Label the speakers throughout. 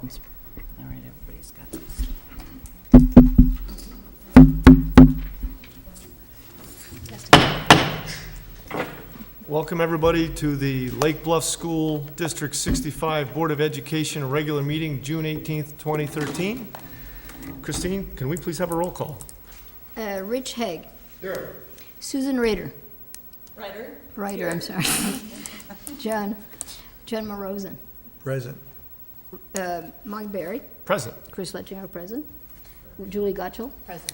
Speaker 1: All right, everybody's got this.
Speaker 2: Welcome everybody to the Lake Bluff School District 65 Board of Education regular meeting, June 18th, 2013. Christine, can we please have a roll call?
Speaker 3: Rich Haig.
Speaker 2: Here.
Speaker 3: Susan Rader.
Speaker 1: Ryder,
Speaker 3: I'm sorry. John Morozen.
Speaker 4: Present.
Speaker 3: Mike Berry.
Speaker 2: Present.
Speaker 3: Chris Letchinger, present. Julie Gottschall.
Speaker 1: Present.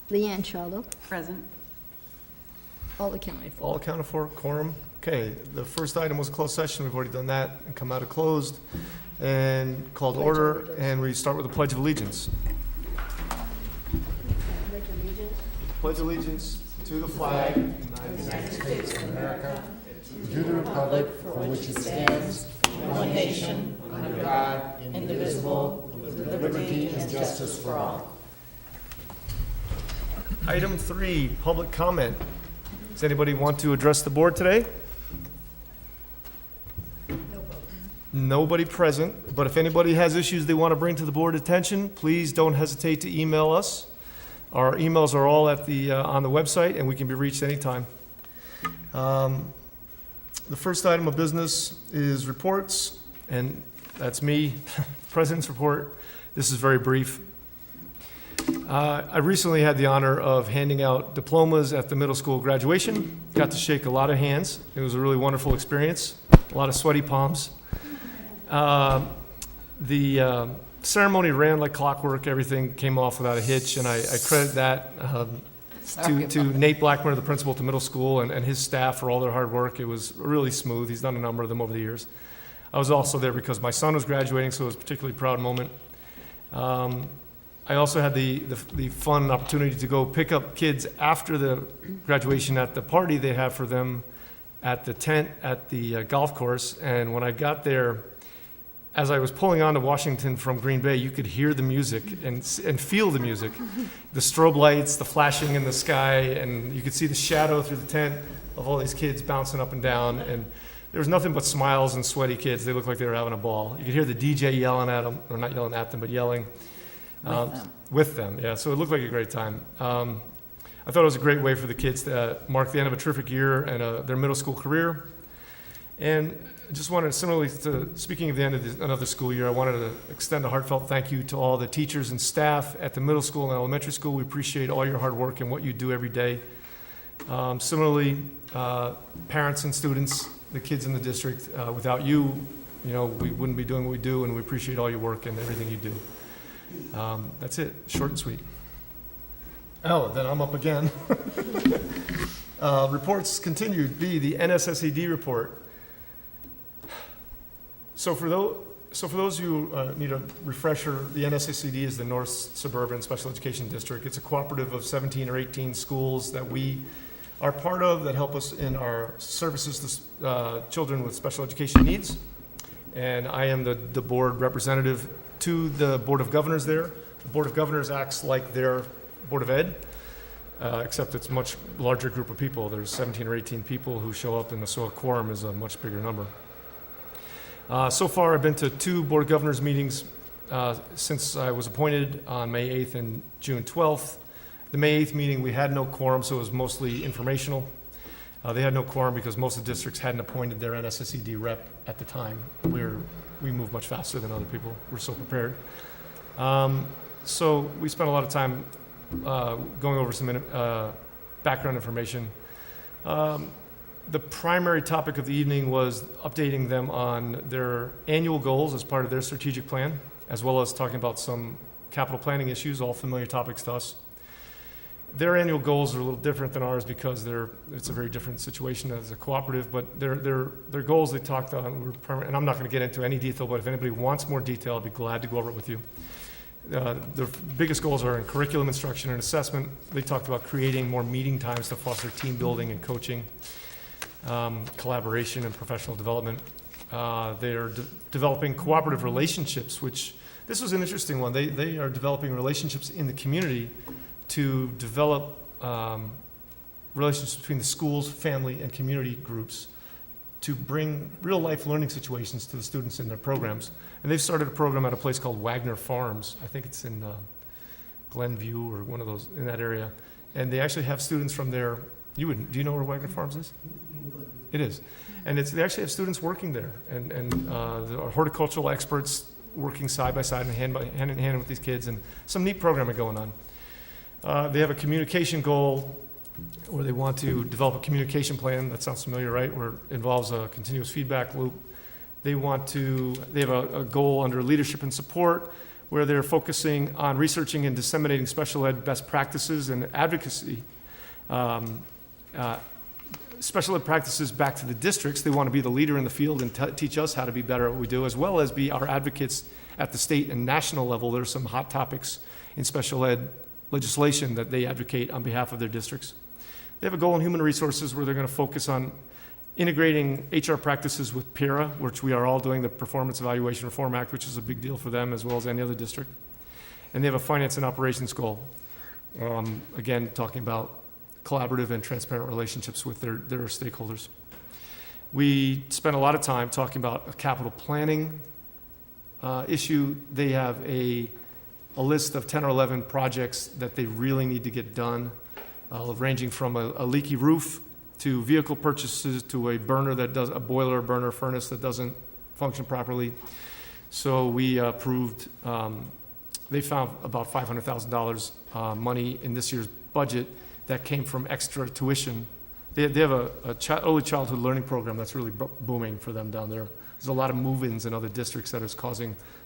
Speaker 3: Leanne Chaldo.
Speaker 1: Present.
Speaker 3: All accounted for.
Speaker 2: All accounted for, quorum. Okay, the first item was a closed session. We've already done that and come out of closed and called to order. And we start with the Pledge of Allegiance. Pledge allegiance to the flag of the United States of America,
Speaker 4: To the republic for which it stands, one nation, under God, indivisible, with liberty and justice for all.
Speaker 2: Item 3, public comment. Does anybody want to address the board today? Nobody present, but if anybody has issues they want to bring to the board attention, please don't hesitate to email us. Our emails are all at the on the website, and we can be reached anytime. The first item of business is reports, and that's me, President's report. This is very brief. I recently had the honor of handing out diplomas at the middle school graduation. Got to shake a lot of hands. It was a really wonderful experience. A lot of sweaty palms. The ceremony ran like clockwork. Everything came off without a hitch, and I credit that to Nate Blackmer, the principal at the middle school, and his staff for all their hard work. It was really smooth. He's done a number of them over the years. I was also there because my son was graduating, so it was a particularly proud moment. I also had the fun opportunity to go pick up kids after the graduation at the party they have for them at the tent at the golf course. And when I got there, as I was pulling onto Washington from Green Bay, you could hear the music and feel the music. The strobe lights, the flashing in the sky, and you could see the shadow through the tent of all these kids bouncing up and down. And there was nothing but smiles and sweaty kids. They looked like they were having a ball. You could hear the DJ yelling at them, or not yelling at them, but yelling. With them, yeah. So it looked like a great time. I thought it was a great way for the kids to mark the end of a terrific year and their middle school career. And I just wanted, similarly to speaking of the end of another school year, I wanted to extend a heartfelt thank you to all the teachers and staff at the middle school and elementary school. We appreciate all your hard work and what you do every day. Similarly, parents and students, the kids in the district, without you, we wouldn't be doing what we do, and we appreciate all your work and everything you do. That's it, short and sweet. Oh, then I'm up again. Reports continued. B, the NSSED report. So for those who need a refresher, the NSSED is the North Suburban Special Education District. It's a cooperative of 17 or 18 schools that we are part of that help us in our services to children with special education needs. And I am the board representative to the Board of Governors there. The Board of Governors acts like their Board of Ed, except it's a much larger group of people. There's 17 or 18 people who show up, and so a quorum is a much bigger number. So far, I've been to 2 Board of Governors meetings since I was appointed on May 8th and June 12th. The May 8th meeting, we had no quorum, so it was mostly informational. They had no quorum because most of the districts hadn't appointed their NSSED rep at the time. We move much faster than other people. We're so prepared. So we spent a lot of time going over some background information. The primary topic of the evening was updating them on their annual goals as part of their strategic plan, as well as talking about some capital planning issues, all familiar topics to us. Their annual goals are a little different than ours because it's a very different situation as a cooperative, but their goals they talked on were and I'm not going to get into any detail, but if anybody wants more detail, I'd be glad to go over it with you. The biggest goals are in curriculum instruction and assessment. They talked about creating more meeting times to foster team building and coaching, collaboration and professional development. They are developing cooperative relationships, which this was an interesting one. They are developing relationships in the community to develop relationships between the schools, family, and community groups to bring real-life learning situations to the students in their programs. And they've started a program at a place called Wagner Farms. I think it's in Glenview or one of those, in that area. And they actually have students from there. Do you know where Wagner Farms is? It is. And they actually have students working there, and the horticultural experts working side by side and hand in hand with these kids, and some neat programming going on. They have a communication goal where they want to develop a communication plan. That sounds familiar, right? Where it involves a continuous feedback loop. They have a goal under leadership and support where they're focusing on researching and disseminating special ed best practices and advocacy. Special ed practices back to the districts. They want to be the leader in the field and teach us how to be better at what we do, as well as be our advocates at the state and national level. There are some hot topics in special ed legislation that they advocate on behalf of their districts. They have a goal in human resources where they're going to focus on integrating HR practices with PIRA, which we are all doing, the Performance Evaluation Reform Act, which is a big deal for them as well as any other district. And they have a finance and operations goal. Again, talking about collaborative and transparent relationships with their stakeholders. We spent a lot of time talking about a capital planning issue. They have a list of 10 or 11 projects that they really need to get done, ranging from a leaky roof to vehicle purchases to a boiler burner furnace that doesn't function properly. So we approved, they found about $500,000 money in this year's budget that came from extra tuition. They have a early childhood learning program that's really booming for them down there. There's a lot of move-ins in other districts that is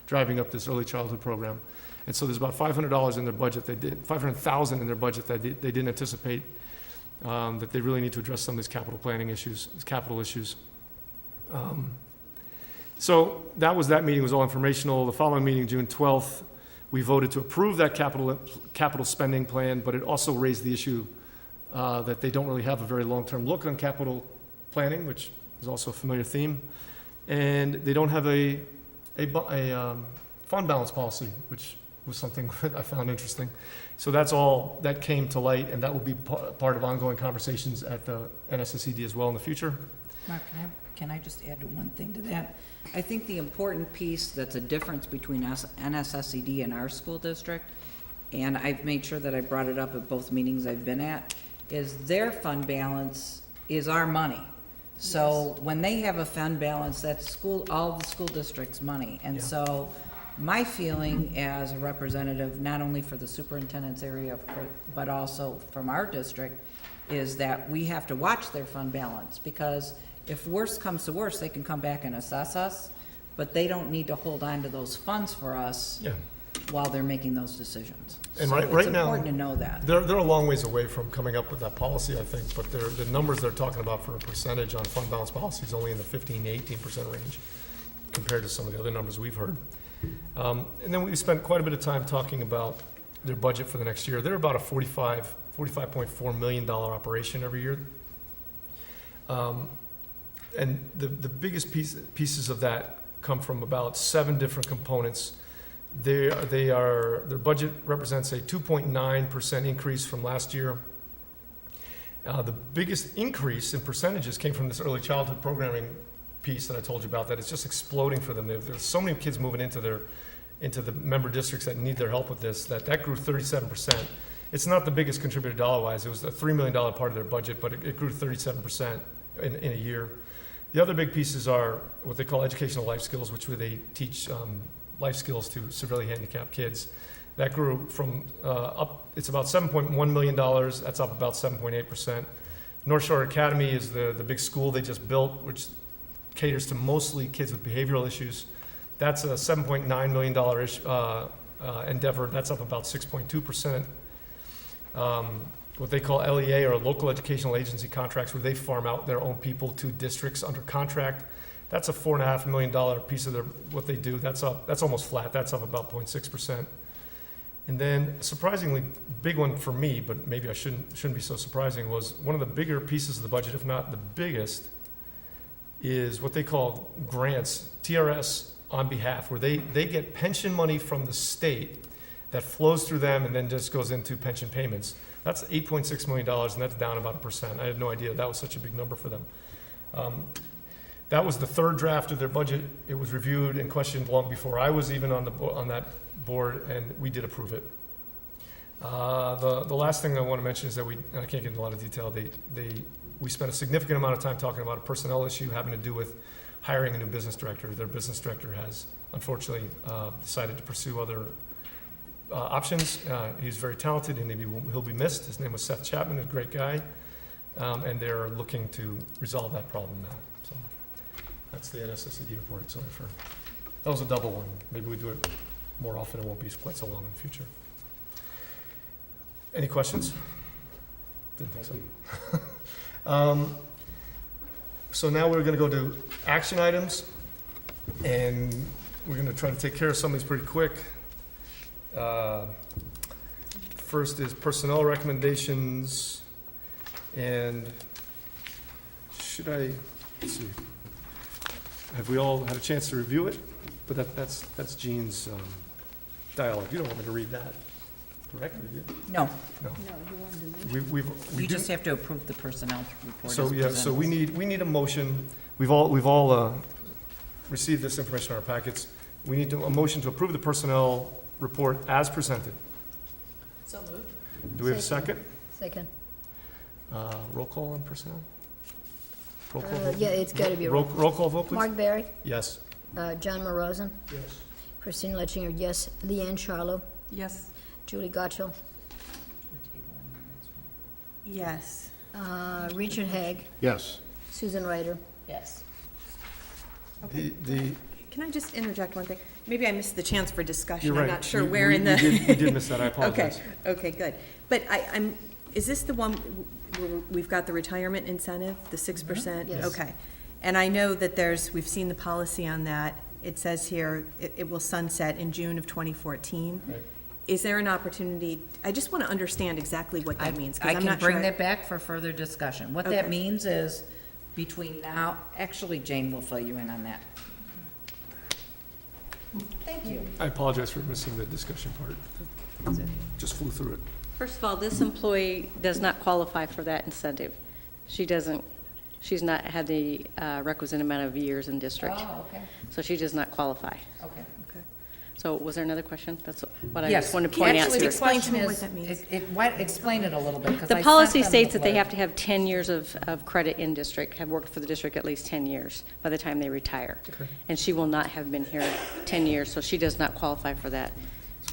Speaker 2: driving up this early childhood program. And so there's about $500 in their budget, $500,000 in their budget that they didn't anticipate, that they really need to address some of these capital issues. So that meeting was all informational. The following meeting, June 12th, we voted to approve that capital spending plan, but it also raised the issue that they don't really have a very long-term look on capital planning, which is also a familiar theme. And they don't have a fund balance policy, which was something that I found interesting. So that's all that came to light, and that will be part of ongoing conversations at the NSSED as well in the future.
Speaker 1: Mark, can I just add one thing to that? I think the important piece that's a difference between us, NSSED and our school district, and I've made sure that I brought it up at both meetings I've been at, is their fund balance is our money. So when they have a fund balance, that's all the school district's money. And so my feeling as a representative, not only for the superintendent's area, but also from our district, is that we have to watch their fund balance, because if worse comes to worse, they can come back and assess us, but they don't need to hold on to those funds for us while they're making those decisions.
Speaker 2: And
Speaker 1: so
Speaker 2: right now,
Speaker 1: it's important to know that.
Speaker 2: They're a long ways away from coming up with that policy, I think, but the numbers they're talking about for a percentage on fund balance policy is only in the 15 to 18% range compared to some of the other numbers we've heard. And then we spent quite a bit of time talking about their budget for the next year. They're about a $45.4 million operation every year. And the biggest pieces of that come from about 7 different components. Their budget represents a 2.9% increase from last year. The biggest increase in percentages came from this early childhood programming piece that I told you about, that it's just exploding for them. There's so many kids moving into the member districts that need their help with this, that grew 37%. It's not the biggest contributor dollar-wise. It was a $3 million part of their budget, but it grew 37% in a year. The other big pieces are what they call educational life skills, which where they teach life skills to severely handicapped kids. That grew from it's about $7.1 million. That's up about 7.8%. North Shore Academy is the big school they just built, which caters to mostly kids with behavioral issues. That's a $7.9 million endeavor. That's up about 6.2%. What they call LEA, or local educational agency contracts, where they farm out their own people to districts under contract. That's a $4.5 million piece of what they do. That's almost flat. That's up about 0.6%. And then, surprisingly big one for me, but maybe I shouldn't be so surprising, was one of the bigger pieces of the budget, if not the biggest, is what they call grants, TRS on behalf, where they get pension money from the state that flows through them and then just goes into pension payments. That's $8.6 million, and that's down about 1%. I had no idea that was such a big number for them. That was the third draft of their budget. It was reviewed and questioned long before I was even on that board, and we did approve it. The last thing I want to mention is that and I can't get into a lot of detail, we spent a significant amount of time talking about a personnel issue having to do with hiring a new business director. Their business director has unfortunately decided to pursue other options. He's very talented and he'll be missed. His name was Seth Chapman, a great guy. And they're looking to resolve that problem now. So that's the NSSED report. Sorry for, that was a double one. Maybe we do it more often. It won't be quite so long in the future. Any questions? Didn't think so. So now we're going to go to action items, and we're going to try to take care of some of these pretty quick. First is personnel recommendations, and let's see, have we all had a chance to review it? But that's Jean's dialogue. You don't want me to read that directly, do you?
Speaker 1: No,
Speaker 2: No.
Speaker 3: No, you wanted to mention.
Speaker 2: We
Speaker 1: you
Speaker 2: do-
Speaker 1: just have to approve the personnel report.
Speaker 2: So,
Speaker 1: as
Speaker 2: yeah, so we
Speaker 1: presented.
Speaker 2: need a motion. We've all received this information in our packets. We need a motion to approve the personnel report as presented.
Speaker 5: So moved.
Speaker 2: Do we have a second?
Speaker 3: Second.
Speaker 2: Roll call on personnel? Roll call vote?
Speaker 3: Yeah, it's got to be a
Speaker 2: Roll
Speaker 3: roll.
Speaker 2: call vote, please?
Speaker 3: Mark Barry,
Speaker 2: Yes.
Speaker 3: John Morozin,
Speaker 2: Yes.
Speaker 3: Christine Letchinger, yes. Leanne Charlo,
Speaker 5: Yes.
Speaker 3: Julie Gotchall,
Speaker 5: Yes.
Speaker 3: Richard Haig,
Speaker 4: Yes.
Speaker 3: Susan Ryder.
Speaker 5: Yes.
Speaker 2: The,
Speaker 5: Can I just interject one thing? Maybe I missed the chance for discussion.
Speaker 2: you're right.
Speaker 5: I'm not sure
Speaker 2: We-
Speaker 5: where
Speaker 2: we-
Speaker 5: in the.
Speaker 2: We did miss that. I
Speaker 5: Okay,
Speaker 2: apologize.
Speaker 5: okay, good. But is this the one where we've got the retirement incentive, the 6%?
Speaker 3: Yes.
Speaker 5: Okay. And I know that we've seen the policy on that. It says here, it will sunset in June of 2014.
Speaker 2: Right.
Speaker 5: Is there an opportunity, I just want to understand exactly what that means, because I'm
Speaker 1: I can
Speaker 5: not sure.
Speaker 1: bring that back for further discussion. What
Speaker 5: Okay.
Speaker 1: that means is, between now, actually, Jane will fill you in on that. Thank you.
Speaker 2: I apologize for missing the discussion part. Just flew through it.
Speaker 6: First of all, this employee does not qualify for that incentive. She's not had the requisite amount of years in district,
Speaker 1: Oh, okay,
Speaker 6: so she does not qualify.
Speaker 1: okay.
Speaker 5: Okay.
Speaker 6: So was there another question? That's what I
Speaker 1: Yes.
Speaker 6: just wanted to point out
Speaker 1: Actually,
Speaker 6: to
Speaker 1: the
Speaker 6: her.
Speaker 5: Explain to
Speaker 1: question
Speaker 5: me what
Speaker 1: is-
Speaker 5: that means.
Speaker 1: Explain it a little bit, because
Speaker 6: The policy states that they have to have 10 years of credit in district, have worked for the district at least 10 years by the time they retire.
Speaker 2: Okay.
Speaker 6: And she will not have been here 10 years, so she does not qualify for that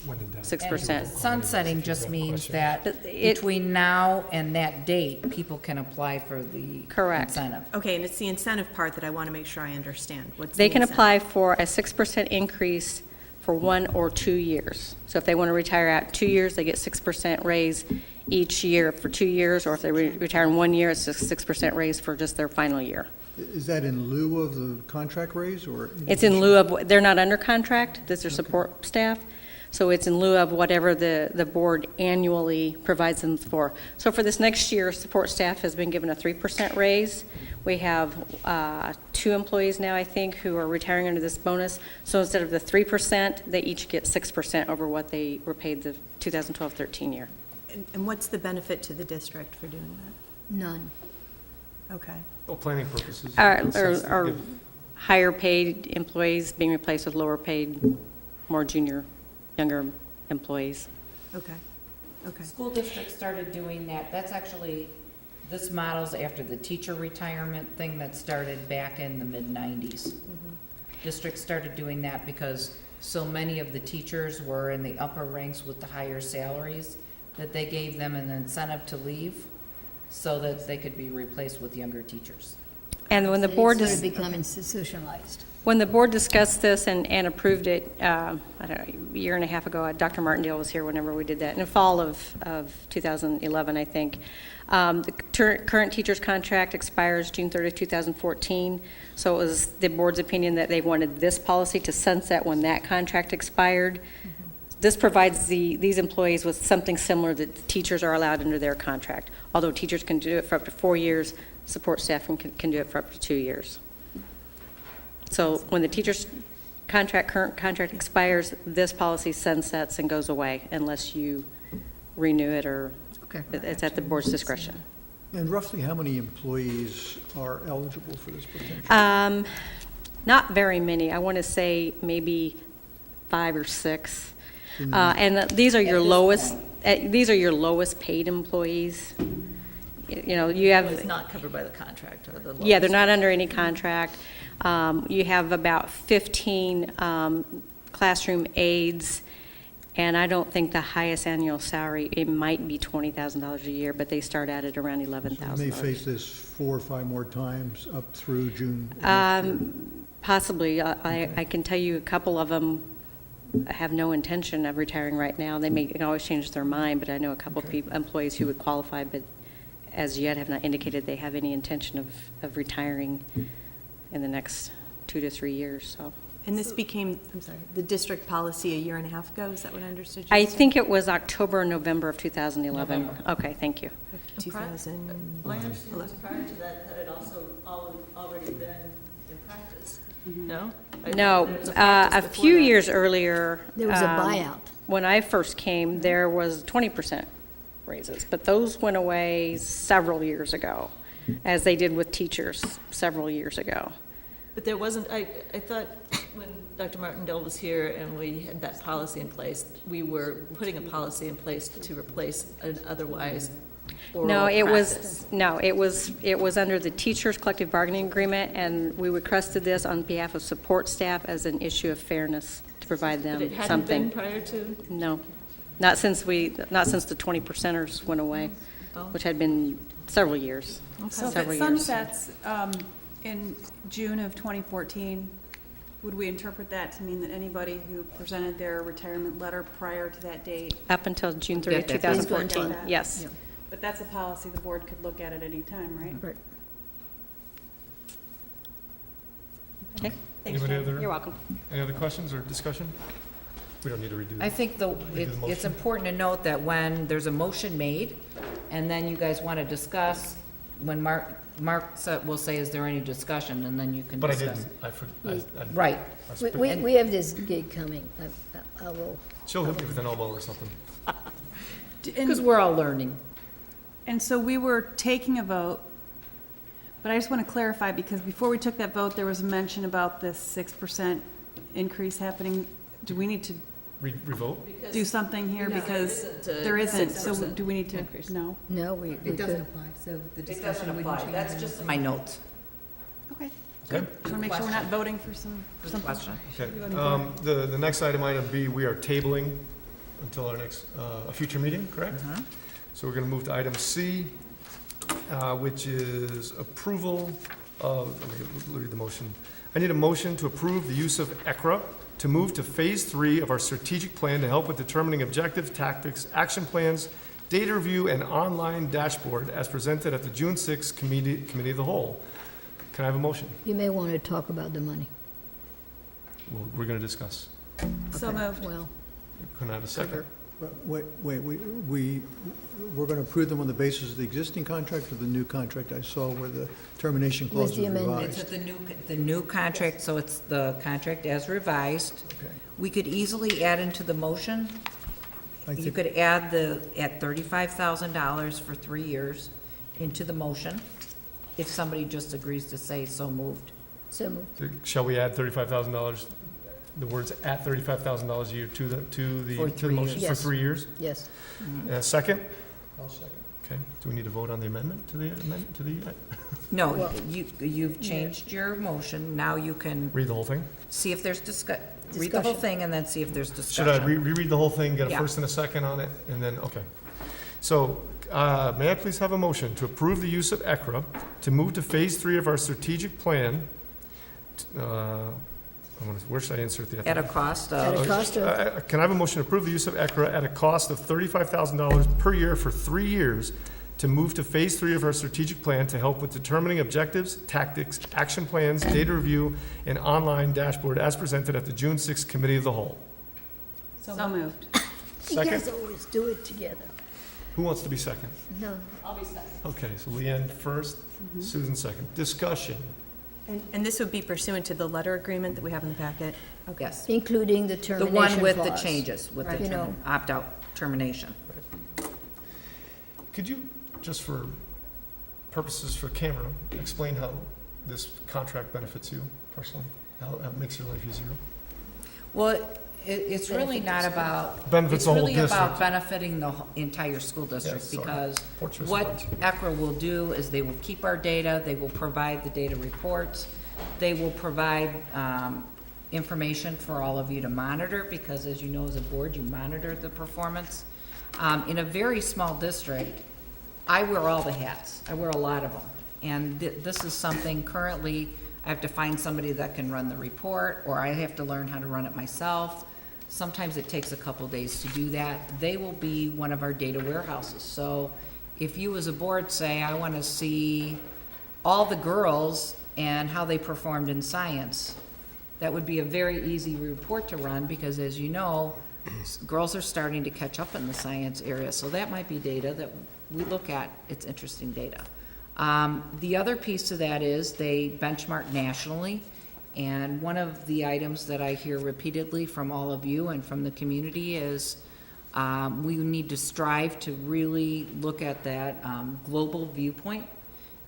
Speaker 2: When in doubt.
Speaker 6: 6%.
Speaker 1: Sunsetting just means that
Speaker 6: But it-
Speaker 1: between now and that date, people can apply for the
Speaker 6: Correct.
Speaker 1: incentive.
Speaker 5: Okay, and it's the incentive part that I want to make sure I understand. What's
Speaker 6: They
Speaker 5: the
Speaker 6: can
Speaker 5: incentive?
Speaker 6: apply for a 6% increase for 1 or 2 years. So if they want to retire at 2 years, they get 6% raise each year for 2 years, or if they retire in 1 year, it's a 6% raise for just their final year.
Speaker 7: Is that in lieu of the contract raise, or?
Speaker 6: It's in lieu of, they're not under contract, this is support staff, so it's in lieu of whatever the board annually provides them for. So for this next year, support staff has been given a 3% raise. We have 2 employees now, I think, who are retiring under this bonus. So instead of the 3%, they each get 6% over what they were paid the 2012-13 year.
Speaker 5: And what's the benefit to the district for doing
Speaker 3: None.
Speaker 5: that? Okay.
Speaker 2: Well, planning purposes.
Speaker 6: Our higher paid employees being replaced with lower paid, more junior, younger employees.
Speaker 5: Okay, okay.
Speaker 1: School districts started doing that. That's actually, this model's after the teacher retirement thing that started back in the mid-90s. Districts started doing that because so many of the teachers were in the upper ranks with the higher salaries that they gave them an incentive to leave so that they could be replaced with younger teachers.
Speaker 6: And when the board
Speaker 3: It's
Speaker 6: does.
Speaker 3: sort of become institutionalized.
Speaker 6: When the board discussed this and approved it, I don't know, a year and a half ago, Dr. Martindale was here whenever we did that, in the fall of 2011, I think. The current teacher's contract expires June 30th, 2014, so it was the board's opinion that they wanted this policy to sunset when that contract expired. This provides these employees with something similar that teachers are allowed under their contract. Although teachers can do it for up to 4 years, support staff can do it for up to 2 years. So when the teacher's current contract expires, this policy sunsets and goes away unless you renew it or
Speaker 3: Okay.
Speaker 6: it's at the board's discretion.
Speaker 7: And roughly how many employees are eligible for this potential?
Speaker 6: Not very many. I want to say maybe 5 or 6. And these are your lowest, these are your lowest paid employees. You know, you have.
Speaker 8: It's not covered by the contract or the law.
Speaker 6: Yeah, they're not under any contract. You have about 15 classroom aides, and I don't think the highest annual salary, it might be $20,000 a year, but they start out at around
Speaker 7: So
Speaker 6: $11,000.
Speaker 7: they may face this 4 or 5 more times up through June of next year.
Speaker 6: Possibly. I can tell you a couple of them have no intention of retiring right now. They may can always change their mind, but I know a couple of employees who would qualify, but as yet have not indicated they have any intention of retiring in the next 2 to 3 years, so.
Speaker 5: And this became, I'm sorry, the district policy a year and a half ago, is that what I understood you
Speaker 6: I
Speaker 5: to say?
Speaker 6: think it was October or November of 2011.
Speaker 8: November.
Speaker 6: Okay, thank you.
Speaker 8: My
Speaker 5: 2011.
Speaker 8: understanding was prior to that, that it also already been in practice. No?
Speaker 6: No,
Speaker 8: There was
Speaker 6: a
Speaker 8: practice
Speaker 6: few
Speaker 8: before that.
Speaker 6: years earlier.
Speaker 3: There was a buyout.
Speaker 6: When I first came, there was 20% raises, but those went away several years ago, as they did with teachers several years ago.
Speaker 8: But there wasn't, I thought when Dr. Martindale was here and we had that policy in place, we were putting a policy in place to replace an otherwise oral
Speaker 6: No,
Speaker 8: practice.
Speaker 6: it was under the teachers' collective bargaining agreement, and we requested this on behalf of support staff as an issue of fairness to provide
Speaker 8: But
Speaker 6: them
Speaker 8: it hadn't
Speaker 6: something.
Speaker 8: been prior to?
Speaker 6: No, not since the 20%ers went away,
Speaker 8: Oh.
Speaker 6: which had been several years.
Speaker 9: So if
Speaker 6: Several
Speaker 9: it
Speaker 6: years.
Speaker 9: sunsets in June of 2014, would we interpret that to mean that anybody who presented their retirement letter prior to that date?
Speaker 6: Up until June 30th,
Speaker 1: Get that.
Speaker 6: 2014,
Speaker 9: That?
Speaker 6: yes.
Speaker 9: But that's a policy the board could look at any time, right?
Speaker 3: Right.
Speaker 6: Okay,
Speaker 2: Anybody other?
Speaker 6: you're welcome.
Speaker 2: Any other questions or discussion? We don't need to redo
Speaker 1: I
Speaker 2: that.
Speaker 1: think it's
Speaker 2: motion.
Speaker 1: important to note that when there's a motion made, and then you guys want to discuss, when Mark will say, is there any discussion, and then you can
Speaker 2: But I
Speaker 1: discuss.
Speaker 2: didn't, I
Speaker 1: Right.
Speaker 3: We have this gig coming. I will,
Speaker 2: She'll hit me with an elbow or something.
Speaker 1: Because we're all learning.
Speaker 9: And so we were taking a vote, but I just want to clarify, because before we took that vote, there was a mention about this 6% increase happening. Do we need to
Speaker 2: Revote?
Speaker 9: do something here?
Speaker 8: No, there
Speaker 9: Because
Speaker 8: isn't a
Speaker 9: there isn't, so
Speaker 8: 6%
Speaker 9: do we need to,
Speaker 8: increase.
Speaker 9: no?
Speaker 3: no, we
Speaker 10: It doesn't
Speaker 3: could.
Speaker 10: apply, so the
Speaker 1: It doesn't
Speaker 10: discussion wouldn't
Speaker 1: apply.
Speaker 10: change.
Speaker 1: That's just in my notes.
Speaker 9: Okay.
Speaker 2: Okay.
Speaker 9: Just want to make sure we're not voting for
Speaker 1: Good
Speaker 9: something.
Speaker 1: question.
Speaker 2: Okay. The next item B, we are tabling until our next, a future meeting, correct? So we're going to move to item C, which is approval of, let me read the motion. I need a motion to approve the use of ECRA to move to Phase 3 of our strategic plan to help with determining objectives, tactics, action plans, data review, and online dashboard as presented at the June 6th Committee of the Whole. Can I have a motion?
Speaker 3: You may want to talk about the money.
Speaker 2: We're going to discuss.
Speaker 9: So moved.
Speaker 3: Well,
Speaker 2: Can I have a second?
Speaker 7: But we're going to approve them on the basis of the existing contract or the new contract I saw where the termination clause
Speaker 3: With
Speaker 7: was
Speaker 3: the amendment.
Speaker 1: It's
Speaker 7: revised?
Speaker 1: the new contract, so it's the contract as revised.
Speaker 7: Okay.
Speaker 1: We could easily add into the motion,
Speaker 7: I
Speaker 1: you
Speaker 7: think-
Speaker 1: could add at $35,000 for 3 years into the motion, if somebody just agrees to say so moved.
Speaker 3: so moved.
Speaker 2: Shall we add $35,000, the words "at $35,000 a year" to the
Speaker 1: For
Speaker 2: to the
Speaker 1: 3
Speaker 2: motion
Speaker 3: years.
Speaker 2: for 3 years?
Speaker 3: Yes.
Speaker 2: And a second?
Speaker 7: I'll second.
Speaker 2: Okay. Do we need to vote on the amendment to the
Speaker 1: No,
Speaker 3: Well-
Speaker 1: you've changed your motion, now you can
Speaker 2: read the whole thing?
Speaker 1: see if there's read the whole
Speaker 3: Discussion.
Speaker 1: thing and then see if there's
Speaker 2: Should
Speaker 1: discussion.
Speaker 2: I reread the whole thing, get a
Speaker 1: Yeah.
Speaker 2: first and a second on it, and then, okay. So, may I please have a motion to approve the use of ECRA to move to Phase 3 of our strategic plan? Where should I insert the?
Speaker 1: At a cost
Speaker 3: At
Speaker 1: of,
Speaker 3: a cost of,
Speaker 2: Can I have a motion to approve the use of ECRA at a cost of $35,000 per year for 3 years to move to Phase 3 of our strategic plan to help with determining objectives, tactics, action plans, data review, and online dashboard as presented at the June 6th Committee of the Whole?
Speaker 9: So moved.
Speaker 3: you guys
Speaker 2: Second?
Speaker 3: always do it together.
Speaker 2: Who wants to be second?
Speaker 3: No,
Speaker 2: Okay, so Leanne first, Susan second. Discussion.
Speaker 5: And this would be pursuant to the letter agreement that we have in the packet?
Speaker 1: yes,
Speaker 3: including the
Speaker 1: the
Speaker 3: termination
Speaker 1: one with the
Speaker 3: clause.
Speaker 1: changes, with
Speaker 3: You know.
Speaker 1: the opt-out termination.
Speaker 2: Could you, just for purposes for camera, explain how this contract benefits you personally, how it makes your life easier.
Speaker 1: Well, it's really not about.
Speaker 2: Benefits the whole
Speaker 1: It's really about
Speaker 2: district.
Speaker 1: benefiting the entire school district,
Speaker 2: Yes, sorry.
Speaker 1: because
Speaker 2: Portraits
Speaker 1: what
Speaker 2: of
Speaker 1: ECRA will do is they will keep our data, they will provide the data reports, they will provide, information for all of you to monitor, because as you know, as a board, you monitor the performance. In a very small district, I wear all the hats, I wear a lot of them. And this is something currently, I have to find somebody that can run the report, or I have to learn how to run it myself. Sometimes it takes a couple days to do that. They will be one of our data warehouses. So if you as a board say, I want to see all the girls and how they performed in science, that would be a very easy report to run, because as you know, girls are starting to catch up in the science area. So that might be data that we look at. It's interesting data. The other piece to that is they benchmark nationally. And one of the items that I hear repeatedly from all of you and from the community is we need to strive to really look at that global viewpoint.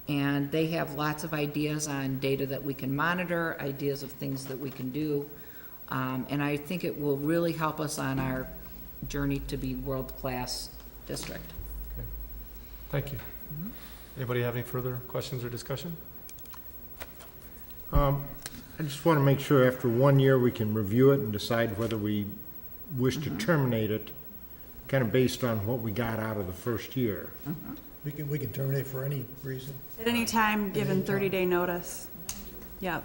Speaker 1: And they have lots of ideas on data that we can monitor, ideas of things that we can do. And I think it will really help us on our journey to be world-class district.
Speaker 2: Okay. Thank you. Anybody have any further questions or discussion?
Speaker 4: I just want to make sure after 1 year, we can review it and decide whether we wish to terminate it, kind of based on what we got out of the first year.
Speaker 7: We can terminate for any reason.
Speaker 9: At any time, given 30-day notice. Yep.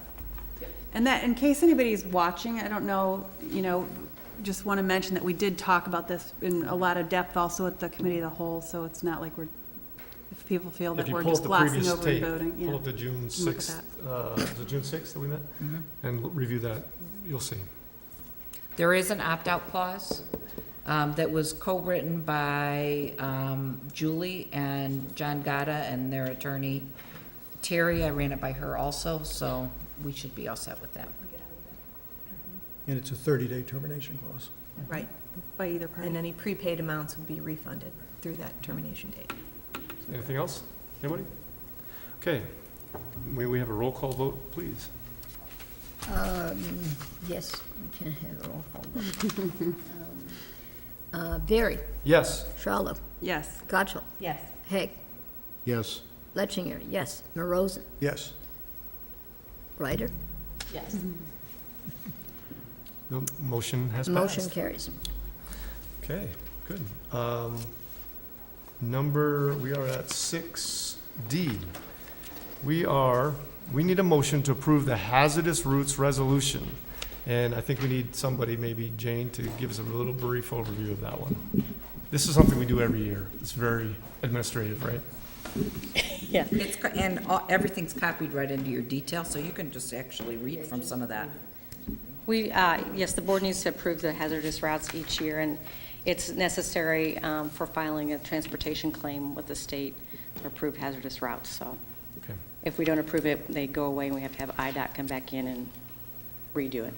Speaker 9: And that, in case anybody's watching, I don't know, just want to mention that we did talk about this in a lot of depth also at the committee of the whole, so it's not like if people feel that
Speaker 2: If you
Speaker 9: we're
Speaker 2: pull up
Speaker 9: just
Speaker 2: the
Speaker 9: glossing
Speaker 2: previous
Speaker 9: over
Speaker 2: tape,
Speaker 9: voting.
Speaker 2: pull up the June
Speaker 9: can look at
Speaker 2: 6th, was it June 6th that we met? And review that, you'll see.
Speaker 1: There is an opt-out clause that was co-written by Julie and John Gata and their attorney Terry. I ran it by her also, so we should be all set with that.
Speaker 7: And it's a 30-day termination clause.
Speaker 5: Right.
Speaker 9: By either party.
Speaker 5: And any prepaid amounts would be refunded through that termination date.
Speaker 2: Anything else? Anybody? Okay. May we have a roll call vote, please?
Speaker 3: Yes, we can have a roll call vote. Barry,
Speaker 2: Yes.
Speaker 3: Schraller,
Speaker 9: Yes.
Speaker 3: Gottschall,
Speaker 9: Yes.
Speaker 3: Haig,
Speaker 4: Yes.
Speaker 3: Letchinger, yes. Rosen,
Speaker 7: Yes.
Speaker 3: Ryder,
Speaker 8: Yes.
Speaker 2: The motion has passed.
Speaker 3: motion carries.
Speaker 2: Okay, good. We are at 6D. We need a motion to approve the hazardous routes resolution. And I think we need somebody, maybe Jane, to give us a little brief overview of that one. This is something we do every year. It's very administrative, right?
Speaker 1: Yeah. Everything's copied right into your detail, so you can just actually read from some of that.
Speaker 6: Yes, the board needs to approve the hazardous routes each year, and it's necessary for filing a transportation claim with the state to approve hazardous routes. So
Speaker 2: Okay.
Speaker 6: if we don't approve it, they go away, and we have to have IDOT come back in and redo it.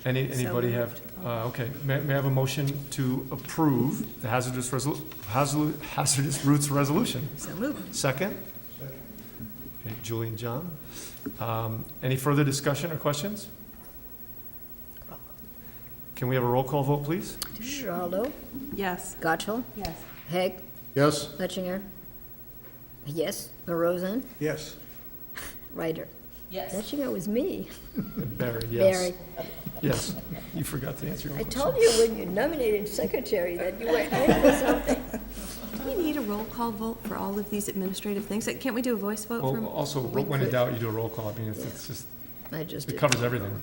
Speaker 2: Anybody have, okay, may I have a motion to approve the hazardous routes resolution?
Speaker 5: So moved.
Speaker 2: Second? Okay, Julie and John. Any further discussion or questions? Can we have a roll call vote, please?
Speaker 3: Schraller,
Speaker 9: Yes.
Speaker 3: Gottschall,
Speaker 9: Yes.
Speaker 3: Haig,
Speaker 4: Yes.
Speaker 3: Letchinger, yes. Rosen,
Speaker 7: Yes.
Speaker 3: Ryder.
Speaker 8: Yes.
Speaker 3: Letchinger was me.
Speaker 2: Barry, yes.
Speaker 3: Barry.
Speaker 2: Yes, you forgot to answer your own
Speaker 3: I
Speaker 2: question.
Speaker 3: told you when you nominated secretary that you were in for something.
Speaker 5: Do we need a roll call vote for all of these administrative things? Can't we do a voice vote
Speaker 2: Well,
Speaker 5: from?
Speaker 2: also, when in doubt, you do a roll call. I mean, it's just,
Speaker 3: I just
Speaker 2: it
Speaker 3: did.
Speaker 2: covers everything.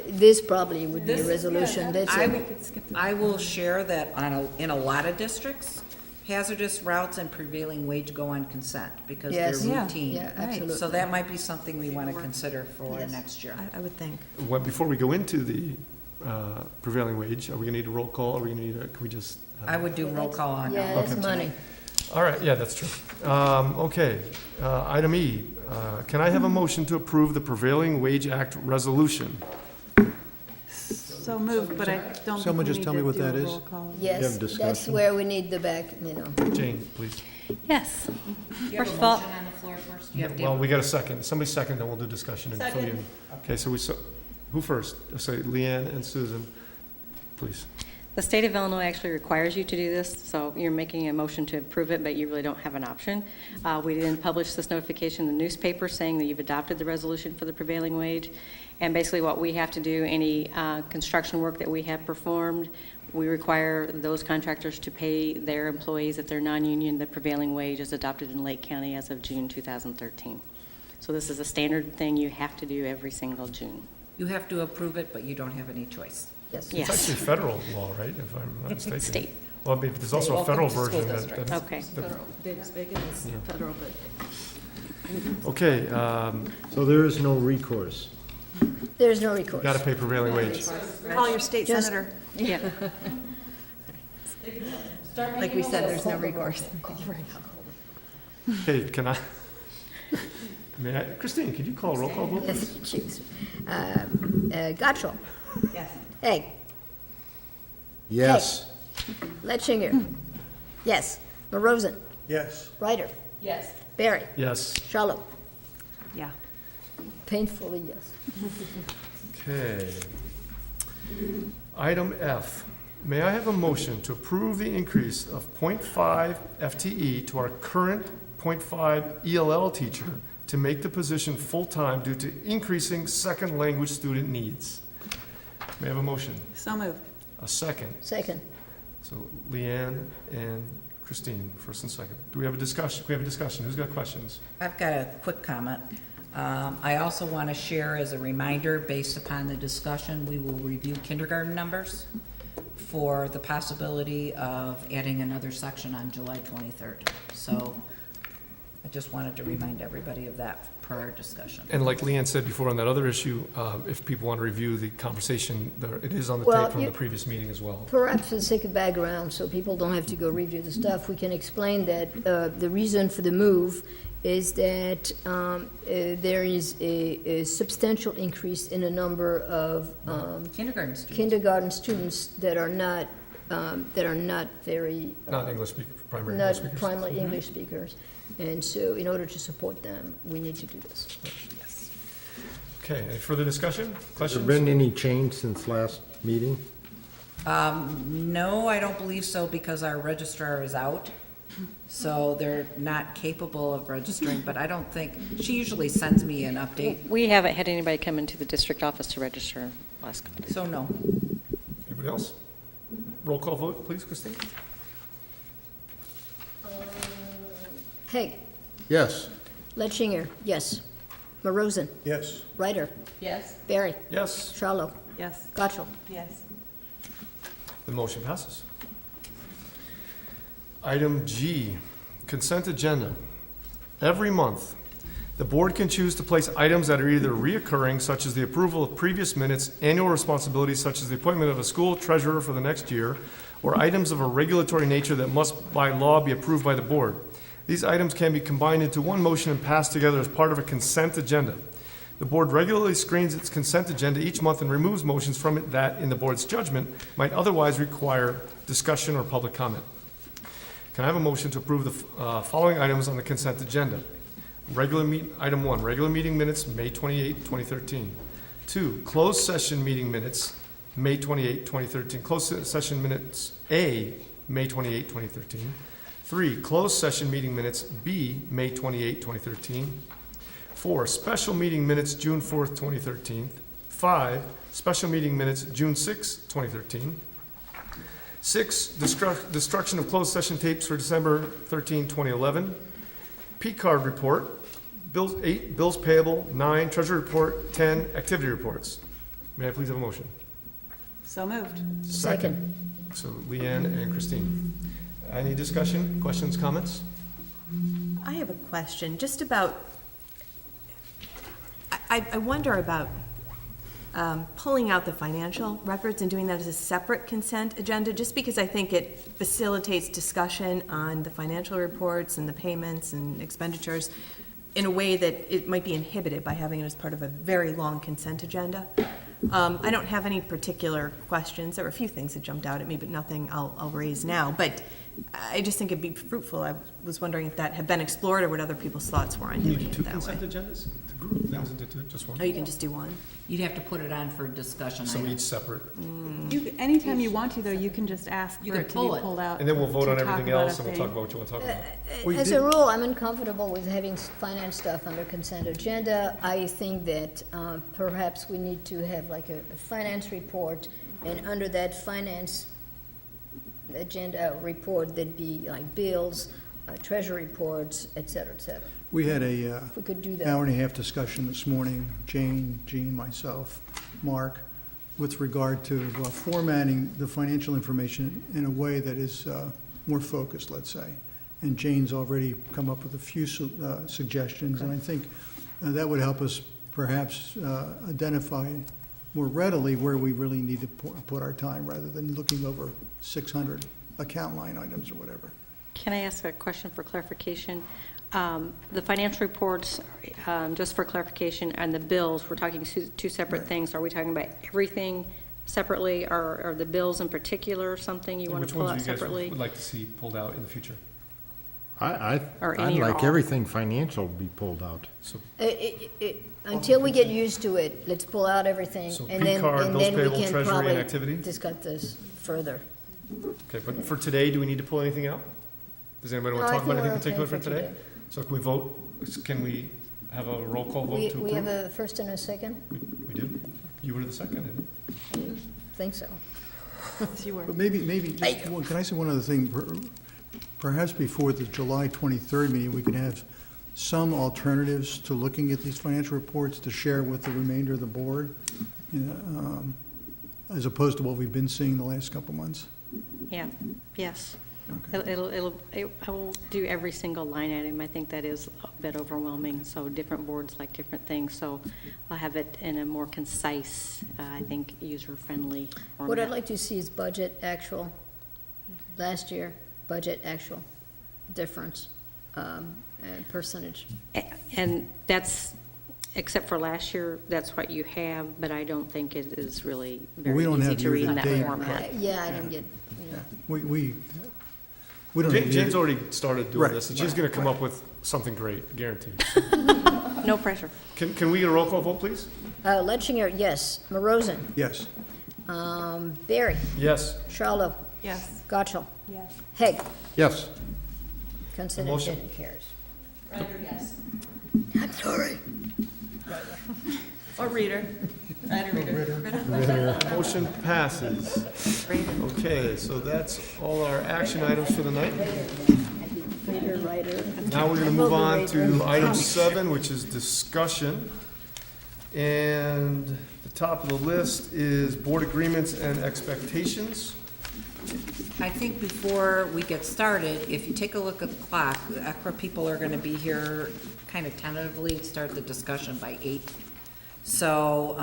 Speaker 3: This probably would be a resolution. That's
Speaker 1: I will share that in a lot of districts, hazardous routes and prevailing wage go on consent because they're
Speaker 3: Yes.
Speaker 5: Yeah.
Speaker 1: routine.
Speaker 3: Yeah, absolutely.
Speaker 1: So that might be something we want to consider for
Speaker 3: Yes.
Speaker 1: next year.
Speaker 5: I would think.
Speaker 2: Before we go into the prevailing wage, are we gonna need a roll call? Are we gonna need can we just?
Speaker 1: I would do roll call on.
Speaker 3: Yeah, that's
Speaker 2: Okay.
Speaker 3: money.
Speaker 2: All right, yeah, that's true. Okay, item E, can I have a motion to approve the Prevailing Wage Act resolution?
Speaker 9: So So moved, but I don't think
Speaker 7: Someone
Speaker 9: we
Speaker 7: just
Speaker 9: need
Speaker 7: tell
Speaker 9: to
Speaker 7: me what
Speaker 9: do
Speaker 7: that
Speaker 9: a
Speaker 7: is.
Speaker 9: roll call.
Speaker 3: Yes,
Speaker 4: have
Speaker 3: that's
Speaker 4: discussion?
Speaker 3: where we need the back,
Speaker 2: Jane, please.
Speaker 6: Yes.
Speaker 1: Do you have
Speaker 6: First
Speaker 1: a
Speaker 6: of all-
Speaker 1: motion on the floor first? You have to
Speaker 2: Well,
Speaker 1: have-
Speaker 2: we got a second. Somebody second, then we'll do discussion and fill you in.
Speaker 8: Second.
Speaker 2: Okay, so who first? Say Leanne and Susan, please.
Speaker 6: The state of Illinois actually requires you to do this, so you're making a motion to approve it, but you really don't have an option. We then publish this notification in the newspaper saying that you've adopted the resolution for the prevailing wage. And basically what we have to do, any construction work that we have performed, we require those contractors to pay their employees, if they're non-union, the prevailing wage is adopted in Lake County as of June 2013. So this is a standard thing you have to do every single June.
Speaker 1: You have to approve it, but you don't have any choice.
Speaker 3: yes.
Speaker 2: It's
Speaker 6: Yes.
Speaker 2: actually federal law, right, if I'm not mistaken?
Speaker 6: State.
Speaker 2: Well, I mean, there's also a
Speaker 1: Welcome
Speaker 2: federal
Speaker 1: to school
Speaker 2: version
Speaker 1: district.
Speaker 2: that.
Speaker 6: Okay.
Speaker 8: Federal, Davis-Bacon is
Speaker 2: Yeah.
Speaker 8: federal, but
Speaker 2: Okay,
Speaker 4: So there is no recourse.
Speaker 3: There's no recourse.
Speaker 2: got to pay prevailing wage.
Speaker 9: Call your state
Speaker 3: Just-
Speaker 9: senator.
Speaker 6: Yeah.
Speaker 5: Like we said, there's no recourse.
Speaker 2: Okay, can I? Christine, could you call a roll call vote?
Speaker 3: Yes, jeez. Gottrell.
Speaker 9: Yes.
Speaker 3: Haig.
Speaker 4: Yes.
Speaker 3: Letchinger. Yes. Morosen.
Speaker 7: Yes.
Speaker 3: Ryder.
Speaker 8: yes.
Speaker 3: Barry.
Speaker 2: Yes.
Speaker 3: Charlotte.
Speaker 9: Yeah.
Speaker 3: Painfully, yes.
Speaker 2: Okay. Item F, may I have a motion to approve the increase of .5 FTE to our current .5 ELL teacher to make the position full-time due to increasing second language student needs? May I have a motion?
Speaker 9: So moved.
Speaker 2: A second.
Speaker 3: Second.
Speaker 2: So Leanne and Christine, first and second. Do we have a discussion? We have a discussion. Who's got questions?
Speaker 1: I've got a quick comment. I also want to share as a reminder, based upon the discussion, we will review kindergarten numbers for the possibility of adding another section on July 23rd. So I just wanted to remind everybody of that per our discussion.
Speaker 2: And like Leanne said before on that other issue, if people want to review the conversation, it is on the
Speaker 3: Well,
Speaker 2: tape from
Speaker 3: you-
Speaker 2: the previous meeting as well.
Speaker 3: Perhaps for the sake of background, so people don't have to go review the stuff, we can explain that the reason for the move is that there is a substantial increase in the number of
Speaker 1: Kindergarten students.
Speaker 3: kindergarten students that are not very.
Speaker 2: Not English speaker, primary English
Speaker 3: Not
Speaker 2: speakers.
Speaker 3: primarily English speakers. And so in order to support them, we need to do this.
Speaker 2: Okay, any further discussion?
Speaker 4: Has there
Speaker 2: Questions?
Speaker 4: been any change since last meeting?
Speaker 1: No, I don't believe so, because our registrar is out. So they're not capable of registering, but I don't think, she usually sends me an update,
Speaker 6: We haven't had anybody come into the district office to register last couple days.
Speaker 1: so no.
Speaker 2: Anybody else? Roll call vote, please, Christine?
Speaker 3: Haig,
Speaker 4: Yes.
Speaker 3: Letchinger, yes. Morosen,
Speaker 7: Yes.
Speaker 3: Ryder,
Speaker 8: Yes.
Speaker 3: Barry,
Speaker 2: Yes,
Speaker 3: Charlo,
Speaker 9: Yes.
Speaker 3: Gottrell.
Speaker 9: Yes.
Speaker 2: the motion passes. Item G, consent agenda. Every month, the board can choose to place items that are either reoccurring, such as the approval of previous minutes, annual responsibilities such as the appointment of a school treasurer for the next year, or items of a regulatory nature that must by law be approved by the board. These items can be combined into one motion and passed together as part of a consent agenda. The board regularly screens its consent agenda each month and removes motions from it that, in the board's judgment, might otherwise require discussion or public comment. Can I have a motion to approve the following items on the consent agenda? Item 1, regular meeting minutes, May 28, 2013. 2, closed session meeting minutes, May 28, 2013. Closed session minutes A, May 28, 2013. 3, closed session meeting minutes B, May 28, 2013. 4, special meeting minutes, June 4th, 2013. 5, special meeting minutes, June 6, 2013. 6, destruction of closed session tapes for December 13, 2011. P-card report, bills 8, bills payable, 9, treasury report, 10, activity reports. May I please have a motion?
Speaker 9: So moved.
Speaker 3: Second.
Speaker 2: So Leanne and Christine. Any discussion, questions, comments?
Speaker 5: I have a question, just about, I wonder about pulling out the financial records and doing that as a separate consent agenda, just because I think it facilitates discussion on the financial reports and the payments and expenditures in a way that it might be inhibited by having it as part of a very long consent agenda. I don't have any particular questions. There were a few things that jumped out at me, but nothing I'll raise now. But I just think it'd be fruitful. I was wondering if that had been explored or what other people's thoughts were on
Speaker 2: You
Speaker 5: doing
Speaker 2: need
Speaker 5: it
Speaker 2: two
Speaker 5: that way.
Speaker 2: consent agendas to group things into just one?
Speaker 5: Oh, you can just do one?
Speaker 1: You'd have to put it on for discussion
Speaker 2: So
Speaker 1: item.
Speaker 2: each separate,
Speaker 9: Anytime you want to, though, you can just ask
Speaker 1: You
Speaker 9: for
Speaker 1: can
Speaker 9: it to
Speaker 1: pull
Speaker 9: be
Speaker 1: it.
Speaker 9: pulled out.
Speaker 2: and then we'll vote
Speaker 9: to
Speaker 2: on
Speaker 9: talk
Speaker 2: everything
Speaker 9: about a
Speaker 2: else, and we'll
Speaker 9: thing.
Speaker 2: talk about what you want to talk about.
Speaker 3: As a rule, I'm uncomfortable with having finance stuff under consent agenda. I think that perhaps we need to have like a finance report, and under that finance agenda report, there'd be like bills, treasury reports, et cetera, et cetera.
Speaker 7: We had a
Speaker 3: If we could do that.
Speaker 7: hour and a half discussion this morning, Jane, Jean, myself, Mark, with regard to formatting the financial information in a way that is more focused, let's say. And Jane's already come up with a few suggestions, and I think that would help us perhaps identify more readily where we really need to put our time, rather than looking over 600 account line items or whatever.
Speaker 6: Can I ask a question for clarification? The financial reports, just for clarification, and the bills, we're talking two separate
Speaker 7: Right.
Speaker 6: things. Are we talking about everything separately, or are the bills in particular something you want
Speaker 2: Which
Speaker 6: to pull
Speaker 2: ones
Speaker 6: out
Speaker 2: do you guys
Speaker 6: separately?
Speaker 2: would like to see pulled out in the future?
Speaker 6: Or
Speaker 4: I'd
Speaker 6: any or
Speaker 4: like
Speaker 6: all?
Speaker 4: everything financial to be pulled out.
Speaker 2: So,
Speaker 3: Until we get used to it, let's pull out everything,
Speaker 2: So
Speaker 3: and then,
Speaker 2: P-card,
Speaker 3: and
Speaker 2: bills
Speaker 3: then we
Speaker 2: payable,
Speaker 3: can
Speaker 2: treasury, and
Speaker 3: probably
Speaker 2: activity?
Speaker 3: discuss this further.
Speaker 2: okay, but for today, do we need to pull anything out? Does anybody want
Speaker 3: No,
Speaker 2: to
Speaker 3: I
Speaker 2: talk about
Speaker 3: think
Speaker 2: anything
Speaker 3: we're
Speaker 2: particular
Speaker 3: okay
Speaker 2: for
Speaker 3: for
Speaker 2: today?
Speaker 3: today.
Speaker 2: So can we vote, can we have a roll call vote
Speaker 3: We,
Speaker 2: to
Speaker 3: we have
Speaker 2: approve?
Speaker 3: a first and a second?
Speaker 2: We do? You were the second, I think.
Speaker 3: Think so.
Speaker 9: Yes, you were.
Speaker 7: But maybe, can I say one other thing? Perhaps before the July 23rd meeting, we could have some alternatives to looking at these financial reports to share with the remainder of the board, you know, as opposed to what we've been seeing the last couple months.
Speaker 6: Yeah, yes.
Speaker 7: Okay.
Speaker 6: I won't do every single line item. I think that is a bit overwhelming, so different boards like different things. So I'll have it in a more concise, I think, user-friendly format.
Speaker 3: What I'd like to see is budget actual, last year, budget actual, difference, percentage.
Speaker 6: And that's, except for last year, that's what you have, but I don't think it is really
Speaker 7: Well, we
Speaker 6: very
Speaker 7: don't
Speaker 6: easy
Speaker 7: have
Speaker 6: to read in that
Speaker 7: year-to-date.
Speaker 6: format.
Speaker 3: Yeah, I didn't get,
Speaker 7: Yeah, we don't have.
Speaker 2: Jane's already started doing
Speaker 7: Right.
Speaker 2: this, and she's gonna come up with something great, guaranteed.
Speaker 6: No pressure.
Speaker 2: Can we get a roll call vote, please?
Speaker 3: Letchinger, yes. Morosen,
Speaker 7: Yes.
Speaker 3: Barry,
Speaker 2: Yes.
Speaker 3: Charlo,
Speaker 9: Yes.
Speaker 3: Gottschall,
Speaker 9: Yes.
Speaker 3: Heg,
Speaker 4: Yes.
Speaker 3: consent
Speaker 2: Motion.
Speaker 3: agenda carries.
Speaker 8: Ryder, yes.
Speaker 3: I'm sorry.
Speaker 8: Or Reader. Ryder, Reader.
Speaker 2: Motion passes. Okay, so that's all our action items for the night.
Speaker 3: Reader, writer.
Speaker 2: Now we're gonna move on to item 7, which is discussion. And the top of the list is board agreements and expectations.
Speaker 1: I think before we get started, if you take a look at the clock, the ECRA people are gonna be here kind of tentatively, start the discussion by 8. So,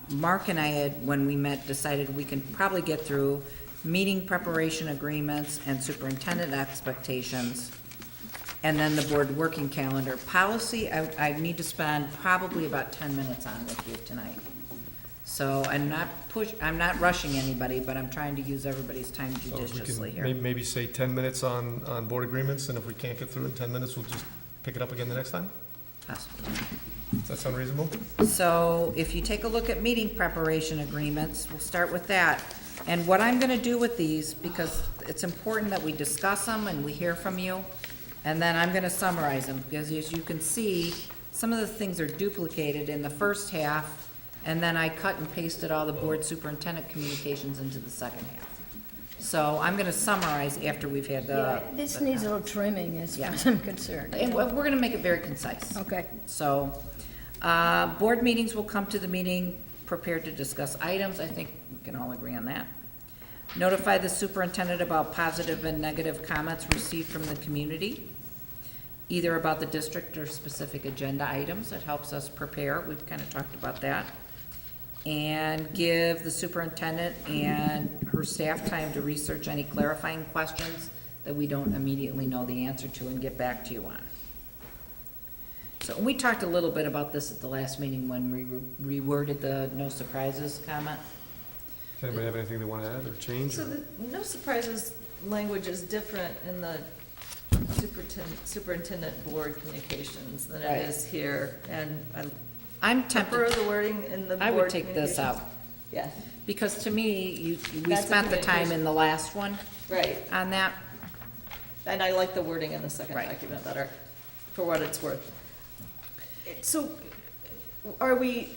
Speaker 1: Mark and I had, when we met, decided we can probably get through meeting preparation agreements and superintendent expectations, and then the board working calendar. Policy, I need to spend probably about 10 minutes on with you tonight. So I'm not rushing anybody, but I'm trying to use everybody's time
Speaker 2: So if we
Speaker 1: judiciously
Speaker 2: can
Speaker 1: here.
Speaker 2: maybe say 10 minutes on board agreements, and if we can't get through it in 10 minutes, we'll just pick it up again the next time?
Speaker 1: Possibly.
Speaker 2: Does that sound reasonable?
Speaker 1: So if you take a look at meeting preparation agreements, we'll start with that. And what I'm gonna do with these, because it's important that we discuss them and we hear from you, and then I'm gonna summarize them, because as you can see, some of the things are duplicated in the first half, and then I cut and pasted all the board superintendent communications into the second half. So I'm gonna summarize after we've had
Speaker 3: Yeah,
Speaker 1: the.
Speaker 3: this needs a little trimming as far as I'm concerned.
Speaker 1: And we're gonna make it very concise.
Speaker 3: Okay.
Speaker 1: So, board meetings will come to the meeting prepared to discuss items. I think we can all agree on that. Notify the superintendent about positive and negative comments received from the community, either about the district or specific agenda items. It helps us prepare. We've kind of talked about that. And give the superintendent and her staff time to research any clarifying questions that we don't immediately know the answer to and get back to you on. So we talked a little bit about this at the last meeting when we reworded the no surprises comment.
Speaker 2: Does anybody have anything they want to add or change?
Speaker 8: So the no surprises language is different in the superintendent board communications than
Speaker 1: Right.
Speaker 8: it is here, and I
Speaker 1: I'm
Speaker 8: prefer
Speaker 1: tempted,
Speaker 8: the wording in the board
Speaker 1: I would take this
Speaker 8: communications.
Speaker 1: out,
Speaker 8: Yeah,
Speaker 1: because to me, we
Speaker 8: That's a
Speaker 1: spent the time
Speaker 8: communication.
Speaker 1: in the last one
Speaker 8: right,
Speaker 1: on that.
Speaker 8: and I like the wording in the second
Speaker 1: Right.
Speaker 8: document better, for what it's worth. So, are we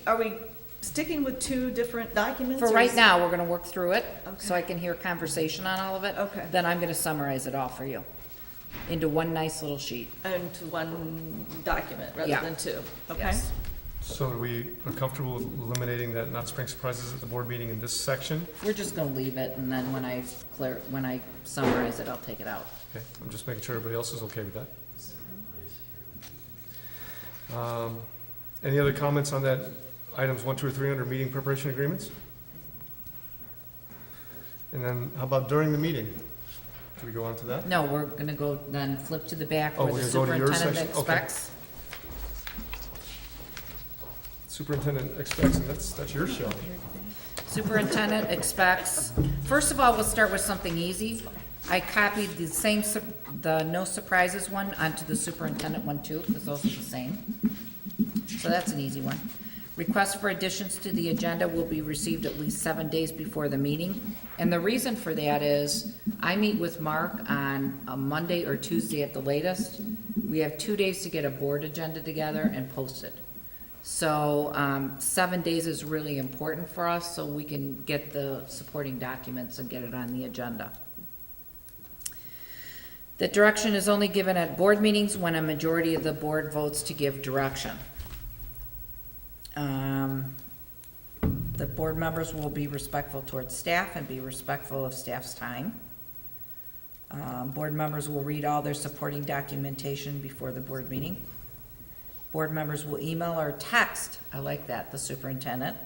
Speaker 8: sticking with two different documents?
Speaker 1: For
Speaker 8: or
Speaker 1: right
Speaker 8: is-
Speaker 1: now, we're gonna work through it, so
Speaker 8: Okay.
Speaker 1: I can hear conversation on all of it.
Speaker 8: Okay.
Speaker 1: Then I'm gonna summarize it all for you into one nice little sheet.
Speaker 8: And to one document rather
Speaker 1: Yeah.
Speaker 8: than two, okay?
Speaker 1: Yes.
Speaker 2: So we are comfortable with eliminating that not spring surprises at the board meeting in this section?
Speaker 1: We're just gonna leave it, and then when I summarize it, I'll take it out.
Speaker 2: Okay, I'm just making sure everybody else is okay with that. Any other comments on that, items 1, 2, or 3 under meeting preparation agreements? And then how about during the meeting? Do we go on to that?
Speaker 1: No, we're gonna go, then flip to the back
Speaker 2: Oh,
Speaker 1: where
Speaker 2: we're
Speaker 1: the
Speaker 2: gonna go to your
Speaker 1: superintendent
Speaker 2: section? Okay.
Speaker 1: expects.
Speaker 2: Superintendent expects, and that's your show.
Speaker 1: Superintendent expects, first of all, we'll start with something easy. I copied the same, the no surprises one onto the superintendent one too, because those are the same. So that's an easy one. Requests for additions to the agenda will be received at least 7 days before the meeting. And the reason for that is, I meet with Mark on a Monday or Tuesday at the latest. We have 2 days to get a board agenda together and post it. So, 7 days is really important for us, so we can get the supporting documents and get it on the agenda. The direction is only given at board meetings when a majority of the board votes to give direction. The board members will be respectful towards staff and be respectful of staff's time. Board members will read all their supporting documentation before the board meeting. Board members will email or text, I like that, the superintendent,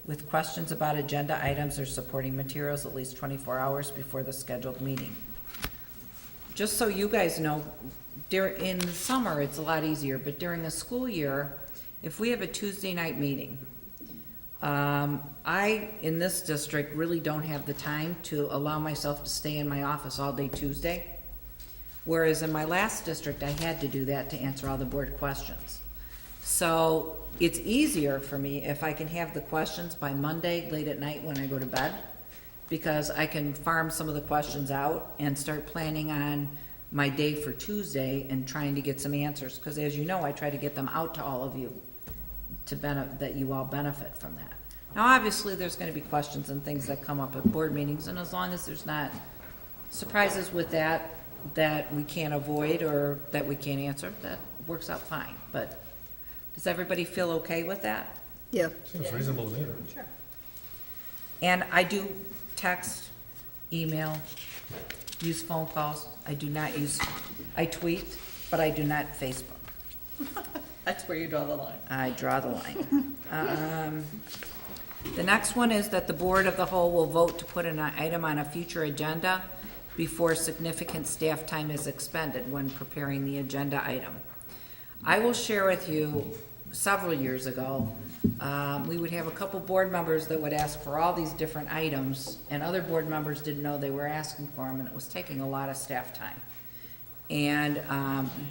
Speaker 1: with questions about agenda items or supporting materials at least 24 hours before the scheduled meeting. Just so you guys know, in the summer, it's a lot easier, but during the school year, if we have a Tuesday night meeting, I, in this district, really don't have the time to allow myself to stay in my office all day Tuesday. Whereas in my last district, I had to do that to answer all the board questions. So it's easier for me if I can have the questions by Monday, late at night when I go to bed, because I can farm some of the questions out and start planning on my day for Tuesday and trying to get some answers. Because as you know, I try to get them out to all of you that you all benefit from that. Now, obviously, there's gonna be questions and things that come up at board meetings, and as long as there's not surprises with that we can't avoid or that we can't answer, that works out fine. But does everybody feel okay with that?
Speaker 3: Yeah.
Speaker 2: Seems reasonable to me.
Speaker 1: And I do text, email, use phone calls. I tweet, but I do not Facebook.
Speaker 8: That's where you draw the line.
Speaker 1: I draw the line. The next one is that the Board of the Whole will vote to put an item on a future agenda before significant staff time is expended when preparing the agenda item. I will share with you, several years ago, we would have a couple board members that would ask for all these different items, and other board members didn't know they were asking for them, and it was taking a lot of staff time. And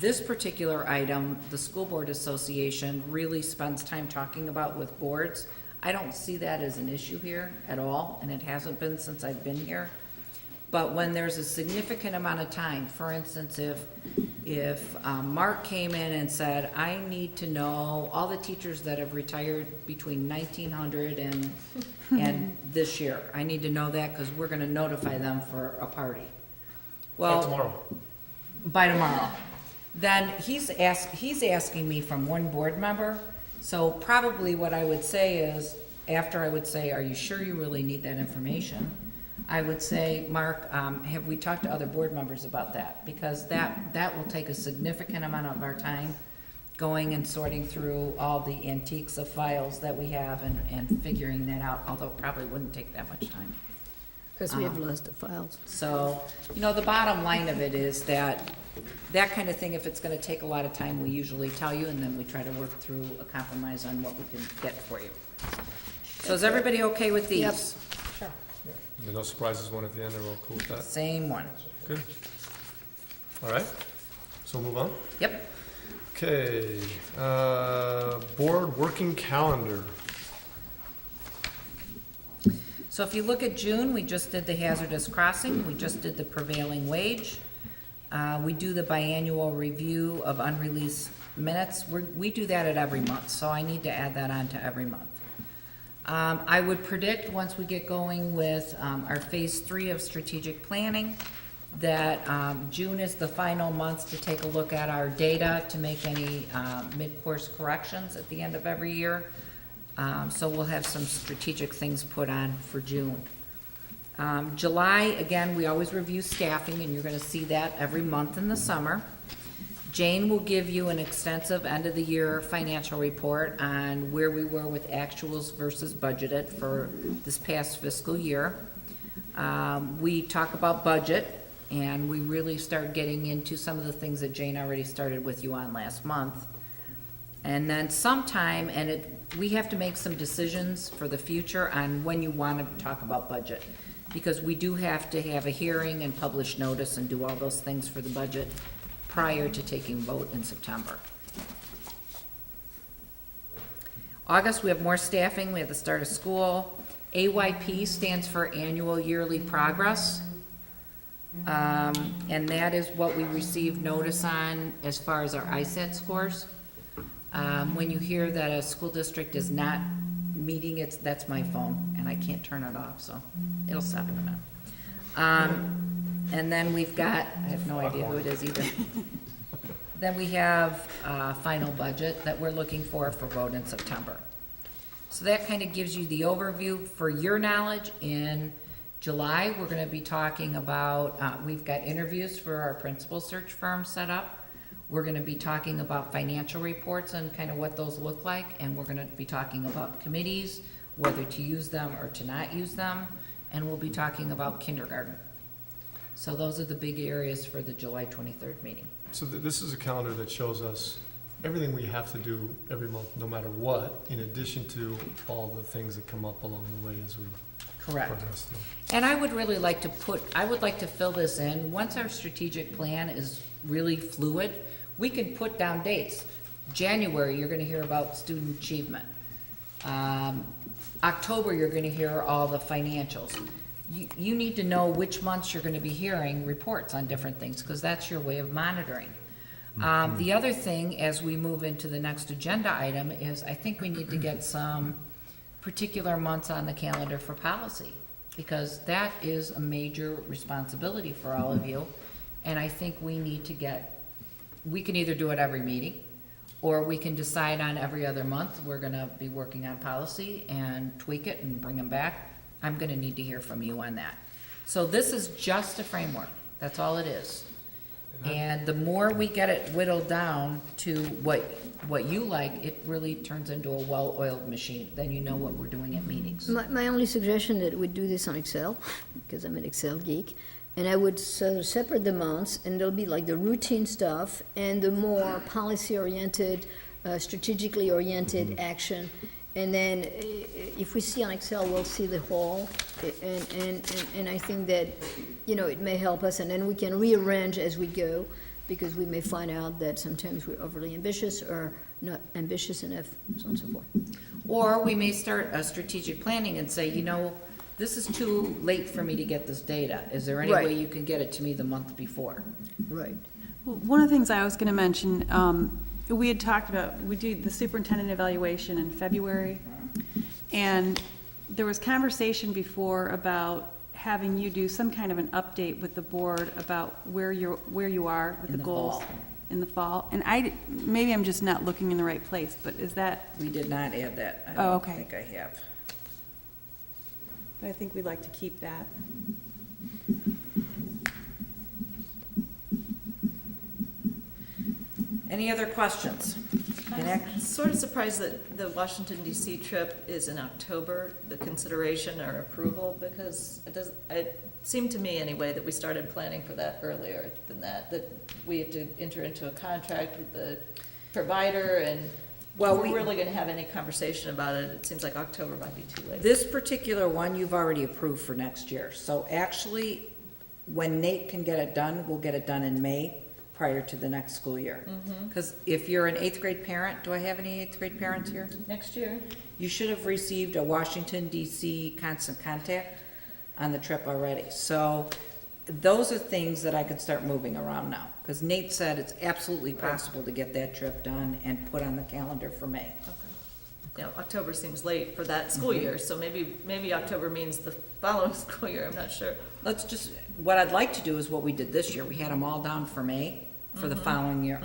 Speaker 1: this particular item, the School Board Association really spends time talking about with boards. I don't see that as an issue here at all, and it hasn't been since I've been here. But when there's a significant amount of time, for instance, if Mark came in and said, I need to know all the teachers that have retired between 1900 and this year, I need to know that because we're gonna notify them for a party. Well,
Speaker 2: Tomorrow.
Speaker 1: by tomorrow. Then he's asking me from one board member, so probably what I would say is, after I would say, are you sure you really need that information? I would say, Mark, have we talked to other board members about that? Because that will take a significant amount of our time going and sorting through all the antiques of files that we have and figuring that out, although it probably wouldn't take that much time.
Speaker 3: Because we have lost the files.
Speaker 1: So, the bottom line of it is that kind of thing, if it's gonna take a lot of time, we usually tell you, and then we try to work through a compromise on what we can get for you. So is everybody okay with these?
Speaker 3: Yep.
Speaker 2: There's no surprises one at the end, they're all cool with that?
Speaker 1: Same one.
Speaker 2: Good. All right, so we'll move on.
Speaker 1: Yep.
Speaker 2: Okay, board working calendar.
Speaker 1: So if you look at June, we just did the hazardous crossing, we just did the prevailing wage. We do the biannual review of unreleased minutes. We do that at every month, so I need to add that on to every month. I would predict, once we get going with our phase 3 of strategic planning, that June is the final month to take a look at our data to make any mid-course corrections at the end of every year. So we'll have some strategic things put on for June. July, again, we always review staffing, and you're gonna see that every month in the summer. Jane will give you an extensive end-of-the-year financial report on where we were with actuals versus budgeted for this past fiscal year. We talk about budget, and we really start getting into some of the things that Jane already started with you on last month. And then sometime, we have to make some decisions for the future on when you want to talk about budget, because we do have to have a hearing and publish notice and do all those things for the budget prior to taking vote in September. August, we have more staffing, we have the start of school. AYP stands for Annual Yearly Progress. And that is what we receive notice on as far as our ISAT scores. When you hear that a school district is not meeting its, that's my phone, and I can't turn it off, so it'll stop in a minute. And then we've got, I have no idea who it is either. Then we have final budget that we're looking for vote in September. So that kind of gives you the overview. For your knowledge, in July, we're gonna be talking about, we've got interviews for our principal search firm set up. We're gonna be talking about financial reports and kind of what those look like, and we're gonna be talking about committees, whether to use them or to not use them, and we'll be talking about kindergarten. So those are the big areas for the July 23rd meeting.
Speaker 2: So this is a calendar that shows us everything we have to do every month, no matter what, in addition to all the things that come up along the way as we
Speaker 1: Correct.
Speaker 2: progress through.
Speaker 1: And I would really like to I would like to fill this in, once our strategic plan is really fluid, we can put down dates. January, you're gonna hear about student achievement. October, you're gonna hear all the financials. You need to know which months you're gonna be hearing reports on different things, because that's your way of monitoring. The other thing, as we move into the next agenda item, is I think we need to get some particular months on the calendar for policy, because that is a major responsibility for all of you. And I think we need to we can either do it every meeting, or we can decide on every other month, we're gonna be working on policy and tweak it and bring them back. I'm gonna need to hear from you on that. So this is just a framework, that's all it is. And the more we get it whittled down to what you like, it really turns into a well-oiled machine. Then you know what we're doing at meetings.
Speaker 3: My only suggestion that we do this on Excel, because I'm an Excel geek, and I would sort of separate the months, and there'll be like the routine stuff and the more policy-oriented, strategically oriented action. And then if we see on Excel, we'll see the whole, and I think that, it may help us, and then we can rearrange as we go, because we may find out that sometimes we're overly ambitious or not ambitious enough, so on and so forth.
Speaker 1: Or we may start a strategic planning and say, this is too late for me to get this data. Is there any
Speaker 3: Right.
Speaker 1: way you can get it to me the month before?
Speaker 3: Right.
Speaker 9: Well, one of the things I was going to mention, we had talked about, we do the superintendent evaluation in February, and there was conversation before about having you do some kind of an update with the board about where you are with
Speaker 1: In
Speaker 9: the
Speaker 1: the
Speaker 9: goals
Speaker 1: fall.
Speaker 9: in the fall. And maybe I'm just not looking in the right place, but is that,
Speaker 1: We did not add that. I
Speaker 9: Oh,
Speaker 1: don't
Speaker 9: okay.
Speaker 1: think I have.
Speaker 9: but I think we'd like to keep that.
Speaker 1: Any other questions?
Speaker 8: I'm sort of surprised that the Washington DC trip is in October, the consideration or approval, because it seemed to me anyway that we started planning for that earlier than that we have to enter into a contract with the provider, and
Speaker 1: Well,
Speaker 8: we're really gonna have any conversation about it, it seems like October might be too late.
Speaker 1: This particular one, you've already approved for next year. So actually, when Nate can get it done, we'll get it done in May, prior to the next school year. Because if you're an eighth grade parent, do I have any eighth grade parents here?
Speaker 8: Next year?
Speaker 1: You should have received a Washington DC constant contact on the trip already. So those are things that I could start moving around now. Because Nate said it's absolutely possible to get that trip done and put on the calendar for May.
Speaker 8: Yeah, October seems late for that school year, so maybe October means the following school year, I'm not sure.
Speaker 1: Let's just, what I'd like to do is what we did this year. We had them all down for May, for the following year.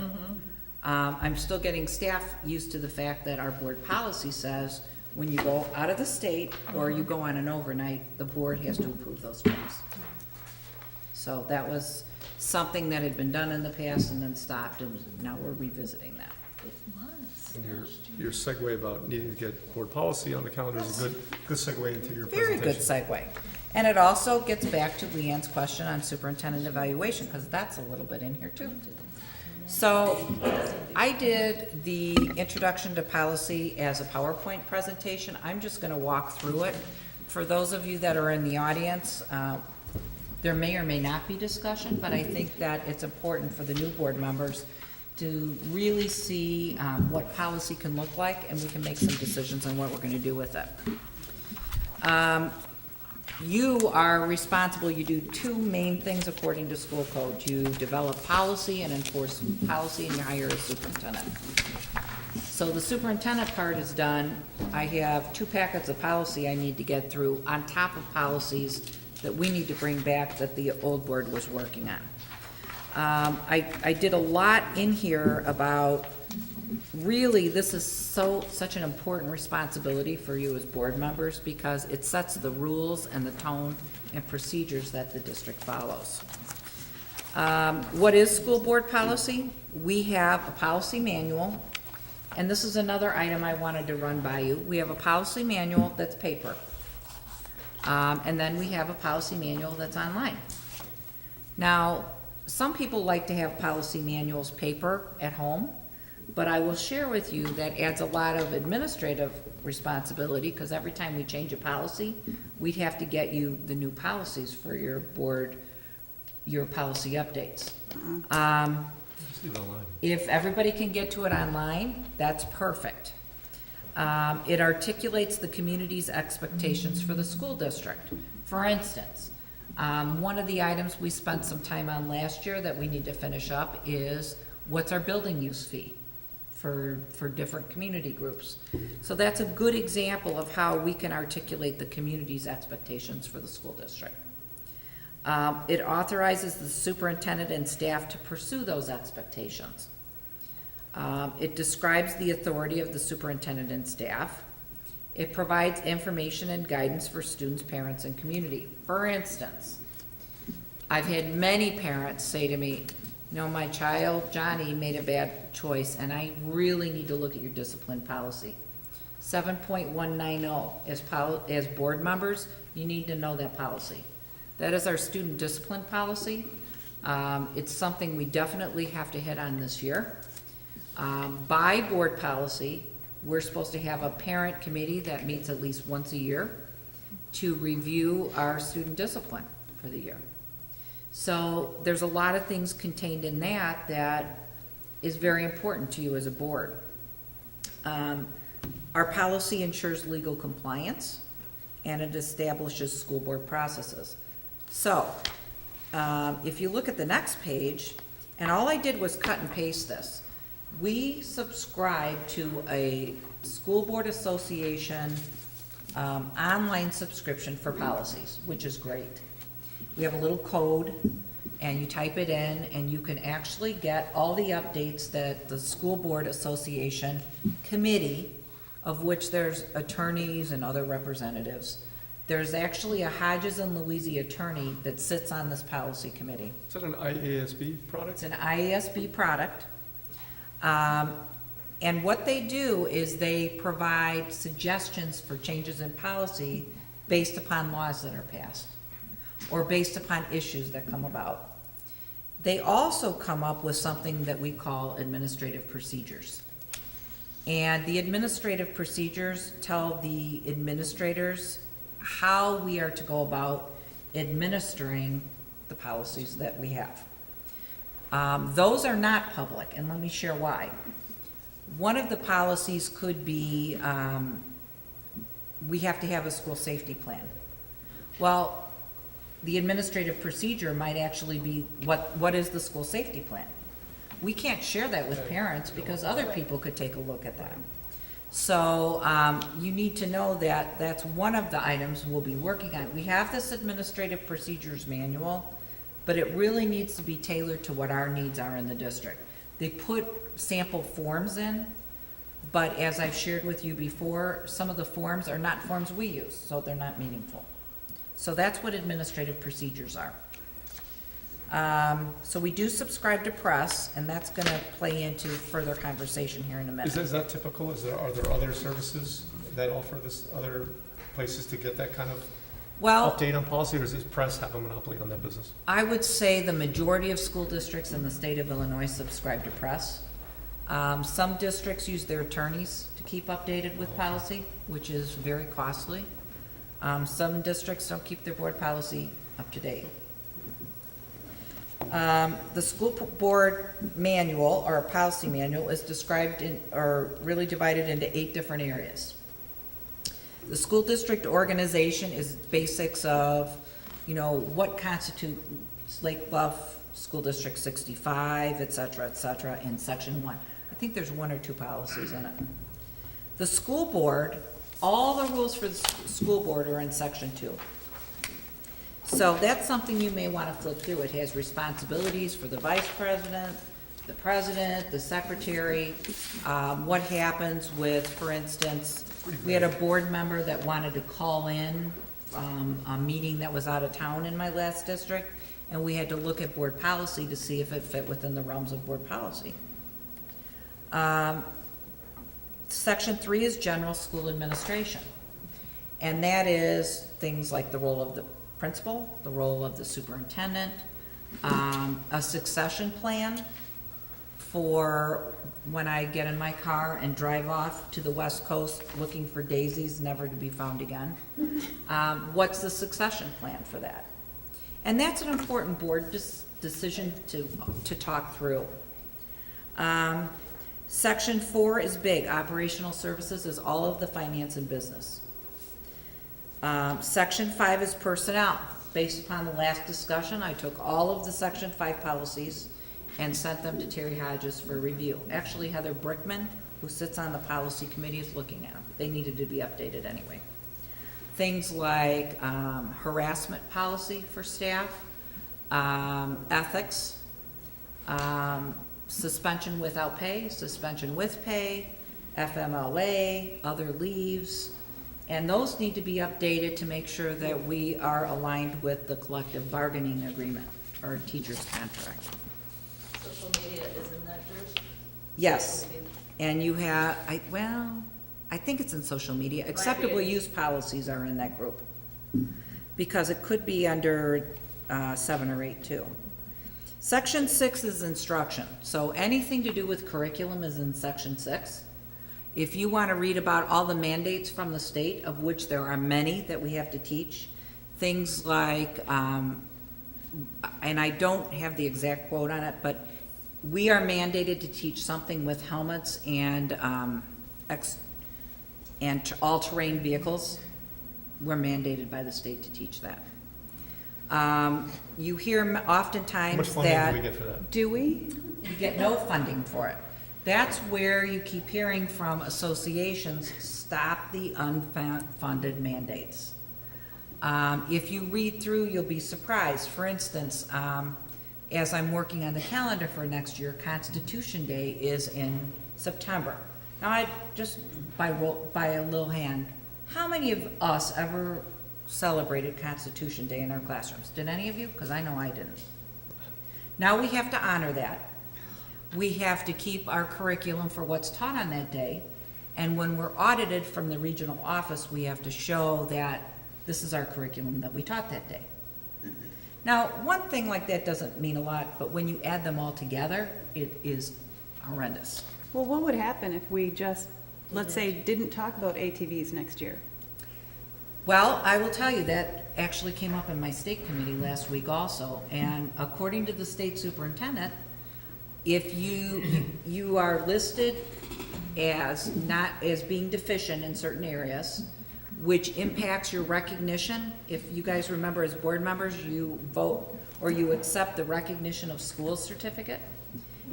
Speaker 1: I'm still getting staff used to the fact that our board policy says when you go out of the state or you go on an overnight, the board has to approve those trips. So that was something that had been done in the past and then stopped, and now we're revisiting that.
Speaker 8: It was.
Speaker 2: And your segue about needing to get board policy on the calendar is a good segue into your
Speaker 1: Very
Speaker 2: presentation.
Speaker 1: good segue. And it also gets back to Leanne's question on superintendent evaluation, because that's a little bit in here too. So I did the introduction to policy as a PowerPoint presentation. I'm just gonna walk through it. For those of you that are in the audience, there may or may not be discussion, but I think that it's important for the new board members to really see what policy can look like, and we can make some decisions on what we're gonna do with it. You are responsible, you do two main things according to school code. You develop policy and enforce policy, and you hire a superintendent. So the superintendent part is done. I have 2 packets of policy I need to get through on top of policies that we need to bring back that the old board was working on. I did a lot in here about, really, this is such an important responsibility for you as board members, because it sets the rules and the tone and procedures that the district follows. What is school board policy? We have a policy manual, and this is another item I wanted to run by you. We have a policy manual that's paper. And then we have a policy manual that's online. Now, some people like to have policy manuals paper at home, but I will share with you that adds a lot of administrative responsibility, because every time we change a policy, we'd have to get you the new policies for your board, your policy updates.
Speaker 2: Just leave it online.
Speaker 1: If everybody can get to it online, that's perfect. It articulates the community's expectations for the school district. For instance, one of the items we spent some time on last year that we need to finish up is, what's our building use fee for different community groups? So that's a good example of how we can articulate the community's expectations for the school district. It authorizes the superintendent and staff to pursue those expectations. It describes the authority of the superintendent and staff. It provides information and guidance for students, parents, and community. For instance, I've had many parents say to me, "No, my child, Johnny, made a bad choice, and I really need to look at your discipline policy." 7.190, as board members, you need to know that policy. That is our student discipline policy. It's something we definitely have to hit on this year. By board policy, we're supposed to have a parent committee that meets at least once a year to review our student discipline for the year. So there's a lot of things contained in that that is very important to you as a board. Our policy ensures legal compliance, and it establishes school board processes. So, if you look at the next page, and all I did was cut and paste this. We subscribe to a school board association online subscription for policies, which is great. We have a little code, and you type it in, and you can actually get all the updates that the school board association committee, of which there's attorneys and other representatives. There's actually a Hodges and Louisi attorney that sits on this policy committee.
Speaker 2: Is that an IASB product?
Speaker 1: It's an IASB product. And what they do is they provide suggestions for changes in policy based upon laws that are passed or based upon issues that come about. They also come up with something that we call administrative procedures. And the administrative procedures tell the administrators how we are to go about administering the policies that we have. Those are not public, and let me share why. One of the policies could be, we have to have a school safety plan. Well, the administrative procedure might actually be, what is the school safety plan? We can't share that with parents because other people could take a look at that. So you need to know that that's one of the items we'll be working on. We have this administrative procedures manual, but it really needs to be tailored to what our needs are in the district. They put sample forms in, but as I've shared with you before, some of the forms are not forms we use, so they're not meaningful. So that's what administrative procedures are. So we do subscribe to press, and that's gonna play into further conversation here in a minute.
Speaker 2: Is that typical? Are there other services that offer this, other places to get that kind of
Speaker 1: Well,
Speaker 2: update on policy, or does this press have a monopoly on that business?
Speaker 1: I would say the majority of school districts in the state of Illinois subscribe to press. Some districts use their attorneys to keep updated with policy, which is very costly. Some districts don't keep their board policy up to date. The school board manual, or policy manual, is described in, or really divided into 8 different areas. The school district organization is basics of, you know, what constitutes Lake Bluff School District 65, et cetera, in section 1. I think there's 1 or 2 policies in it. The school board, all the rules for the school board are in section 2. So that's something you may want to flip through. It has responsibilities for the vice president, the secretary, what happens with, for instance, we had a board member that wanted to call in a meeting that was out of town in my last district, and we had to look at board policy to see if it fit within the realms of board policy. Section 3 is general school administration, and that is things like the role of the principal, the role of the superintendent, a succession plan for when I get in my car and drive off to the West Coast looking for daisies never to be found again. What's the succession plan for that? And that's an important board decision to talk through. Section 4 is big. Operational services is all of the finance and business. Section 5 is personnel. Based upon the last discussion, I took all of the Section 5 policies and sent them to Terry Hodges for review. Actually, Heather Brickman, who sits on the policy committee, is looking at them. They needed to be updated anyway. Things like harassment policy for staff, ethics, suspension without pay, suspension with pay, FMLA, other leaves, and those need to be updated to make sure that we are aligned with the collective bargaining agreement or teacher's contract.
Speaker 8: Social media is in that group?
Speaker 1: Yes, and you have, I think it's in social media. Acceptable use policies are in that group, because it could be under 7 or 8 too. Section 6 is instruction, so anything to do with curriculum is in section 6. If you want to read about all the mandates from the state, of which there are many that we have to teach, things like, and I don't have the exact quote on it, but we are mandated to teach something with helmets and all-terrain vehicles. We're mandated by the state to teach that. You hear oftentimes
Speaker 2: How much funding
Speaker 1: that.
Speaker 2: do we get for that?
Speaker 9: Do we?
Speaker 1: You get no funding for it. That's where you keep hearing from associations, stop the unfunded mandates. If you read through, you'll be surprised. For instance, as I'm working on the calendar for next year, Constitution Day is in September. Now, I just, by a little hand, how many of us ever celebrated Constitution Day in our classrooms? Did any of you? Because I know I didn't. Now we have to honor that. we have to keep our curriculum for what's taught on that day. And when we're audited from the regional office, we have to show that this is our curriculum that we taught that day. Now, one thing like that doesn't mean a lot, but when you add them all together, it is horrendous.
Speaker 9: Well, what would happen if we just, let's say, didn't talk about ATVs next year?
Speaker 1: Well, I will tell you, that actually came up in my state committee last week also, and according to the state superintendent, if you are listed as not, as being deficient in certain areas, which impacts your recognition, if you guys remember as board members, you vote or you accept the recognition of schools certificate,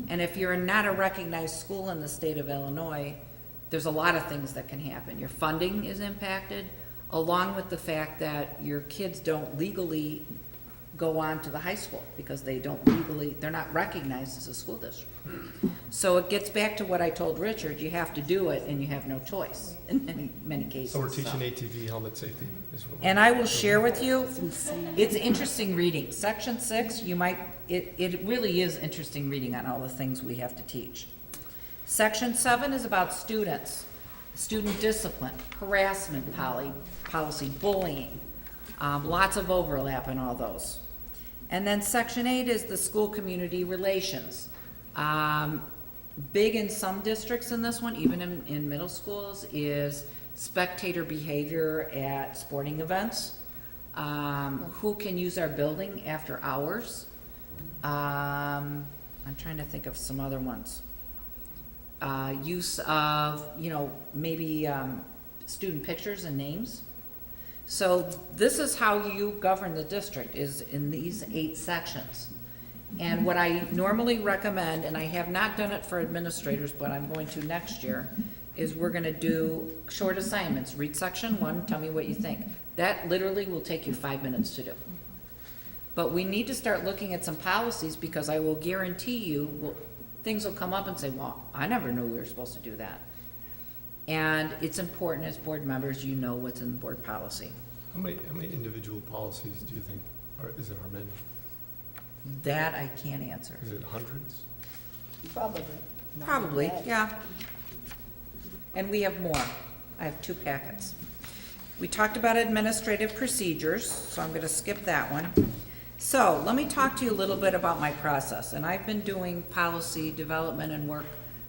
Speaker 1: and if you're not a recognized school in the state of Illinois, there's a lot of things that can happen. Your funding is impacted, along with the fact that your kids don't legally go on to the high school because they don't legally, they're not recognized as a school district. So it gets back to what I told Richard, you have to do it and you have no choice in many cases.
Speaker 2: So we're teaching ATV helmet safety is what.
Speaker 1: And I will share with you, it's interesting reading. Section 6, you might, it really is interesting reading on all the things we have to teach. Section 7 is about students, student discipline, harassment policy, bullying, lots of overlap in all those. And then Section 8 is the school community relations. Big in some districts in this one, even in middle schools, is spectator behavior at sporting events. Who can use our building after hours? I'm trying to think of some other ones. Use of, maybe student pictures and names. So this is how you govern the district, is in these 8 sections. And what I normally recommend, and I have not done it for administrators, but I'm going to next year, is we're gonna do short assignments. Read section 1, tell me what you think. That literally will take you 5 minutes to do. But we need to start looking at some policies, because I will guarantee you, things will come up and say, well, I never knew we were supposed to do that. And it's important as board members, you know what's in board policy.
Speaker 2: How many individual policies do you think is in our menu?
Speaker 1: That I can't answer.
Speaker 2: Is it hundreds?
Speaker 1: Probably, yeah. And we have more. I have 2 packets. We talked about administrative procedures, so I'm gonna skip that one. So let me talk to you a little bit about my process. And I've been doing policy development and work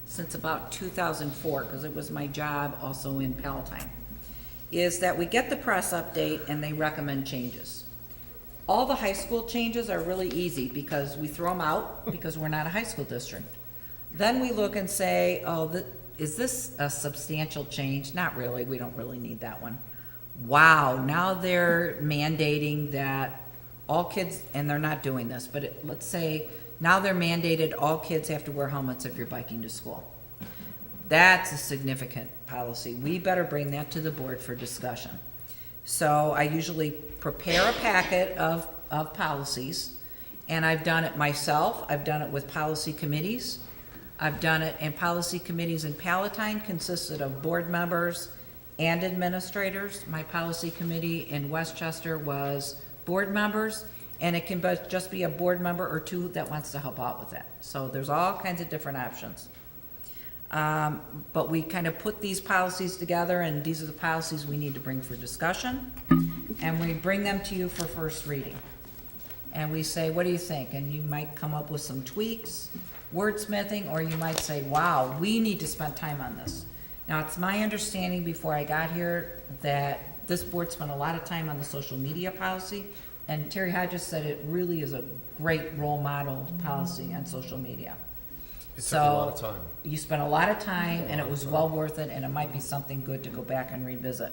Speaker 1: since about 2004, because it was my job also in Palatine, is that we get the press update and they recommend changes. All the high school changes are really easy because we throw them out because we're not a high school district. Then we look and say, oh, is this a substantial change? Not really, we don't really need that one. Wow, now they're mandating that all kids, and they're not doing this, but let's say now they're mandated all kids have to wear helmets if you're biking to school. That's a significant policy. We better bring that to the board for discussion. So I usually prepare a packet of policies, and I've done it myself. I've done it with policy committees. I've done it, and policy committees in Palatine consisted of board members and administrators. My policy committee in Westchester was board members, and it can just be a board member or 2 that wants to help out with that. So there's all kinds of different options. But we kind of put these policies together, and these are the policies we need to bring for discussion. And we bring them to you for first reading. And we say, what do you think? And you might come up with some tweaks, wordsmithing, or you might say, wow, we need to spend time on this. Now, it's my understanding before I got here that this board spent a lot of time on the social media policy, and Terry Hodges said it really is a great role model policy on social media.
Speaker 2: It took a lot of time.
Speaker 1: You spent a lot of time, and it was well worth it, and it might be something good to go back and revisit.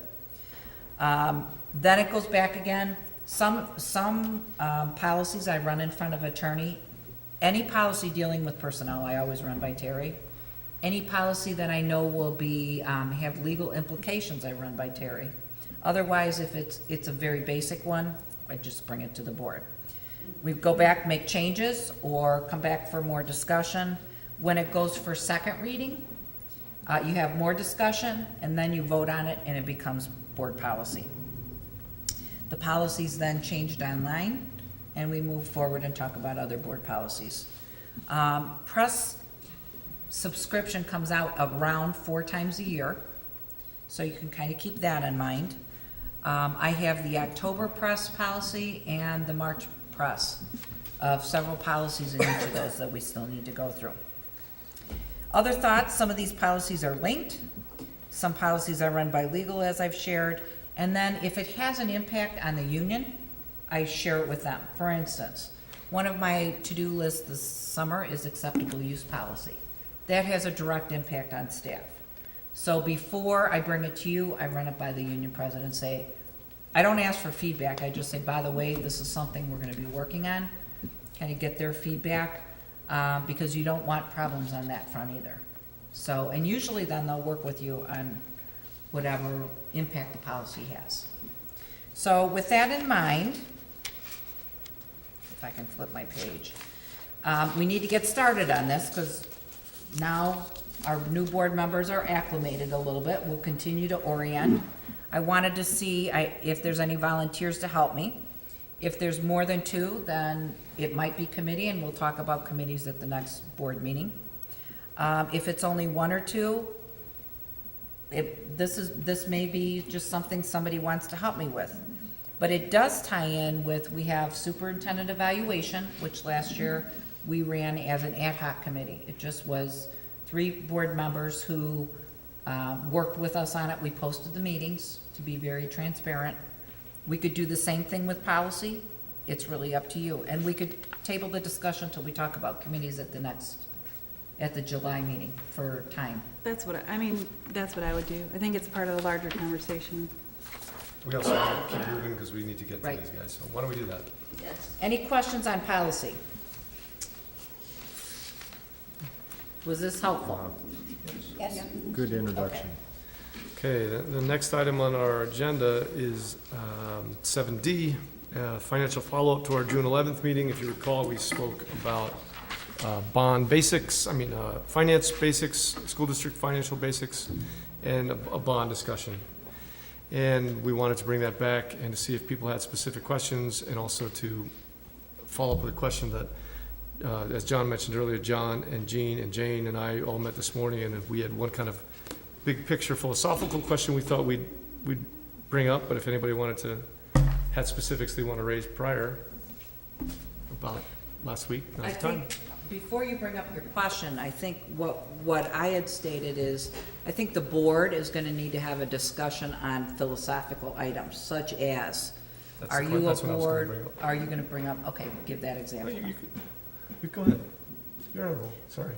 Speaker 1: Then it goes back again. Some policies I run in front of attorney. Any policy dealing with personnel, I always run by Terry. Any policy that I know will be, have legal implications, I run by Terry. Otherwise, if it's a very basic one, I just bring it to the board. We go back, make changes, or come back for more discussion. When it goes for second reading, you have more discussion, and then you vote on it, and it becomes board policy. The policy's then changed online, and we move forward and talk about other board policies. Press subscription comes out around 4 times a year, so you can kind of keep that in mind. I have the October press policy and the March press of several policies in each of those that we still need to go through. Other thoughts, some of these policies are linked. Some policies are run by legal, as I've shared. And then if it has an impact on the union, I share it with them. For instance, one of my to-do lists this summer is acceptable use policy. That has a direct impact on staff. So before I bring it to you, I run it by the union president and say, I don't ask for feedback, I just say, by the way, this is something we're gonna be working on. Kind of get their feedback, because you don't want problems on that front either. So, and usually then they'll work with you on whatever impact the policy has. So with that in mind, if I can flip my page, we need to get started on this, because now our new board members are acclimated a little bit. We'll continue to orient. I wanted to see if there's any volunteers to help me. If there's more than 2, then it might be committee, and we'll talk about committees at the next board meeting. If it's only 1 or 2, this may be just something somebody wants to help me with. But it does tie in with, we have superintendent evaluation, which last year we ran as an ad hoc committee. It just was 3 board members who worked with us on it. We posted the meetings to be very transparent. We could do the same thing with policy. It's really up to you. And we could table the discussion till we talk about committees at the July meeting for time.
Speaker 9: That's what, that's what I would do. I think it's part of the larger conversation.
Speaker 2: We also have to keep moving because we need to get to
Speaker 1: Right.
Speaker 2: these guys, so why don't we do that?
Speaker 8: Yes.
Speaker 1: Any questions on policy? Was this helpful?
Speaker 3: Yes.
Speaker 4: Good introduction.
Speaker 2: Okay, the next item on our agenda is 7D, financial follow-up to our June 11th meeting. If you recall, we spoke about bond basics, finance basics, school district financial basics, and a bond discussion. And we wanted to bring that back and to see if people had specific questions, and also to follow up with a question that, as John mentioned earlier, John and Jean and Jane and I all met this morning, and we had one kind of big picture philosophical question we thought we'd bring up, but if anybody wanted to, had specifics they want to raise prior about last week,
Speaker 1: I
Speaker 2: now's the time.
Speaker 1: think, before you bring up your question, I think what I had stated is, I think the board is gonna need to have a discussion on philosophical items, such as,
Speaker 2: That's
Speaker 1: are
Speaker 2: the
Speaker 1: you a
Speaker 2: that's what I was gonna
Speaker 1: board,
Speaker 2: bring up.
Speaker 1: are you gonna bring up, okay, give that
Speaker 2: Oh,
Speaker 1: example.
Speaker 2: you go ahead. You're on a roll, sorry.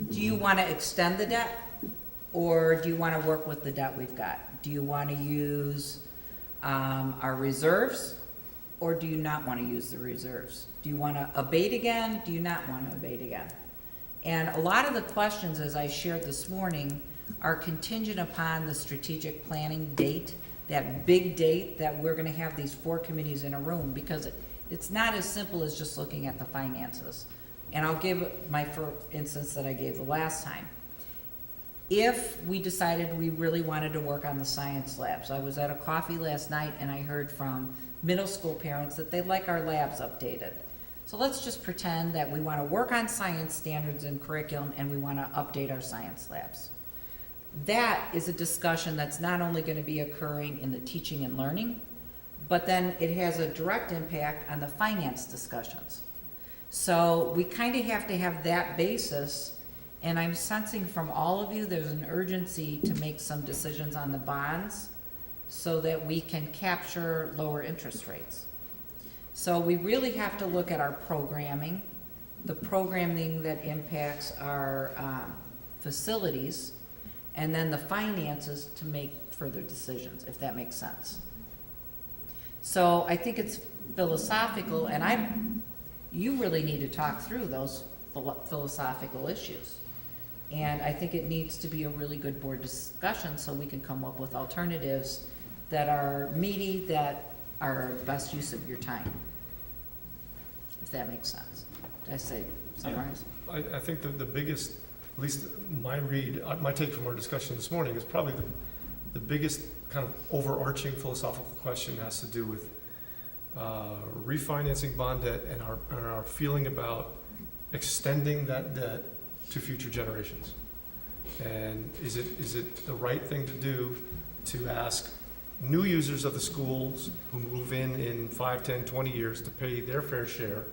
Speaker 1: Do you wanna extend the debt, or do you wanna work with the debt we've got? Do you wanna use, our reserves, or do you not wanna use the reserves? Do you wanna abate again? Do you not wanna abate again? And a lot of the questions, as I shared this morning, are contingent upon the strategic planning date, that big date that we're gonna have these 4 committees in a room, because it's not as simple as just looking at the finances. And I'll give my, for instance, that I gave the last time. If we decided we really wanted to work on the science labs, I was at a coffee last night and I heard from middle school parents that they like our labs updated. So let's just pretend that we want to work on science standards and curriculum and we want to update our science labs. That is a discussion that's not only going to be occurring in the teaching and learning, but then it has a direct impact on the finance discussions. So we kind of have to have that basis, and I'm sensing from all of you, there's an urgency to make some decisions on the bonds so that we can capture lower interest rates. So we really have to look at our programming, the programming that impacts our facilities, and then the finances to make further decisions, if that makes sense. So I think it's philosophical, and you really need to talk through those philosophical issues. And I think it needs to be a really good board discussion so we can come up with alternatives that are meaty, that are best use of your time. If that makes sense. Did I say, summarize?
Speaker 2: I think that the biggest, at least my take from our discussion this morning is probably the biggest kind of overarching philosophical question has to do with refinancing bond debt and our feeling about extending that debt to future generations. And is it the right thing to do to ask new users of the schools who move in 5, 10, 20 years to pay their fair share?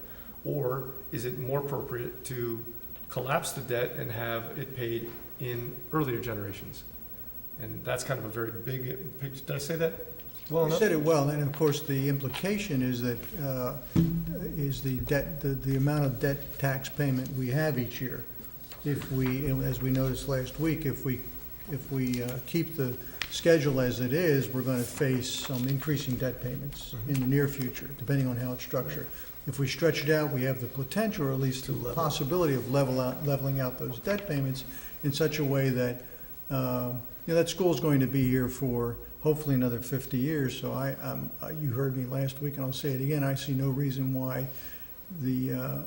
Speaker 2: Or is it more appropriate to collapse the debt and have it paid in earlier generations? And that's kind of a very big picture. Did I say that well
Speaker 7: You
Speaker 2: enough?
Speaker 7: said it well, and of course, the implication is that, is the debt, the amount of debt tax payment we have each year. If we, as we noticed last week, if we keep the schedule as it is, we're gonna face some increasing debt payments in the near future, depending on how it's structured. If we stretch it out, we have the potential, or at least the possibility of leveling out those debt payments in such a way that, that school's going to be here for hopefully another 50 years. So you heard me last week, and I'll say it again, I see no reason why the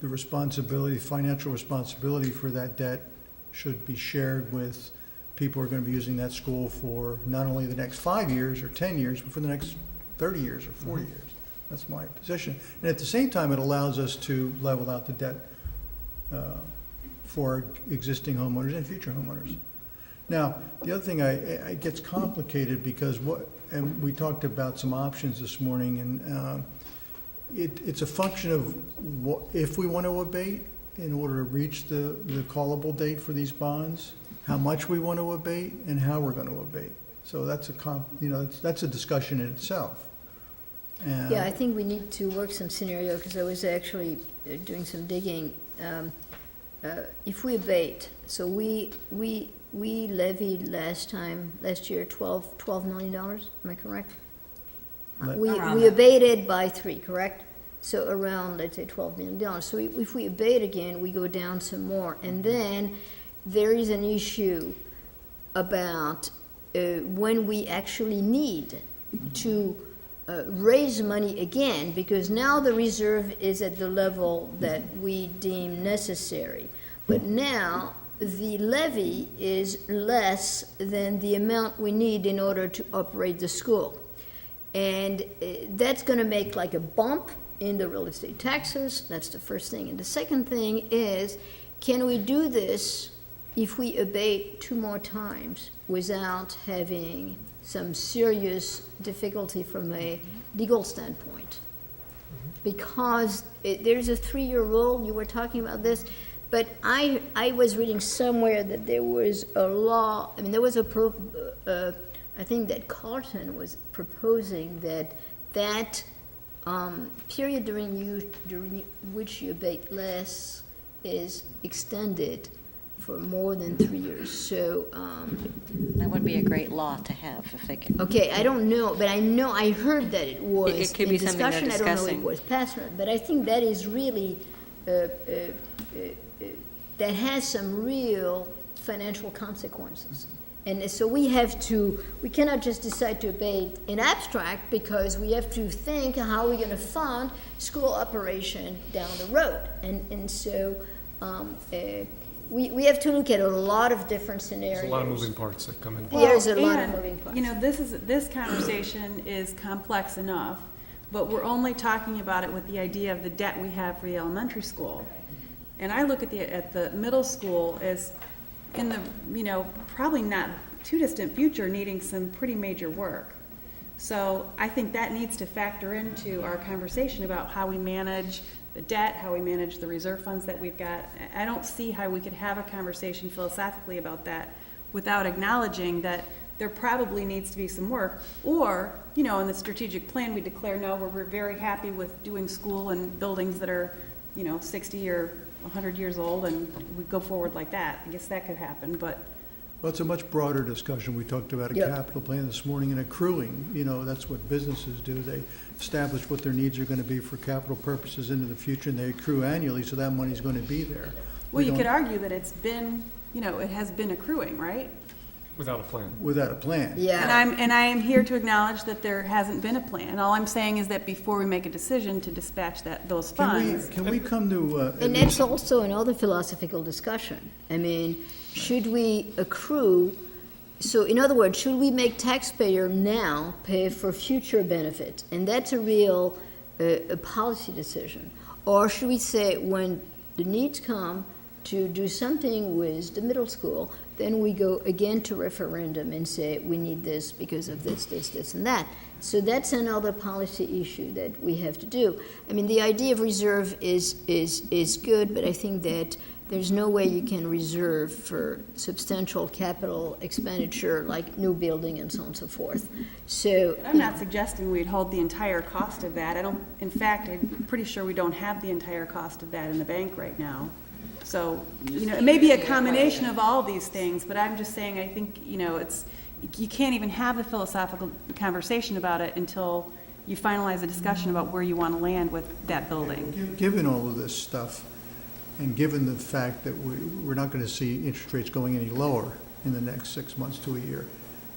Speaker 7: responsibility, financial responsibility for that debt should be shared with people who are going to be using that school for not only the next 5 years or 10 years, but for the next 30 years or 40 years. That's my position. And at the same time, it allows us to level out the debt for existing homeowners and future homeowners. Now, the other thing, it gets complicated because and we talked about some options this morning, and it's a function of if we want to abate in order to reach the callable date for these bonds, how much we want to abate, and how we're going to abate. So that's that's a discussion in itself. And
Speaker 3: Yeah, I think we need to work some scenario, because I was actually doing some digging. If we abate, so we levied last year, $12 million, am I correct?
Speaker 7: Let-
Speaker 1: Around
Speaker 3: We
Speaker 1: that.
Speaker 3: abated by 3, correct? So around, let's say, $12 million. So if we abate again, we go down some more. And then there is an issue about when we actually need to raise money again, because now the reserve is at the level that we deem necessary. But now the levy is less than the amount we need in order to operate the school. And that's going to make like a bump in the real estate taxes. That's the first thing. And the second thing is, can we do this if we abate 2 more times without having some serious difficulty from a legal standpoint? Because there's a 3-year rule, you were talking about this, but I was reading somewhere that there was a law, I mean, there was I think that Carlton was proposing that period during which you abate less is extended for more than 3 years. So,
Speaker 10: That would be a great law to have if they could.
Speaker 3: okay, I don't know, but I heard that it was
Speaker 10: It could
Speaker 3: in
Speaker 10: be something they're
Speaker 3: discussion. I don't know if
Speaker 10: discussing.
Speaker 3: it was passed or not, but I think that is really, that has some real financial consequences. And so we cannot just decide to abate in abstract, because we have to think how we're gonna fund school operation down the road. And so, we have to look at a lot of different scenarios.
Speaker 2: There's a lot of moving parts that come in.
Speaker 3: There's a
Speaker 9: Well,
Speaker 3: lot of
Speaker 9: and,
Speaker 3: moving parts.
Speaker 9: You know, this conversation is complex enough, but we're only talking about it with the idea of the debt we have for the elementary school. And I look at the middle school as in the, probably not too distant future, needing some pretty major work. So I think that needs to factor into our conversation about how we manage the debt, how we manage the reserve funds that we've got. I don't see how we could have a conversation philosophically about that without acknowledging that there probably needs to be some work. Or, in the strategic plan, we declare, no, we're very happy with doing school and buildings that are, 60 or 100 years old, and we go forward like that. I guess that could happen, but
Speaker 7: Well, it's a much broader discussion. We talked about a
Speaker 3: Yeah.
Speaker 7: capital plan this morning and accruing. That's what businesses do. They establish what their needs are going to be for capital purposes into the future, and they accrue annually, so that money's going to be there.
Speaker 9: well,
Speaker 7: We
Speaker 9: you
Speaker 7: don't-
Speaker 9: could argue that it's been, it has been accruing, right?
Speaker 2: Without a plan.
Speaker 7: Without a plan.
Speaker 3: Yeah.
Speaker 9: And I am here to acknowledge that there hasn't been a plan. All I'm saying is that before we make a decision to dispatch those funds.
Speaker 7: Can we come to,
Speaker 3: And that's also another philosophical discussion. I mean, should we accrue, so in other words, should we make taxpayer now pay for future benefit? And that's a real a policy decision. Or should we say, when the needs come, to do something with the middle school, then we go again to referendum and say, we need this because of this, and that. So that's another policy issue that we have to do. I mean, the idea of reserve is good, but I think that there's no way you can reserve for substantial capital expenditure like new building and so on and so forth. So
Speaker 9: I'm not suggesting we'd hold the entire cost of that. In fact, I'm pretty sure we don't have the entire cost of that in the bank right now. So, it may be a combination of all these things, but I'm just saying, I think, you can't even have a philosophical conversation about it until you finalize a discussion about where you want to land with that building.
Speaker 7: Given all of this stuff, and given the fact that we're not going to see interest rates going any lower in the next 6 months to a year,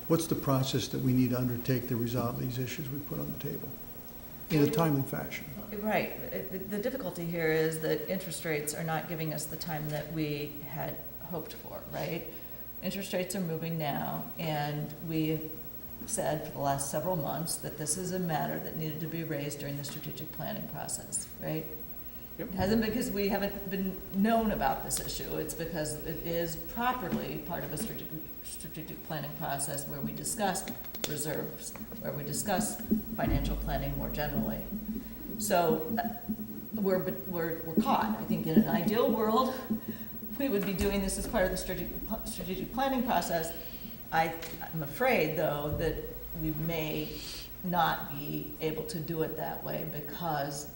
Speaker 7: what's the process that we need to undertake to resolve these issues we put on the table in a timely fashion?
Speaker 8: Right. The difficulty here is that interest rates are not giving us the time that we had hoped for, right? Interest rates are moving now, and we said for the last several months that this is a matter that needed to be raised during the strategic planning process, right? It hasn't because we haven't been known about this issue. It's because it is properly part of a strategic planning process where we discuss reserves, where we discuss financial planning more generally. So we're caught. I think in an ideal world, we would be doing this as part of the strategic planning process. I'm afraid, though, that we may not be able to do it that way because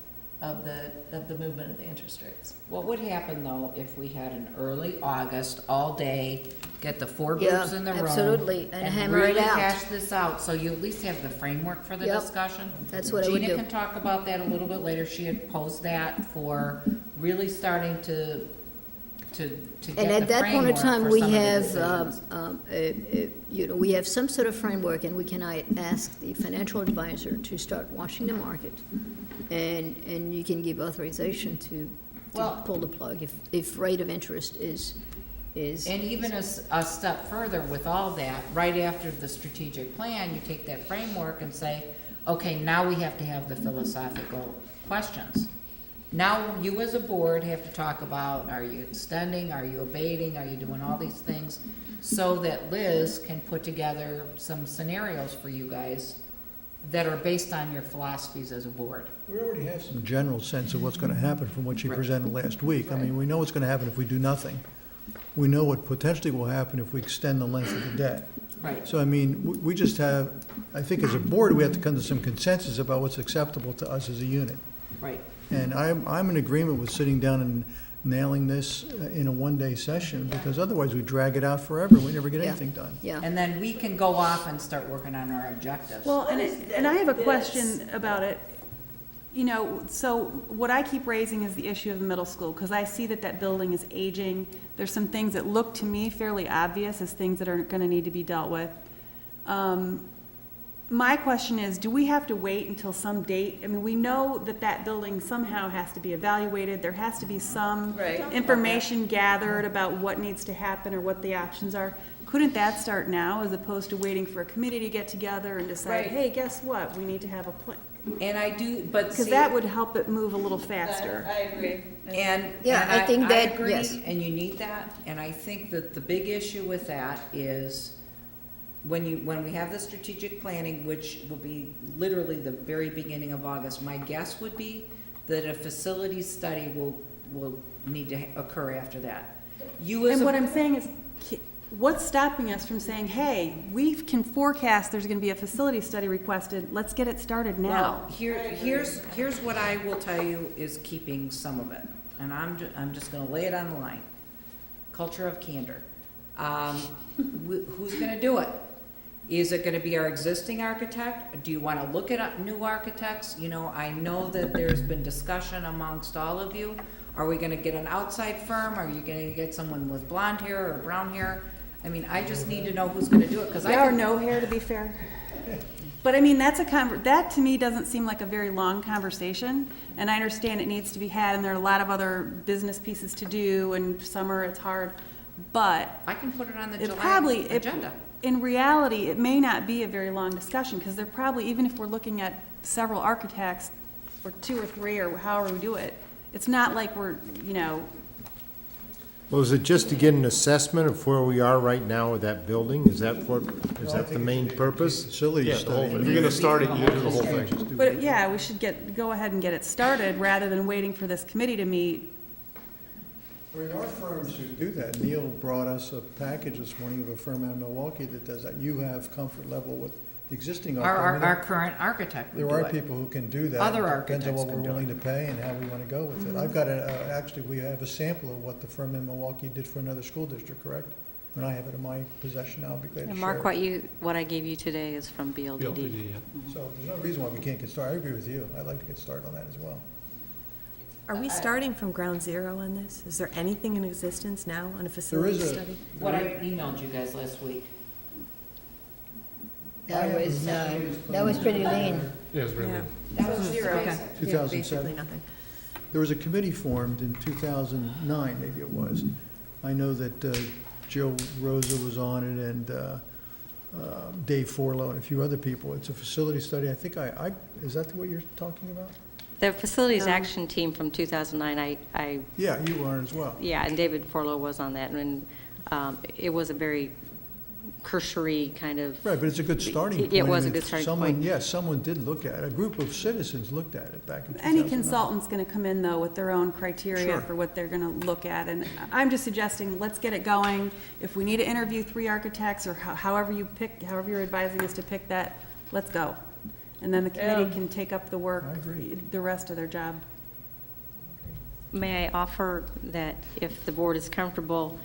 Speaker 8: of the movement of the interest rates.
Speaker 1: What would happen, though, if we had an early August, all day, get the four groups in the room?
Speaker 3: Absolutely, and hammer it
Speaker 1: really
Speaker 3: out.
Speaker 1: hash this out, so you at least have the framework for the
Speaker 3: Yep.
Speaker 1: discussion?
Speaker 3: That's what I would
Speaker 1: Gina
Speaker 3: do.
Speaker 1: can talk about that a little bit later. She had posed that for really starting to get
Speaker 3: And at
Speaker 1: the
Speaker 3: that point in
Speaker 1: framework
Speaker 3: time,
Speaker 1: for
Speaker 3: we
Speaker 1: some of the
Speaker 3: have,
Speaker 1: decisions.
Speaker 3: we have some sort of framework, and we can ask the financial advisor to start watching the market. And you can give authorization to
Speaker 1: Well-
Speaker 3: pull the plug if rate of interest is.
Speaker 1: And even a step further with all that, right after the strategic plan, you take that framework and say, okay, now we have to have the philosophical questions. Now you as a board have to talk about, are you extending, are you abating, are you doing all these things? So that Liz can put together some scenarios for you guys that are based on your philosophies as a board.
Speaker 7: We already have some general sense of what's going to happen from what you
Speaker 1: Right.
Speaker 7: presented last week. I mean, we know what's going to happen if we do nothing. We know what potentially will happen if we extend the length of the debt.
Speaker 1: Right.
Speaker 7: So, I mean, we just have, I think as a board, we have to come to some consensus about what's acceptable to us as a unit.
Speaker 1: Right.
Speaker 7: And I'm in agreement with sitting down and nailing this in a one-day session, because otherwise we drag it out forever and we never get
Speaker 3: Yeah.
Speaker 7: anything done.
Speaker 3: Yeah.
Speaker 1: And then we can go off and start working on our objectives.
Speaker 9: Well, and I have a question about it. So what I keep raising is the issue of the middle school, because I see that building is aging. There's some things that look to me fairly obvious as things that are going to need to be dealt with. My question is, do we have to wait until some date? I mean, we know that building somehow has to be evaluated. There has to be some
Speaker 8: Right.
Speaker 9: information gathered about what needs to happen or what the options are. Couldn't that start now as opposed to waiting for a committee to get together and decide,
Speaker 1: Right.
Speaker 9: hey, guess what? We need to have a plan.
Speaker 1: And I do, but
Speaker 9: Because
Speaker 1: see.
Speaker 9: that would help it move a little faster.
Speaker 8: I agree.
Speaker 1: And,
Speaker 3: Yeah,
Speaker 1: and
Speaker 3: I think that-
Speaker 1: agree,
Speaker 3: yes.
Speaker 1: and you need that, and I think that the big issue with that is when we have the strategic planning, which will be literally the very beginning of August, my guess would be that a facilities study will need to occur after that. You as
Speaker 9: And
Speaker 1: a-
Speaker 9: what I'm saying is, what's stopping us from saying, hey, we can forecast there's gonna be a facility study requested, let's get it started now?
Speaker 1: Well, here's what I will tell you is keeping some of it, and I'm just gonna lay it on the line. Culture of candor. Who's gonna do it? Is it gonna be our existing architect? Do you wanna look at new architects? I know that there's been discussion amongst all of you. Are we gonna get an outside firm? Are you gonna get someone with blonde hair or brown hair? I mean, I just need to know who's gonna do it, because I
Speaker 9: Yeah, or
Speaker 1: think
Speaker 9: no hair, to be fair. But I mean, that to me doesn't seem like a very long conversation, and I understand it needs to be had, and there are a lot of other business pieces to do, and summer, it's hard, but
Speaker 1: I can put it on the
Speaker 9: it
Speaker 1: July
Speaker 9: probably,
Speaker 1: agenda.
Speaker 9: in reality, it may not be a very long discussion, because they're probably, even if we're looking at several architects, or two or three, or however we do it, it's not like we're,
Speaker 4: Well, is it just to get an assessment of where we are right now with that building? Is that the main purpose?
Speaker 7: Facility
Speaker 2: Yeah, the whole,
Speaker 7: study.
Speaker 2: if you're gonna start it, you do the whole thing.
Speaker 9: But yeah, we should go ahead and get it started rather than waiting for this committee to meet.
Speaker 7: I mean, our firms who do that, Neil brought us a package this morning of a firm out of Milwaukee that does that. You have comfort level with the existing.
Speaker 1: Our current architect would
Speaker 7: There
Speaker 1: do
Speaker 7: are
Speaker 1: it.
Speaker 7: people who can do that.
Speaker 1: Other
Speaker 7: Depends on
Speaker 1: architects
Speaker 7: what
Speaker 1: can
Speaker 7: we're
Speaker 1: do
Speaker 7: willing
Speaker 1: it.
Speaker 7: to pay and how we want to go with it. I've got actually, we have a sample of what the firm in Milwaukee did for another school district, correct? And I have it in my possession now, I'll be glad to
Speaker 10: And
Speaker 7: share
Speaker 10: Mark,
Speaker 7: it.
Speaker 10: what I gave you today is from BLDD.
Speaker 2: BLPD, yeah.
Speaker 7: So there's no reason why we can't get started. I agree with you. I'd like to get started on that as well.
Speaker 5: Are we starting from ground zero on this? Is there anything in existence now on a facility
Speaker 7: is a-
Speaker 5: study?
Speaker 1: What I emailed you guys last week.
Speaker 3: That was pretty lean.
Speaker 2: Yeah, it's really.
Speaker 5: Yeah.
Speaker 1: That was
Speaker 5: Zero.
Speaker 1: okay.
Speaker 5: Yeah,
Speaker 7: 2007.
Speaker 5: basically nothing.
Speaker 7: There was a committee formed in 2009, maybe it was. I know that Joe Rosa was on it and Dave Forlow and a few other people. It's a facility study. I think is that what you're talking about?
Speaker 6: The Facilities Action Team from 2009, I
Speaker 7: Yeah, you were on it as well.
Speaker 6: yeah, and David Forlow was on that, and it was a very cursory kind of.
Speaker 7: Right, but it's a good starting point.
Speaker 6: It was
Speaker 7: I
Speaker 6: a
Speaker 7: mean,
Speaker 6: good starting
Speaker 7: someone-
Speaker 6: point.
Speaker 7: Yes, someone did look at it. A group of citizens looked at it back in 2009.
Speaker 9: Any consultant's going to come in, though, with their own criteria
Speaker 7: Sure.
Speaker 9: for what they're going to look at. And I'm just suggesting, let's get it going. If we need to interview 3 architects, or however you're advising us to pick that, let's go. And then the committee can take up the work,
Speaker 7: I agree.
Speaker 9: the rest of their job.
Speaker 6: May I offer that if the board is comfortable,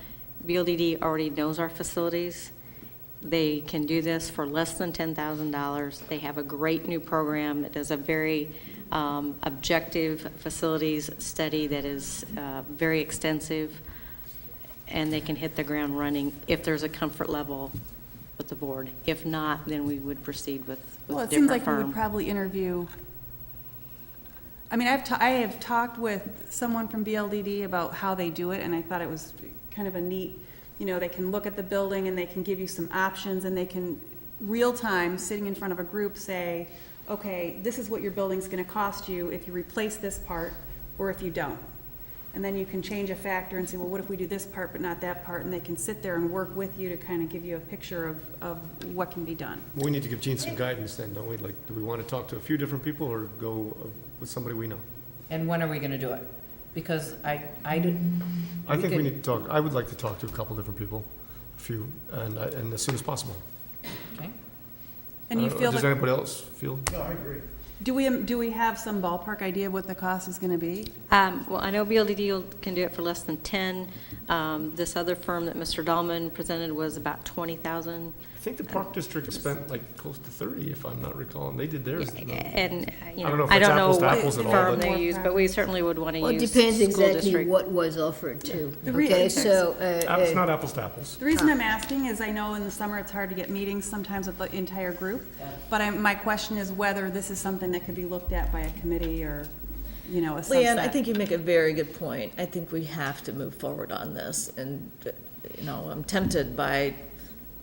Speaker 6: BLDD already knows our facilities. They can do this for less than $10,000. They have a great new program. It does a very objective facilities study that is very extensive, and they can hit the ground running if there's a comfort level with the board. If not, then we would proceed with
Speaker 9: Well,
Speaker 6: a
Speaker 9: it seems
Speaker 6: different
Speaker 9: like we would
Speaker 6: firm.
Speaker 9: probably interview, I mean, I have talked with someone from BLDD about how they do it, and I thought it was kind of a neat, they can look at the building and they can give you some options, and they can, real time, sitting in front of a group, say, okay, this is what your building's gonna cost you if you replace this part, or if you don't. And then you can change a factor and say, well, what if we do this part but not that part? And they can sit there and work with you to kind of give you a picture of what can be done.
Speaker 2: We need to give Gene some guidance then, don't we? Like, do we want to talk to a few different people or go with somebody we know?
Speaker 1: And when are we gonna do it? Because I
Speaker 2: I think we
Speaker 1: could-
Speaker 2: need to talk, I would like to talk to a couple different people, a few, and as soon as possible.
Speaker 1: okay.
Speaker 9: And you feel
Speaker 2: Does
Speaker 9: that,
Speaker 2: anybody else feel?
Speaker 7: No, I agree.
Speaker 9: do we have some ballpark idea of what the cost is gonna be?
Speaker 6: Well, I know BLDD can do it for less than 10. This other firm that Mr. Dahlman presented was about 20,000.
Speaker 2: I think the Park District spent like close to 30, if I'm not recalling. They did theirs.
Speaker 6: And,
Speaker 2: I don't know if
Speaker 6: I
Speaker 2: it's
Speaker 6: don't know
Speaker 2: apples to
Speaker 6: what
Speaker 2: apples at all,
Speaker 6: firm
Speaker 2: but-
Speaker 6: they use, but we certainly would want to
Speaker 3: Well, it
Speaker 6: use
Speaker 3: depends
Speaker 6: school
Speaker 3: exactly
Speaker 6: district.
Speaker 3: what was offered too.
Speaker 9: The re-
Speaker 3: Okay, so,
Speaker 2: It's not apples to apples.
Speaker 9: The reason I'm asking is I know in the summer it's hard to get meetings sometimes with the entire group, but my question is whether this is something that could be looked at by a committee or, a subset.
Speaker 8: Leanne, I think you make a very good point. I think we have to move forward on this, and, I'm tempted by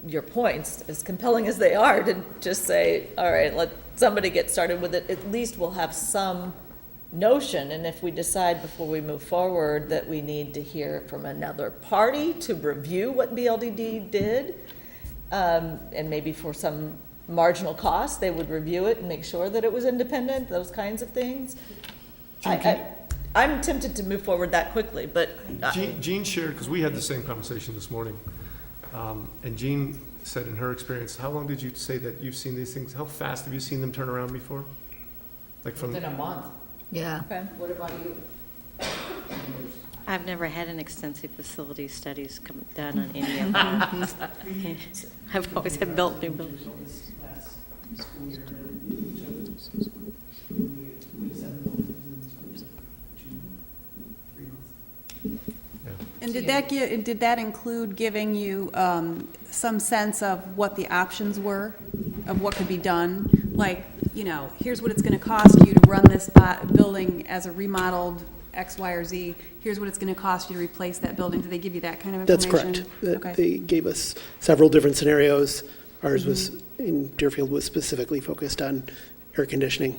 Speaker 8: your points, as compelling as they are, to just say, all right, let somebody get started with it. At least we'll have some notion, and if we decide before we move forward that we need to hear from another party to review what BLDD did, and maybe for some marginal cost, they would review it and make sure that it was independent, those kinds of things. I'm tempted to move forward that quickly, but
Speaker 2: Jean shared, because we had the same conversation this morning, and Jean said in her experience, how long did you say that you've seen these things? How fast have you seen them turn around before? Like from,
Speaker 1: Within a month.
Speaker 3: yeah.
Speaker 8: okay.
Speaker 1: What about you?
Speaker 6: I've never had an extensive facility studies done on any of them. I've always had built new buildings.
Speaker 9: And did that include giving you some sense of what the options were, of what could be done? Like, here's what it's gonna cost you to run this building as a remodeled X, Y, or Z. Here's what it's gonna cost you to replace that building. Did they give you that kind of
Speaker 11: That's
Speaker 9: information?
Speaker 11: correct.
Speaker 9: Okay.
Speaker 11: They gave us several different scenarios. Ours was, in Deerfield, was specifically focused on air conditioning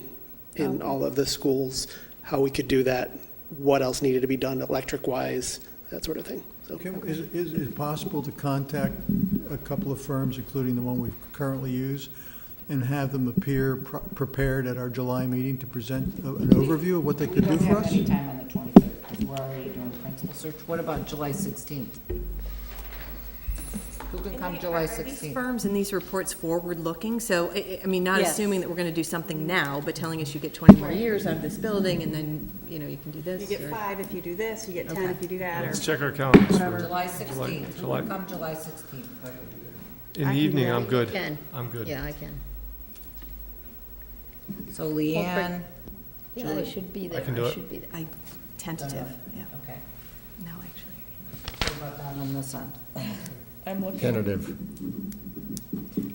Speaker 11: in all of the schools, how we could do that, what else needed to be done electric-wise, that sort of thing. So,
Speaker 7: Is it possible to contact a couple of firms, including the one we currently use, and have them appear prepared at our July meeting to present an overview of what they could do for
Speaker 1: We don't
Speaker 7: us?
Speaker 1: have any time on the 23rd, because we're already doing principal search. What about July 16th? Who can come July
Speaker 5: Are these
Speaker 1: 16th?
Speaker 5: firms and these reports forward-looking? So, I mean, not
Speaker 6: Yes.
Speaker 5: assuming that we're going to do something now, but telling us you get 20 more years out of this building, and then, you know, you can do this.
Speaker 9: You get
Speaker 5: or-
Speaker 9: 5 if you do this, you get 10 if you do that, or.
Speaker 2: Let's check our calendars.
Speaker 9: Whatever.
Speaker 2: for-
Speaker 1: July 16th. Who
Speaker 2: July-
Speaker 1: can come July 16th?
Speaker 2: In
Speaker 9: I
Speaker 2: the
Speaker 9: can
Speaker 2: evening,
Speaker 9: go.
Speaker 2: I'm good.
Speaker 3: Can.
Speaker 2: I'm good.
Speaker 3: Yeah, I can.
Speaker 1: So Leanne,
Speaker 3: Yeah, I should be there.
Speaker 2: can do it.
Speaker 3: should be there.
Speaker 5: I, tentative, yeah.
Speaker 1: okay.
Speaker 5: No, actually.
Speaker 1: What about down on this end?
Speaker 8: I'm looking,
Speaker 4: Tentative.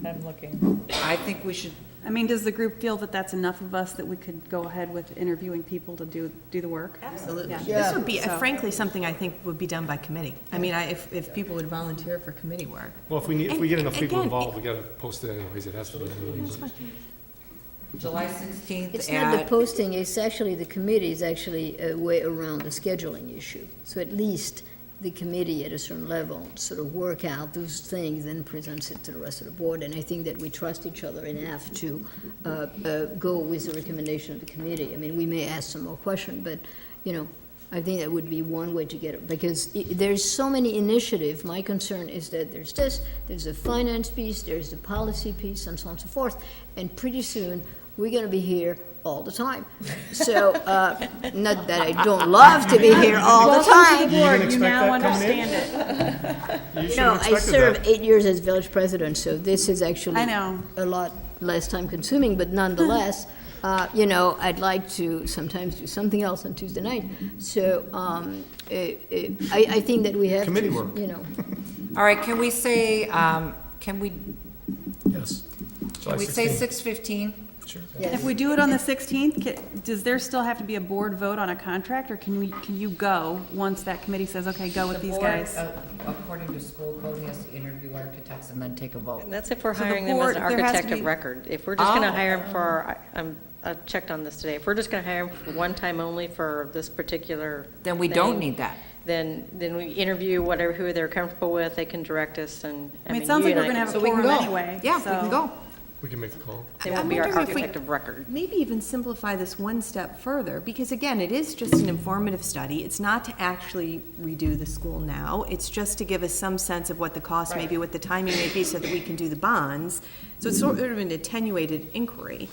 Speaker 8: I'm looking.
Speaker 1: I think we should,
Speaker 9: I mean, does the group feel that that's enough of us that we could go ahead with interviewing people to do the work?
Speaker 5: Absolutely.
Speaker 9: Yeah.
Speaker 5: This would be,
Speaker 9: So-
Speaker 5: frankly, something I think would be done by committee. I mean, if people would volunteer for committee work.
Speaker 2: Well, if we get enough people
Speaker 5: Again,
Speaker 2: involved, we gotta post it anyways, it has to be.
Speaker 1: July 16th
Speaker 3: It's not the
Speaker 1: at,
Speaker 3: posting, it's actually, the committee is actually a way around the scheduling issue. So at least the committee at a certain level sort of work out those things and presents it to the rest of the board. And I think that we trust each other enough to go with the recommendation of the committee. I mean, we may ask some more questions, but, you know, I think that would be one way to get it, because there's so many initiatives. My concern is that there's this, there's the finance piece, there's the policy piece, and so on and so forth. And pretty soon, we're gonna be here all the time. So, not that I don't love to be here all the time.
Speaker 9: Board, you
Speaker 2: expect
Speaker 9: now
Speaker 2: that coming in?
Speaker 9: understand it.
Speaker 2: You should
Speaker 3: No,
Speaker 2: have
Speaker 3: I
Speaker 2: expected
Speaker 3: served
Speaker 2: that.
Speaker 3: 8 years as village president, so this is actually
Speaker 9: I know.
Speaker 3: a lot less time consuming, but nonetheless, you know, I'd like to sometimes do something else on Tuesday night. So, I think that we have to,
Speaker 2: Committee work.
Speaker 3: you know.
Speaker 1: all right, can we say, can we
Speaker 2: Yes. July
Speaker 1: Can we say
Speaker 2: 16th.
Speaker 1: 6:15?
Speaker 2: Sure.
Speaker 9: If we do it on the 16th, does there still have to be a board vote on a contract, or can you go once that committee says, okay, go with
Speaker 1: The
Speaker 9: these
Speaker 1: board,
Speaker 9: guys?
Speaker 1: According to school code, has to interview architects and then take a vote.
Speaker 6: That's if we're
Speaker 9: So the
Speaker 6: hiring them as
Speaker 9: board-
Speaker 6: an
Speaker 9: there has to
Speaker 6: architect of
Speaker 9: be-
Speaker 6: record. If we're just gonna hire them for, I checked on this today, if we're just gonna hire them for one time only for this particular
Speaker 1: Then we don't
Speaker 6: thing,
Speaker 1: need that.
Speaker 6: then we interview whatever, who they're comfortable with, they can direct us, and,
Speaker 9: I mean, it sounds
Speaker 6: you
Speaker 9: like
Speaker 6: and
Speaker 9: we're gonna
Speaker 6: I
Speaker 9: have a
Speaker 1: So we can
Speaker 9: quorum
Speaker 1: go.
Speaker 9: anyway.
Speaker 1: Yeah, we
Speaker 9: so-
Speaker 1: can go.
Speaker 2: We can make the call.
Speaker 6: They
Speaker 5: I'm
Speaker 6: won't be our
Speaker 5: wondering if we-
Speaker 6: architect of record.
Speaker 5: Maybe even simplify this one step further, because again, it is just an informative study. It's not to actually redo the school now. It's just to give us some sense of what the cost may be, what the timing may be, so that we can do the bonds. So it's sort of an attenuated inquiry.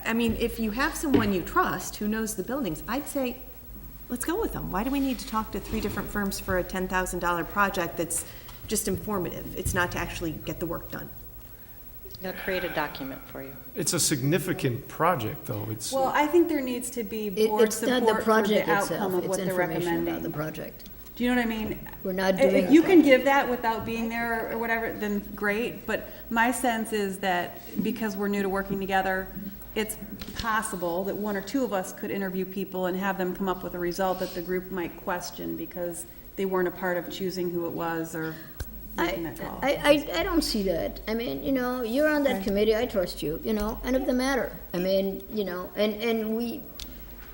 Speaker 5: I mean, if you have someone you trust who knows the buildings, I'd say, let's go with them. Why do we need to talk to 3 different firms for a $10,000 project that's just informative? It's not to actually get the work done.
Speaker 6: They'll create a document for you.
Speaker 2: It's a significant project, though. It's,
Speaker 9: Well, I think there needs to be board
Speaker 3: It's not the
Speaker 9: support for
Speaker 3: project
Speaker 9: the
Speaker 3: itself,
Speaker 9: outcome of
Speaker 3: it's
Speaker 9: what they're
Speaker 3: information about the
Speaker 9: recommending.
Speaker 3: project.
Speaker 9: Do you know what I mean?
Speaker 3: We're not
Speaker 9: If
Speaker 3: doing.
Speaker 9: you can give that without being there or whatever, then great, but my sense is that because we're new to working together, it's possible that 1 or 2 of us could interview people and have them come up with a result that the group might question because they weren't a part of choosing who it was or making that call.
Speaker 3: I don't see that. I mean, you know, you're on that committee, I trust you, you know, end of the matter. I mean, you know, and we,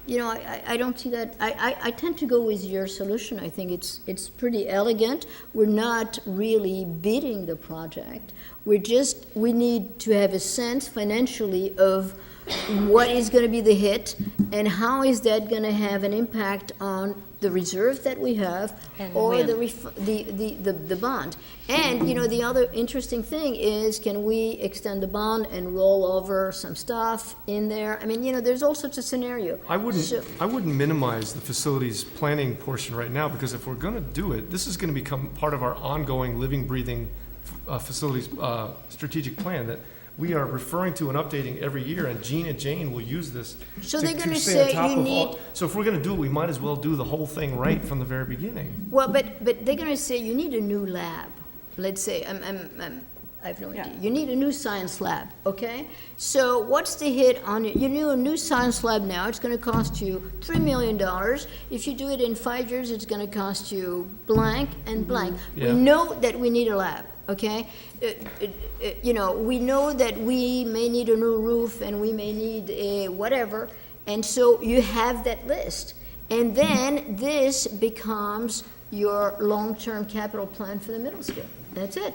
Speaker 3: you know, I don't see that. I tend to go with your solution. I think it's pretty elegant. We're not really bidding the project. We need to have a sense financially of what is going to be the hit and how is that going to have an impact on the reserve that we have
Speaker 6: And
Speaker 3: or
Speaker 6: when.
Speaker 3: the bond. And, you know, the other interesting thing is, can we extend the bond and roll over some stuff in there? I mean, you know, there's all sorts of scenario.
Speaker 2: I wouldn't
Speaker 3: So-
Speaker 2: minimize the facilities planning portion right now, because if we're gonna do it, this is gonna become part of our ongoing living, breathing, facilities, strategic plan that we are referring to and updating every year, and Gene and Jane will use this
Speaker 3: So
Speaker 2: to
Speaker 3: they're gonna
Speaker 2: stay on
Speaker 3: say
Speaker 2: top
Speaker 3: you
Speaker 2: of all.
Speaker 3: need-
Speaker 2: So if we're gonna do it, we might as well do the whole thing right from the very beginning.
Speaker 3: Well, but they're gonna say you need a new lab. Let's say, I have no idea.
Speaker 9: Yeah.
Speaker 3: You need a new science lab, okay? So what's the hit on it? You need a new science lab now, it's gonna cost you $3 million. If you do it in 5 years, it's gonna cost you blank and blank.
Speaker 2: Yeah.
Speaker 3: We know that we need a lab, okay? You know, we know that we may need a new roof and we may need a whatever, and so you have that list. And then this becomes your long-term capital plan for the middle school. That's it.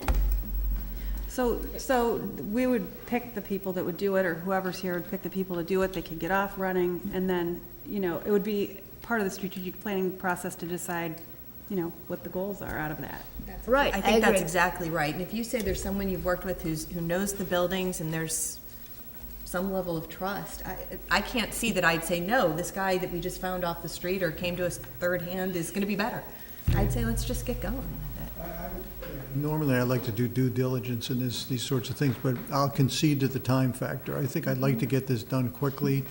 Speaker 9: So we would pick the people that would do it, or whoever's here would pick the people to do it, they could get off running, and then, it would be part of the strategic planning process to decide, what the goals are out of that.
Speaker 3: Right,
Speaker 5: I think that's
Speaker 3: agree.
Speaker 5: exactly right. And if you say there's someone you've worked with who knows the buildings and there's some level of trust, I can't see that I'd say, no, this guy that we just found off the street or came to us third hand is gonna be better. I'd say, let's just get going with it.
Speaker 7: Normally, I like to do due diligence in these sorts of things, but I'll concede to the time factor. I think I'd like to get this done quickly.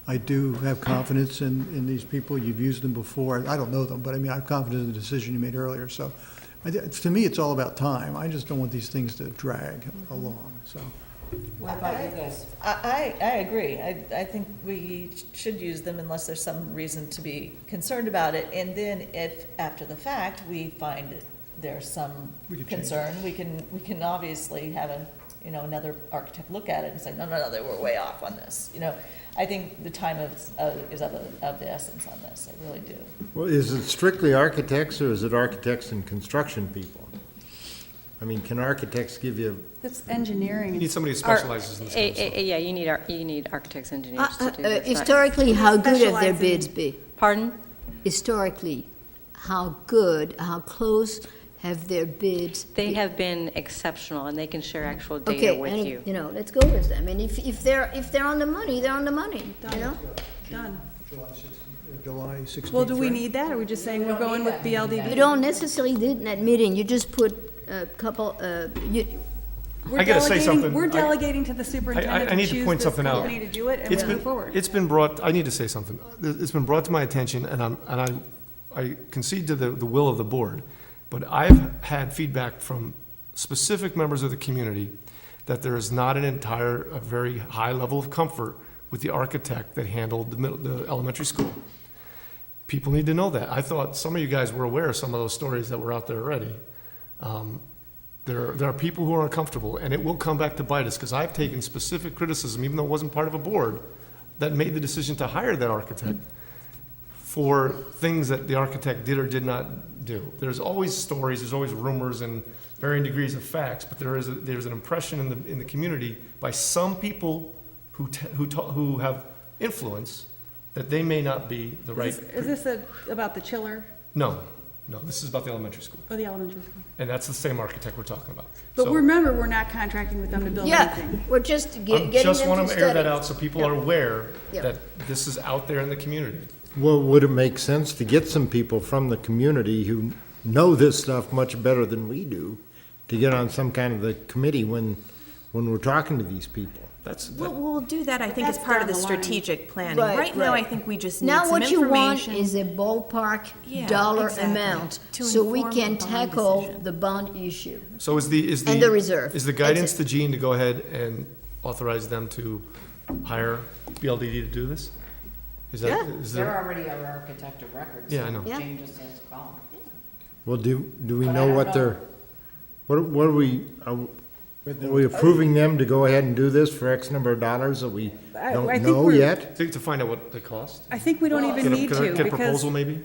Speaker 7: I do have confidence in these people. You've used them before. I don't know them, but I mean, I have confidence in the decision you made earlier. So to me, it's all about time. I just don't want these things to drag along, so.
Speaker 1: What about you guys?
Speaker 8: I agree. I think we should use them unless there's some reason to be concerned about it. And then if, after the fact, we find there's some
Speaker 7: We could change
Speaker 8: concern, we can obviously have another architect look at it and say, no, they were way off on this. I think the time is of the essence on this. I really do.
Speaker 4: Well, is it strictly architects, or is it architects and construction people? I mean, can architects give you,
Speaker 9: That's engineering.
Speaker 2: You need somebody who specializes in this kind of stuff.
Speaker 6: Yeah, you need architects, engineers to do this.
Speaker 3: Historically, how good have their
Speaker 9: Specialize in-
Speaker 3: bids been?
Speaker 6: Pardon?
Speaker 3: Historically, how close have their bids?
Speaker 6: They have been exceptional, and they can share actual data
Speaker 3: Okay,
Speaker 6: with
Speaker 3: and,
Speaker 6: you.
Speaker 3: let's go with them. And if they're on the money, they're on the money,
Speaker 9: Done.
Speaker 7: July 16th.
Speaker 9: Well, do we
Speaker 7: right?
Speaker 9: need that? Are we just saying we're going with
Speaker 3: You
Speaker 9: BLDD?
Speaker 3: don't necessarily need in that meeting, you just put a couple,
Speaker 2: I gotta say something.
Speaker 9: We're
Speaker 2: I-
Speaker 9: delegating to the superintendent
Speaker 2: I need
Speaker 9: to
Speaker 2: to
Speaker 9: choose
Speaker 2: point
Speaker 9: this
Speaker 2: something out.
Speaker 9: company to do it, and
Speaker 2: It's
Speaker 9: we'll move
Speaker 2: been,
Speaker 9: forward.
Speaker 2: it's been brought, I need to say something. It's been brought to my attention, and I concede to the will of the board, but I've had feedback from specific members of the community that there is not a very high level of comfort with the architect that handled the elementary school. People need to know that. I thought some of you guys were aware of some of those stories that were out there already. There are people who are uncomfortable, and it will come back to bite us, because I've taken specific criticism, even though it wasn't part of a board, that made the decision to hire that architect for things that the architect did or did not do. There's always stories, there's always rumors and varying degrees of facts, but there's an impression in the community by some people who have influence that they may not be the right.
Speaker 9: Is this about the chiller
Speaker 2: No, this is about the elementary school,
Speaker 9: or the elementary school?
Speaker 2: and that's the same architect we're talking about.
Speaker 9: But
Speaker 2: So-
Speaker 9: remember, we're not contracting with them to build
Speaker 3: yeah,
Speaker 9: anything.
Speaker 3: we're just
Speaker 2: I
Speaker 3: getting them
Speaker 2: just want
Speaker 3: to
Speaker 2: to air that
Speaker 3: study.
Speaker 2: out so people are aware
Speaker 3: Yeah.
Speaker 2: that this is out there in the community.
Speaker 4: well, would it make sense to get some people from the community who know this stuff much better than we do, to get on some kind of the committee when we're talking to these people?
Speaker 5: We'll do that, I think, as
Speaker 9: That's
Speaker 5: part of the
Speaker 9: down the line.
Speaker 5: strategic planning.
Speaker 3: Right,
Speaker 5: Right now, I
Speaker 3: right.
Speaker 5: think we just need
Speaker 3: Now,
Speaker 5: some
Speaker 3: what you want
Speaker 5: information.
Speaker 3: is a ballpark
Speaker 5: Yeah,
Speaker 3: dollar
Speaker 5: exactly.
Speaker 3: amount,
Speaker 5: To
Speaker 3: so we
Speaker 5: inform
Speaker 3: can
Speaker 5: the bond
Speaker 3: tackle
Speaker 5: decision.
Speaker 3: the bond issue.
Speaker 2: So is the
Speaker 3: And the reserve.
Speaker 2: Is the
Speaker 3: That's
Speaker 2: guidance
Speaker 3: it.
Speaker 2: to Gene to go ahead and authorize them to hire BLDD to do this? Is that,
Speaker 3: Yeah.
Speaker 2: is
Speaker 1: They're
Speaker 2: there?
Speaker 1: already our architect of record.
Speaker 2: Yeah, I
Speaker 1: so
Speaker 2: know.
Speaker 3: Yeah.
Speaker 1: Jane just has to call them.
Speaker 4: Well, do we
Speaker 1: But I
Speaker 4: know
Speaker 1: don't
Speaker 4: what
Speaker 1: know.
Speaker 4: they're, what are we approving them to go ahead and do this for X number of dollars that we
Speaker 9: I
Speaker 4: don't
Speaker 9: think
Speaker 4: know
Speaker 9: we're-
Speaker 4: yet?
Speaker 2: To find out what they cost?
Speaker 9: I think we don't
Speaker 8: Well,
Speaker 9: even need to,
Speaker 2: Get a
Speaker 9: because
Speaker 2: proposal maybe?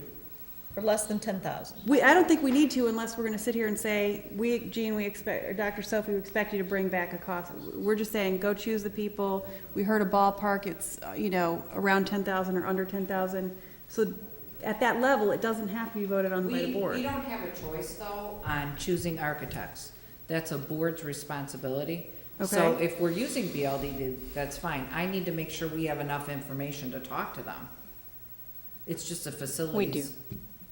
Speaker 8: For less than 10,000.
Speaker 9: I don't think we need to unless we're gonna sit here and say, Gene, we expect, or Dr. Sophie, we expect you to bring back a cost. We're just saying, go choose the people. We heard a ballpark, it's, around 10,000 or under 10,000. So at that level, it doesn't have to be voted on by the
Speaker 1: We
Speaker 9: board.
Speaker 1: don't have a choice, though, on choosing architects. That's a board's responsibility. So
Speaker 9: Okay.
Speaker 1: if we're using BLD, that's fine. I need to make sure we have enough information to talk to them. It's just a facilities.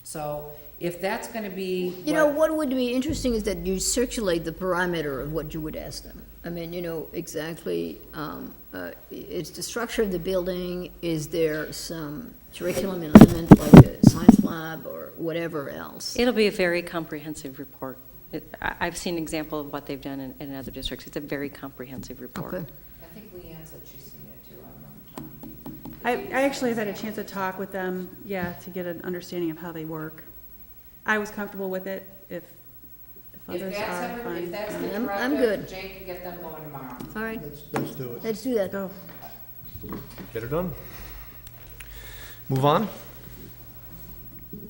Speaker 1: So if that's gonna be.
Speaker 3: What would be interesting is that you circulate the parameter of what you would ask them. I mean, exactly, it's the structure of the building, is there some curriculum element like a science lab or whatever else?
Speaker 6: It'll be a very comprehensive report. I've seen an example of what they've done in other districts. It's a very comprehensive report.
Speaker 3: Okay.
Speaker 1: I think Leanne said she's seen it too. I don't know.
Speaker 9: I actually have had a chance to talk with them, to get an understanding of how they work. I was comfortable with it. If
Speaker 1: If
Speaker 9: others
Speaker 1: that's
Speaker 9: are,
Speaker 1: ever,
Speaker 9: fine.
Speaker 1: if that's the
Speaker 3: I'm
Speaker 1: directive,
Speaker 3: good.
Speaker 1: Jane can get them going tomorrow.
Speaker 3: All right,
Speaker 7: Let's do it.
Speaker 3: let's do that.
Speaker 9: Go.
Speaker 2: Get her done. Move on?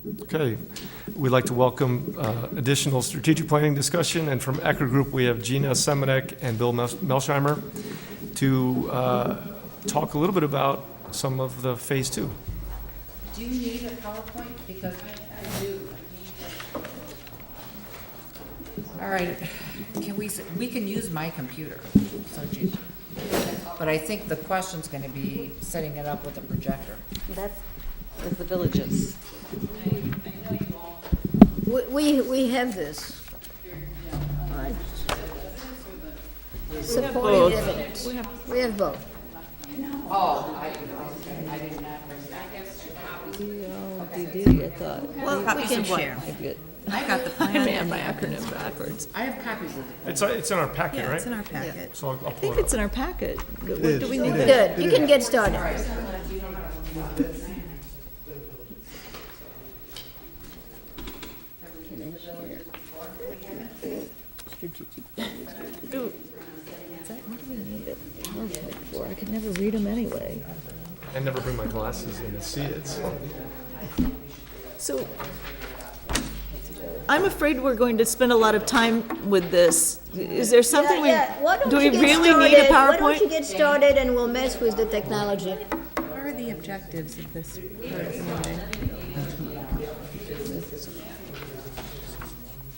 Speaker 2: Okay, we'd like to welcome additional strategic planning discussion, and from ECHR Group, we have Gina Semenek and Bill Melsheimer to talk a little bit about some of the phase 2.
Speaker 1: Do you need a PowerPoint? Because I do. All right, we can use my computer, so but I think the question's gonna be setting it up with a projector.
Speaker 10: That's the villages.
Speaker 3: We have this.
Speaker 8: both.
Speaker 3: Supporting evidence. We have both.
Speaker 1: Oh, I did not bring that.
Speaker 8: Well, we can share.
Speaker 5: I got the plan.
Speaker 8: I ran my acronym backwards.
Speaker 1: I have copies of it.
Speaker 2: It's in our packet,
Speaker 5: Yeah,
Speaker 2: right?
Speaker 5: it's in our packet.
Speaker 2: So I'll
Speaker 8: I
Speaker 2: pull
Speaker 8: think
Speaker 2: it up.
Speaker 8: it's in our packet. What
Speaker 7: is.
Speaker 8: do we need?
Speaker 3: Good, you can get started.
Speaker 8: Ooh. Is that, what do we need it for? I could never read them anyway.
Speaker 2: I never bring my glasses in to see it, so.
Speaker 8: So I'm afraid we're going to spend a lot of time with this. Is there something do we really need a
Speaker 3: Why don't you
Speaker 8: PowerPoint?
Speaker 3: get started and we'll mess with the technology?
Speaker 5: What are the objectives of this part of the meeting?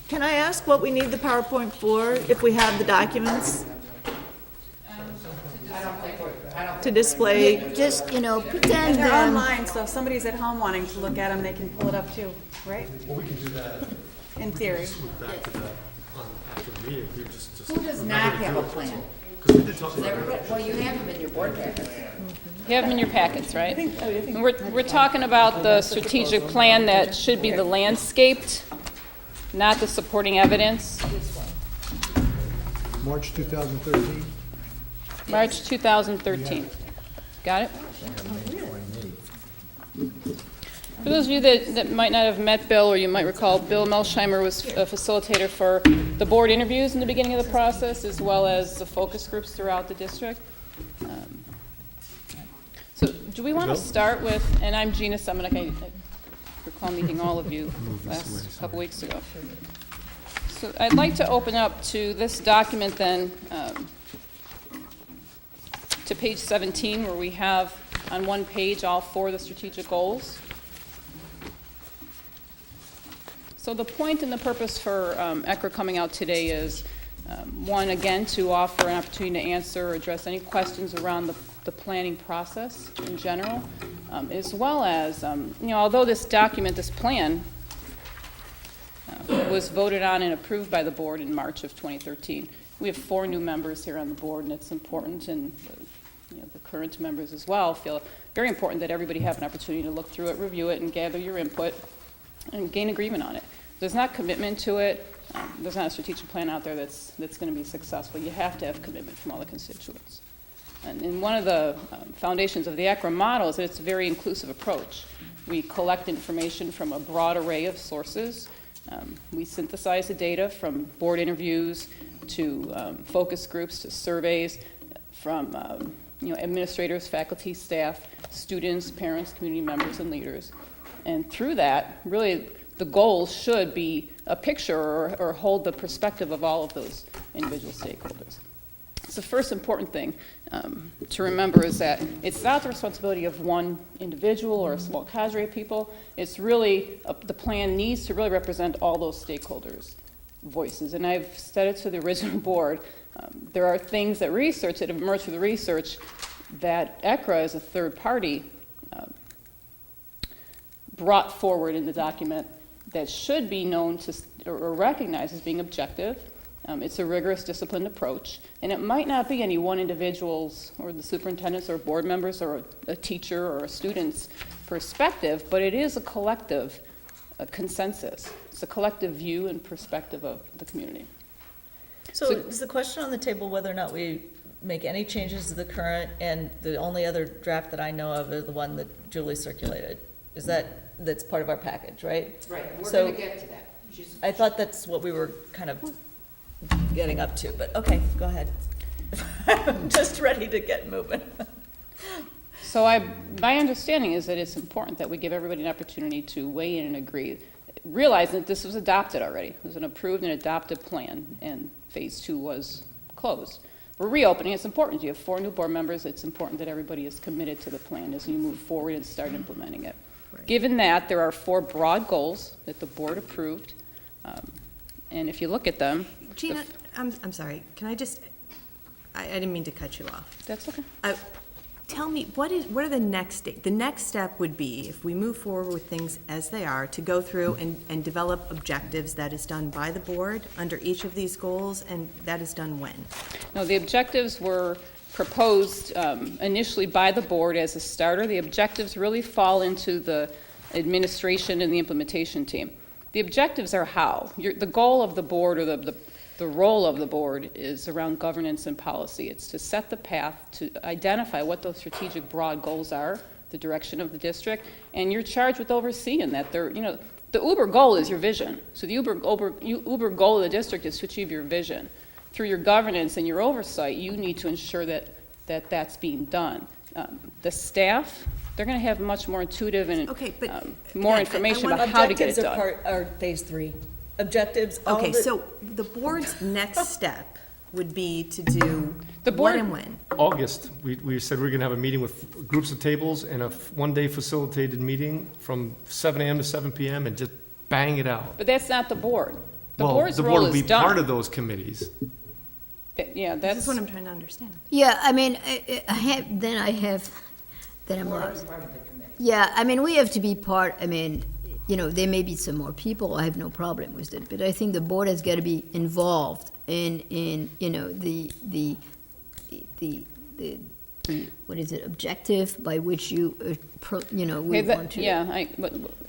Speaker 8: Can I ask what we need the PowerPoint for, if we have the documents? To display,
Speaker 3: Just, pretend
Speaker 9: They're
Speaker 3: them.
Speaker 9: online, so if somebody's at home wanting to look at them, they can pull it up too, right?
Speaker 2: Well, we can do that.
Speaker 9: In theory.
Speaker 2: Back to that after the meeting. We just
Speaker 1: Who does not have a plan?
Speaker 2: because we did talk
Speaker 1: Does
Speaker 2: about it.
Speaker 1: everybody, well, you have them in your board packet.
Speaker 6: You have them in your packets, right? And we're talking about the strategic plan that should be the landscaped, not the supporting evidence.
Speaker 7: March 2013.
Speaker 6: March 2013. Got it? For those of you that might not have met Bill, or you might recall, Bill Melsheimer was a facilitator for the board interviews in the beginning of the process, as well as the focus groups throughout the district. So do we want to start with, and I'm Gina Semenek, I recall meeting all of you last couple weeks ago. So I'd like to open up to this document then, to page 17, where we have on one page all 4 of the strategic goals. So the point and the purpose for ECHR coming out today is, one, again, to offer an opportunity to answer or address any questions around the planning process in general, as well as, although this document, this plan, was voted on and approved by the board in March of 2013. We have 4 new members here on the board, and it's important, and the current members as well feel very important that everybody have an opportunity to look through it, review it, and gather your input and gain agreement on it. There's not commitment to it. There's not a strategic plan out there that's going to be successful. You have to have commitment from all the constituents. And one of the foundations of the ECHR model is that it's a very inclusive approach. We collect information from a broad array of sources. We synthesize the data from board interviews to focus groups to surveys from administrators, faculty, staff, students, parents, community members, and leaders. And through that, really, the goals should be a picture or hold the perspective of all of those individual stakeholders. So the first important thing to remember is that it's not the responsibility of one individual or a small cadre of people. It's really, the plan needs to really represent all those stakeholders' voices. And I've said it to the original board, there are things that have emerged through the research that ECHR as a third party brought forward in the document that should be known to or recognized as being objective. It's a rigorous, disciplined approach, and it might not be any one individual's or the superintendent's or board members or a teacher or a student's perspective, but it is a collective consensus. It's a collective view and perspective of the community.
Speaker 8: So is the question on the table whether or not we make any changes to the current, and the only other draft that I know of is the one that Julie circulated? Is that's part of our package, right?
Speaker 1: Right, we're
Speaker 8: So-
Speaker 1: gonna get to that.
Speaker 8: I thought that's what we were kind of getting up to, but okay, go ahead. I'm just ready to get moving.
Speaker 12: So my understanding is that it's important that we give everybody an opportunity to weigh in and agree, realizing that this was adopted already. It was an approved and adopted plan, and phase 2 was closed. We're reopening. It's important. You have 4 new board members. It's important that everybody is committed to the plan as you move forward and start implementing it. Given that, there are 4 broad goals that the board approved, and if you look at them.
Speaker 5: Gina, I'm sorry, can I just, I didn't mean to cut you off.
Speaker 12: That's okay.
Speaker 5: Tell me, what are the next the next step would be, if we move forward with things as they are, to go through and develop objectives. That is done by the board under each of these goals, and that is done when?
Speaker 12: No, the objectives were proposed initially by the board as a starter. The objectives really fall into the administration and the implementation team. The objectives are how. The goal of the board, or the role of the board, is around governance and policy. It's to set the path, to identify what those strategic broad goals are, the direction of the district, and you're charged with overseeing that. The Uber goal is your vision. So the Uber goal of the district is to achieve your vision. Through your governance and your oversight, you need to ensure that that's being done. The staff, they're going to have much more intuitive and more information about how to get it done.
Speaker 8: Objectives are phase 3. Objectives.
Speaker 5: Okay, so the board's next step would be to do what and when?
Speaker 2: August, we said we're going to have a meeting with groups of tables and a one-day facilitated meeting from 7 a.m. to 7 p.m. and just bang it out.
Speaker 12: But that's not the board. The
Speaker 2: Well,
Speaker 12: board's
Speaker 2: the
Speaker 12: role
Speaker 2: board will
Speaker 12: is
Speaker 2: be
Speaker 12: done.
Speaker 2: part of those committees.
Speaker 12: Yeah,
Speaker 5: This
Speaker 12: that's
Speaker 5: is what I'm trying to understand.
Speaker 3: Yeah, I mean, then I'm lost. Yeah, I mean, we have to be part, I mean, there may be some more people, I have no problem with it, but I think the board has got to be involved in the what is it, objective by which we want to.
Speaker 12: identify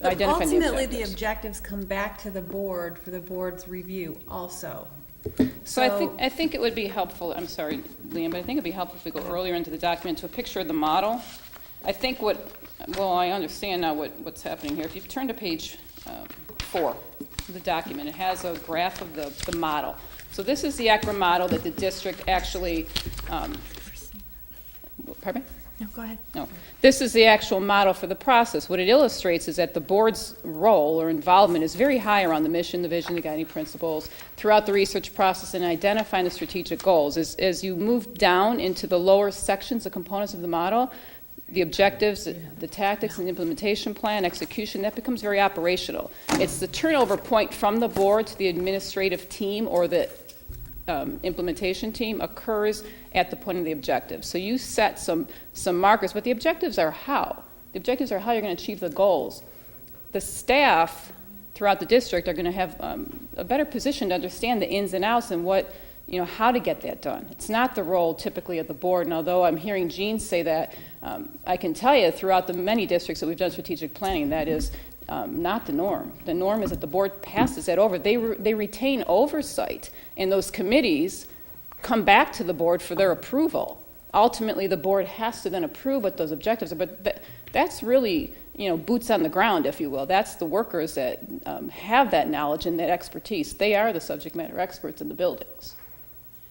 Speaker 9: Ultimately,
Speaker 12: the
Speaker 9: the
Speaker 12: objectives.
Speaker 9: objectives come back to the board for the board's review also.
Speaker 12: So I think it would be helpful, I'm sorry, Liam, but I think it'd be helpful if we go earlier into the document to a picture of the model. I think I understand now what's happening here. If you turn to page 4 of the document, it has a graph of the model. So this is the ECRA model that the district actually, pardon me?
Speaker 5: No, go ahead.
Speaker 12: No. This is the actual model for the process. What it illustrates is that the board's role or involvement is very high around the mission, the vision, the guiding principles, throughout the research process and identifying the strategic goals. As you move down into the lower sections, the components of the model, the objectives, the tactics and implementation plan, execution, that becomes very operational. It's the turnover point from the board to the administrative team or the implementation team occurs at the point of the objectives. So you set some markers, but the objectives are how. The objectives are how you're going to achieve the goals. The staff throughout the district are going to have a better position to understand the ins and outs and how to get that done. It's not the role typically of the board, and although I'm hearing Jean say that, I can tell you throughout the many districts that we've done strategic planning, that is not the norm. The norm is that the board passes that over. They retain oversight, and those committees come back to the board for their approval. Ultimately, the board has to then approve what those objectives are, but that's really, boots on the ground, if you will. That's the workers that have that knowledge and that expertise. They are the subject matter experts in the buildings.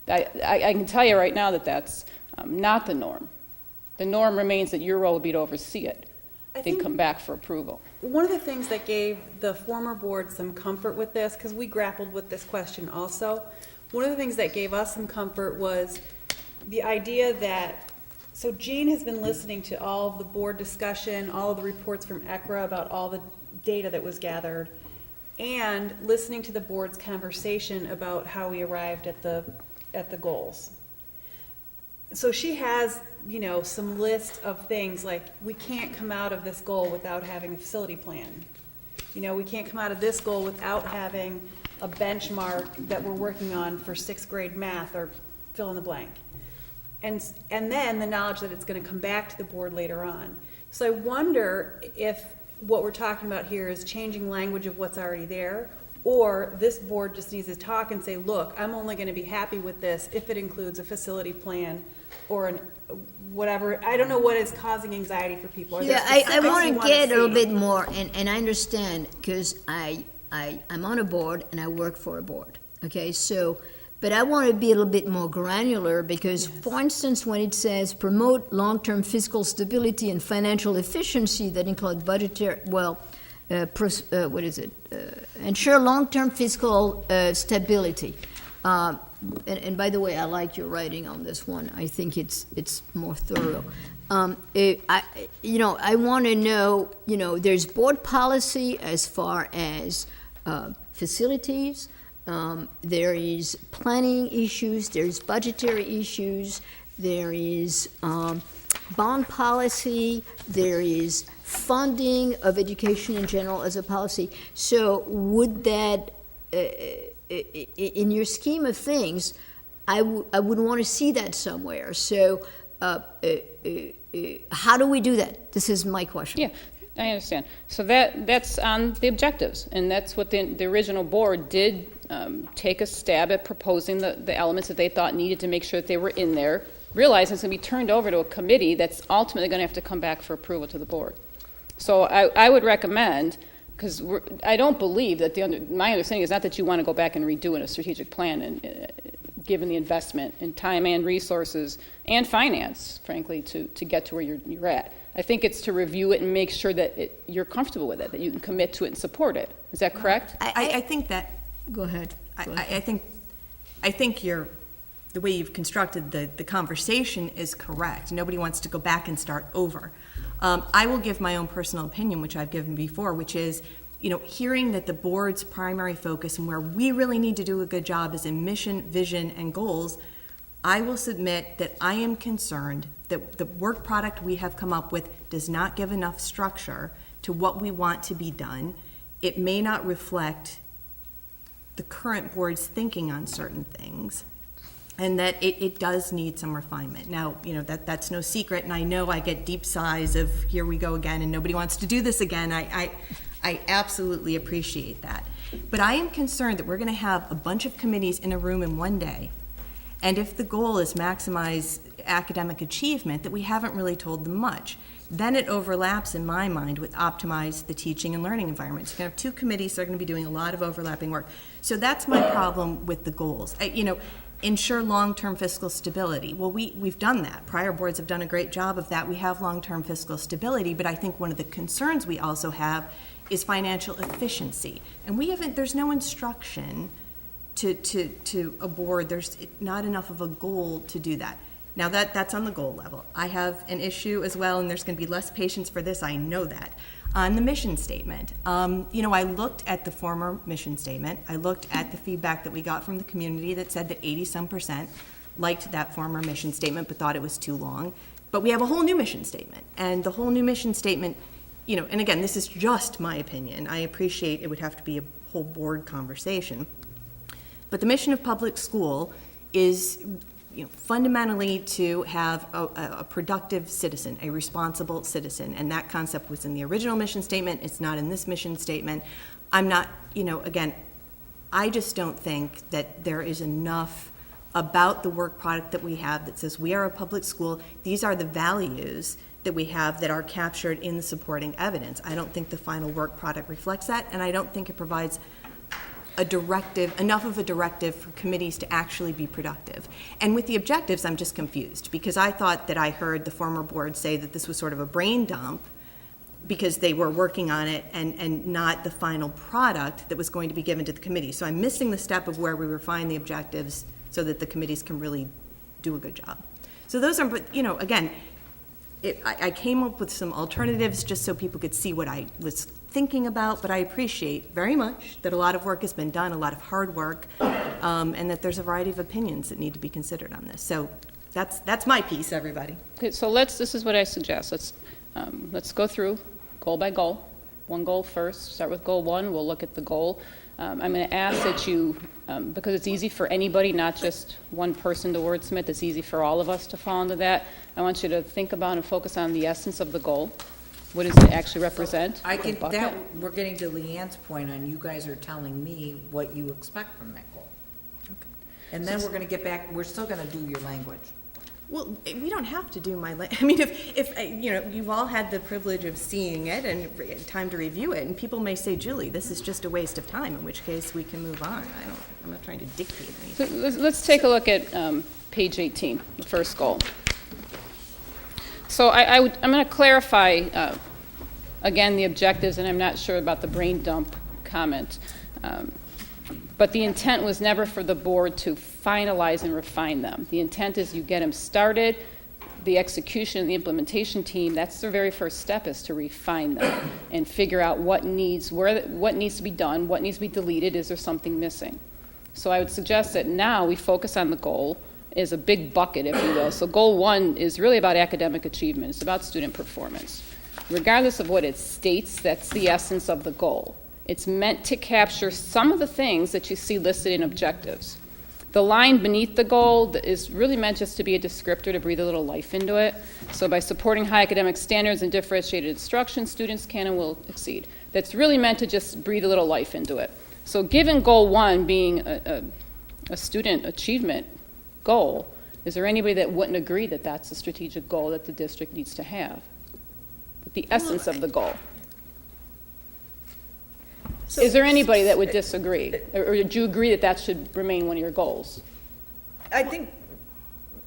Speaker 12: I can tell you right now that that's not the norm. The norm remains that your role would be to oversee it. They come back for approval.
Speaker 9: One of the things that gave the former board some comfort with this, because we grappled with this question also, one of the things that gave us some comfort was the idea that, so Jean has been listening to all of the board discussion, all of the reports from ECRA about all the data that was gathered, and listening to the board's conversation about how we arrived at the goals. So she has, some list of things like, we can't come out of this goal without having a facility plan. We can't come out of this goal without having a benchmark that we're working on for 6th grade math or fill in the blank. And then the knowledge that it's going to come back to the board later on. So I wonder if what we're talking about here is changing language of what's already there, or this board just needs to talk and say, look, I'm only going to be happy with this if it includes a facility plan or whatever. I don't know what is causing anxiety for people.
Speaker 3: Yeah, I want to get a little bit more, and I understand, because I'm on a board and I work for a board, okay? So But I want to be a little bit more granular because, for instance, when it says promote long-term fiscal stability and financial efficiency that include budgetary, what is it? Ensure long-term fiscal stability. And by the way, I like your writing on this one. I think it's more thorough. I want to know, there's board policy as far as facilities. There is planning issues, there's budgetary issues, there is bond policy, there is funding of education in general as a policy. So would that, in your scheme of things, I would want to see that somewhere. So how do we do that? This is my question.
Speaker 12: Yeah, I understand. So that's on the objectives, and that's what the original board did take a stab at proposing the elements that they thought needed to make sure that they were in there, realizing it's going to be turned over to a committee that's ultimately going to have to come back for approval to the board. So I would recommend, because I don't believe that my understanding is not that you want to go back and redo a strategic plan, and given the investment in time and resources and finance, frankly, to get to where you're at. I think it's to review it and make sure that you're comfortable with it, that you can commit to it and support it. Is that correct?
Speaker 5: I think that.
Speaker 3: Go ahead.
Speaker 5: I think the way you've constructed the conversation is correct. Nobody wants to go back and start over. I will give my own personal opinion, which I've given before, which is, hearing that the board's primary focus and where we really need to do a good job is in mission, vision, and goals. I will submit that I am concerned that the work product we have come up with does not give enough structure to what we want to be done. It may not reflect the current board's thinking on certain things, and that it does need some refinement. Now, that's no secret, and I know I get deep sighs of here we go again, and nobody wants to do this again. I absolutely appreciate that. But I am concerned that we're going to have a bunch of committees in a room in one day, and if the goal is maximize academic achievement, that we haven't really told them much. Then it overlaps, in my mind, with optimize the teaching and learning environments. You're going to have two committees that are going to be doing a lot of overlapping work. So that's my problem with the goals. Ensure long-term fiscal stability. Well, we've done that. Prior boards have done a great job of that. We have long-term fiscal stability, but I think one of the concerns we also have is financial efficiency. And there's no instruction to a board. There's not enough of a goal to do that. Now that's on the goal level. I have an issue as well, and there's going to be less patience for this, I know that. On the mission statement, I looked at the former mission statement. I looked at the feedback that we got from the community that said that 80-some% liked that former mission statement but thought it was too long. But we have a whole new mission statement, and the whole new mission statement, and again, this is just my opinion. I appreciate it would have to be a whole board conversation. But the mission of public school is fundamentally to have a productive citizen, a responsible citizen, and that concept was in the original mission statement. It's not in this mission statement. I'm not, again, I just don't think that there is enough about the work product that we have that says we are a public school. These are the values that we have that are captured in the supporting evidence. I don't think the final work product reflects that, and I don't think it provides enough of a directive for committees to actually be productive. And with the objectives, I'm just confused, because I thought that I heard the former board say that this was sort of a brain dump because they were working on it and not the final product that was going to be given to the committee. So I'm missing the step of where we refine the objectives so that the committees can really do a good job. So those are, again, I came up with some alternatives just so people could see what I was thinking about, but I appreciate very much that a lot of work has been done, a lot of hard work, and that there's a variety of opinions that need to be considered on this. So that's my piece, everybody.
Speaker 12: Okay, so this is what I suggest. Let's go through goal by goal. One goal first, start with goal one. We'll look at the goal. I'm going to ask that you, because it's easy for anybody, not just one person to wordsmith, it's easy for all of us to fall into that. I want you to think about and focus on the essence of the goal. What does it actually represent?
Speaker 1: We're getting to Leanne's point on you guys are telling me what you expect from that goal.
Speaker 5: Okay.
Speaker 1: And then we're gonna get back, we're still gonna do your language.
Speaker 5: Well, we don't have to do I mean, if, you know, you've all had the privilege of seeing it and time to review it, and people may say, Julie, this is just a waste of time, in which case we can move on. I'm not trying to dictate anything.
Speaker 12: So let's take a look at page 18, the first goal. So I'm going to clarify, again, the objectives, and I'm not sure about the brain dump comment. But the intent was never for the board to finalize and refine them. The intent is you get them started, the execution, the implementation team, that's their very first step, is to refine them and figure out what needs to be done, what needs to be deleted, is there something missing? So I would suggest that now we focus on the goal as a big bucket, if you will. So goal 1 is really about academic achievement. It's about student performance. Regardless of what it states, that's the essence of the goal. It's meant to capture some of the things that you see listed in objectives. The line beneath the goal is really meant just to be a descriptor to breathe a little life into it. So by supporting high academic standards and differentiated instruction, students can and will exceed. That's really meant to just breathe a little life into it. So given goal 1 being a student achievement goal, is there anybody that wouldn't agree that that's a strategic goal that the district needs to have? But the essence of the goal.
Speaker 8: So-
Speaker 12: Is there anybody that would disagree? Or do you agree that that should remain one of your goals?
Speaker 8: I think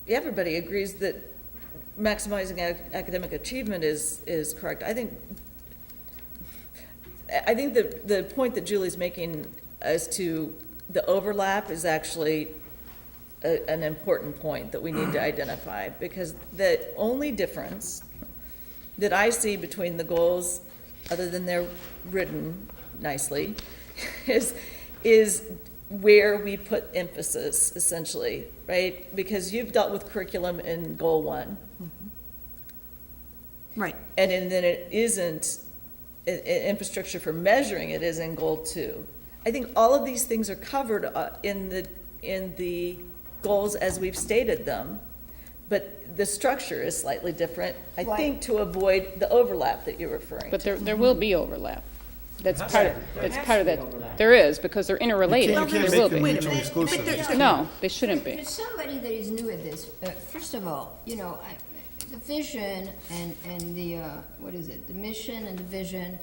Speaker 8: everybody agrees that maximizing academic achievement is correct. I think the point that Julie's making as to the overlap is actually an important point that we need to identify, because the only difference that I see between the goals, other than they're written nicely, is where we put emphasis, essentially, right? Because you've dealt with curriculum in goal 1.
Speaker 5: Right.
Speaker 8: And then it isn't, infrastructure for measuring it is in goal 2. I think all of these things are covered in the goals as we've stated them, but the structure is slightly different, I think, to avoid the overlap that you're referring to.
Speaker 12: But there will be overlap. That's part of that. There is, because they're interrelated.
Speaker 2: You can't
Speaker 12: There will
Speaker 2: make them
Speaker 12: be.
Speaker 2: mutually exclusive.
Speaker 12: No, they shouldn't be.
Speaker 3: For somebody that is new at this, first of all, you know, the vision and the, what is it, the mission and the vision,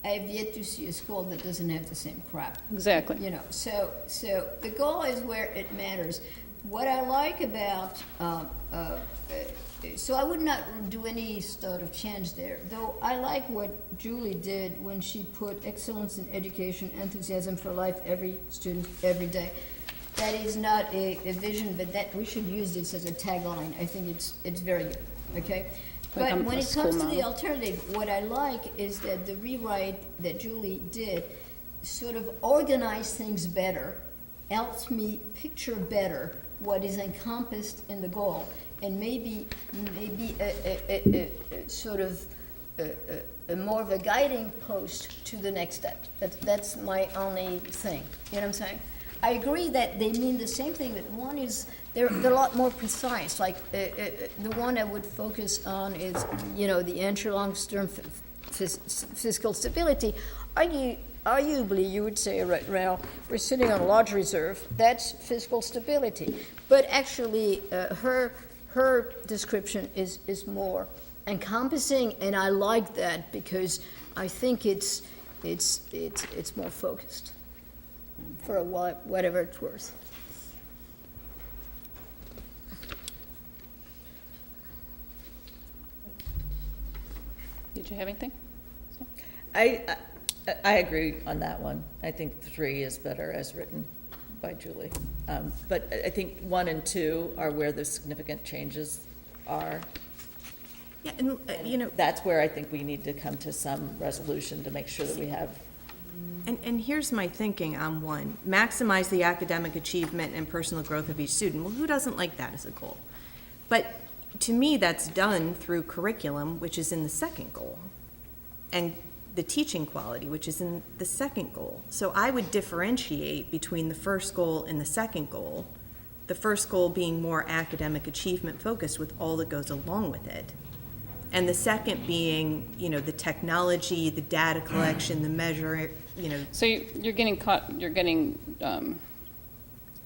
Speaker 3: I have yet to see a school that doesn't have the same crap.
Speaker 12: Exactly.
Speaker 3: You know, so the goal is where it matters. What I like about, so I would not do any sort of change there, though I like what Julie did when she put excellence in education, enthusiasm for life, every student, every day. That is not a vision, but that we should use this as a tagline. I think it's very good, okay?
Speaker 12: Like
Speaker 3: But when
Speaker 12: a
Speaker 3: it
Speaker 12: school
Speaker 3: comes to the
Speaker 12: model.
Speaker 3: alternative, what I like is that the rewrite that Julie did sort of organized things better, helped me picture better what is encompassed in the goal, and maybe a sort of a more of a guiding post to the next step. That's my only thing. You know what I'm saying? I agree that they mean the same thing, but one is, they're a lot more precise. Like, the one I would focus on is, you know, the entry long-term fiscal stability. Arguably, you would say right now, we're sitting on a large reserve, that's fiscal stability. But actually, her description is more encompassing, and I like that because I think it's more focused for a while, whatever it's worth.
Speaker 12: Did you have anything?
Speaker 8: I agree on that one. I think 3 is better as written by Julie. But I think 1 and 2 are where the significant changes are.
Speaker 5: Yeah, and, you know,
Speaker 8: That's where I think we need to come to some resolution to make sure that we have.
Speaker 5: and here's my thinking on 1, maximize the academic achievement and personal growth of each student. Well, who doesn't like that as a goal? But to me, that's done through curriculum, which is in the second goal, and the teaching quality, which is in the second goal. So I would differentiate between the first goal and the second goal, the first goal being more academic achievement focused with all that goes along with it, and the second being, you know, the technology, the data collection, the measure, you know.
Speaker 12: So you're getting caught, you're getting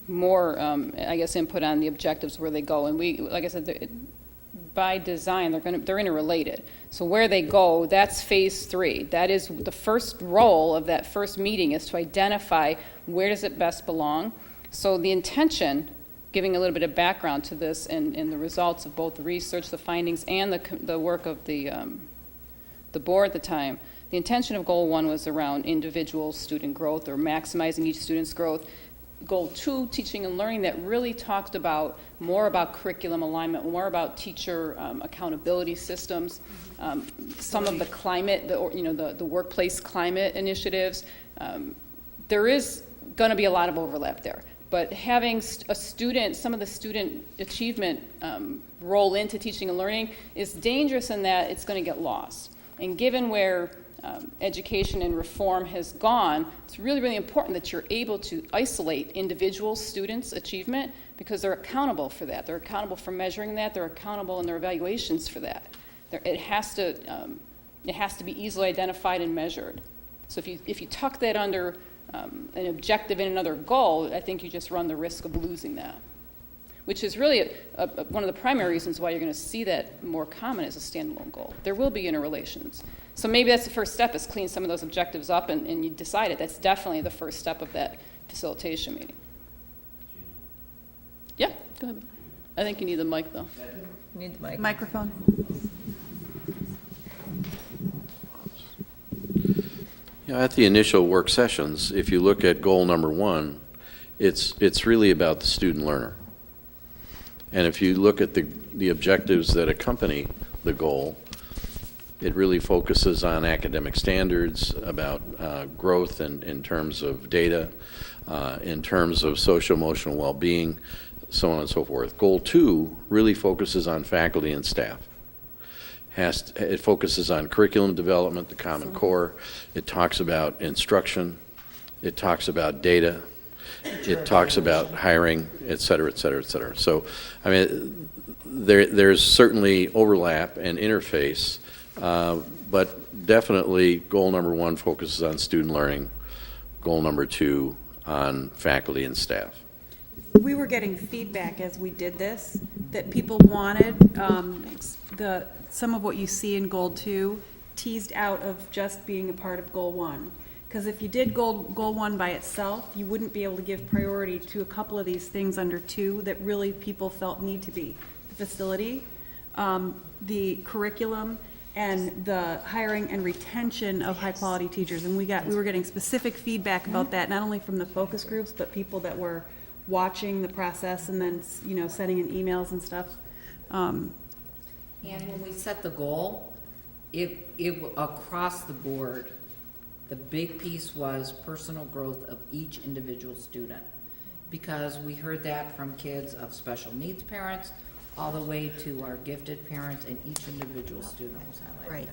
Speaker 12: more, I guess, input on the objectives where they go. And we, like I said, by design, they're interrelated. So where they go, that's phase 3. That is the first role of that first meeting, is to identify where does it best belong. So the intention, giving a little bit of background to this and the results of both the research, the findings, and the work of the board at the time, the intention of Goal 1 was around individual student growth, or maximizing each student's growth. Goal 2, teaching and learning, that really talked about more about curriculum alignment, more about teacher accountability systems, some of the climate, the workplace climate initiatives. There is going to be a lot of overlap there, but having a student, some of the student achievement roll into teaching and learning is dangerous in that it's going to get lost. And given where education and reform has gone, it's really, really important that you're able to isolate individual students' achievement, because they're accountable for that. They're accountable for measuring that. They're accountable in their evaluations for that. It has to be easily identified and measured. So if you tuck that under an objective and another goal, I think you just run the risk of losing that, which is really one of the primary reasons why you're going to see that more common as a standalone goal. There will be interrelations. So maybe that's the first step, is clean some of those objectives up, and you decide it. That's definitely the first step of that facilitation meeting. Yeah, go ahead. I think you need the mic, though.
Speaker 8: You need the mic.
Speaker 9: Microphone.
Speaker 13: Yeah, at the initial work sessions, if you look at goal number 1, it's really about the student learner. And if you look at the objectives that accompany the goal, it really focuses on academic standards, about growth in terms of data, in terms of social-emotional well-being, so on and so forth. Goal 2 really focuses on faculty and staff. It focuses on curriculum development, the Common Core. It talks about instruction. It talks about data. It talks about hiring, et cetera, et cetera, et cetera. So, I mean, there's certainly overlap and interface, but definitely goal number 1 focuses on student learning. Goal number 2 on faculty and staff.
Speaker 9: We were getting feedback as we did this, that people wanted some of what you see in Goal 2 teased out of just being a part of Goal 1. Because if you did Goal 1 by itself, you wouldn't be able to give priority to a couple of these things under 2 that really people felt need to be. The facility, the curriculum, and the hiring and retention of high-quality teachers. And we were getting specific feedback about that, not only from the focus groups, but people that were watching the process and then, sending in emails and stuff.
Speaker 1: And when we set the goal, it across the board, the big piece was personal growth of each individual student, because we heard that from kids of special needs parents all the way to our gifted parents, and each individual student was highlighted.
Speaker 5: Right.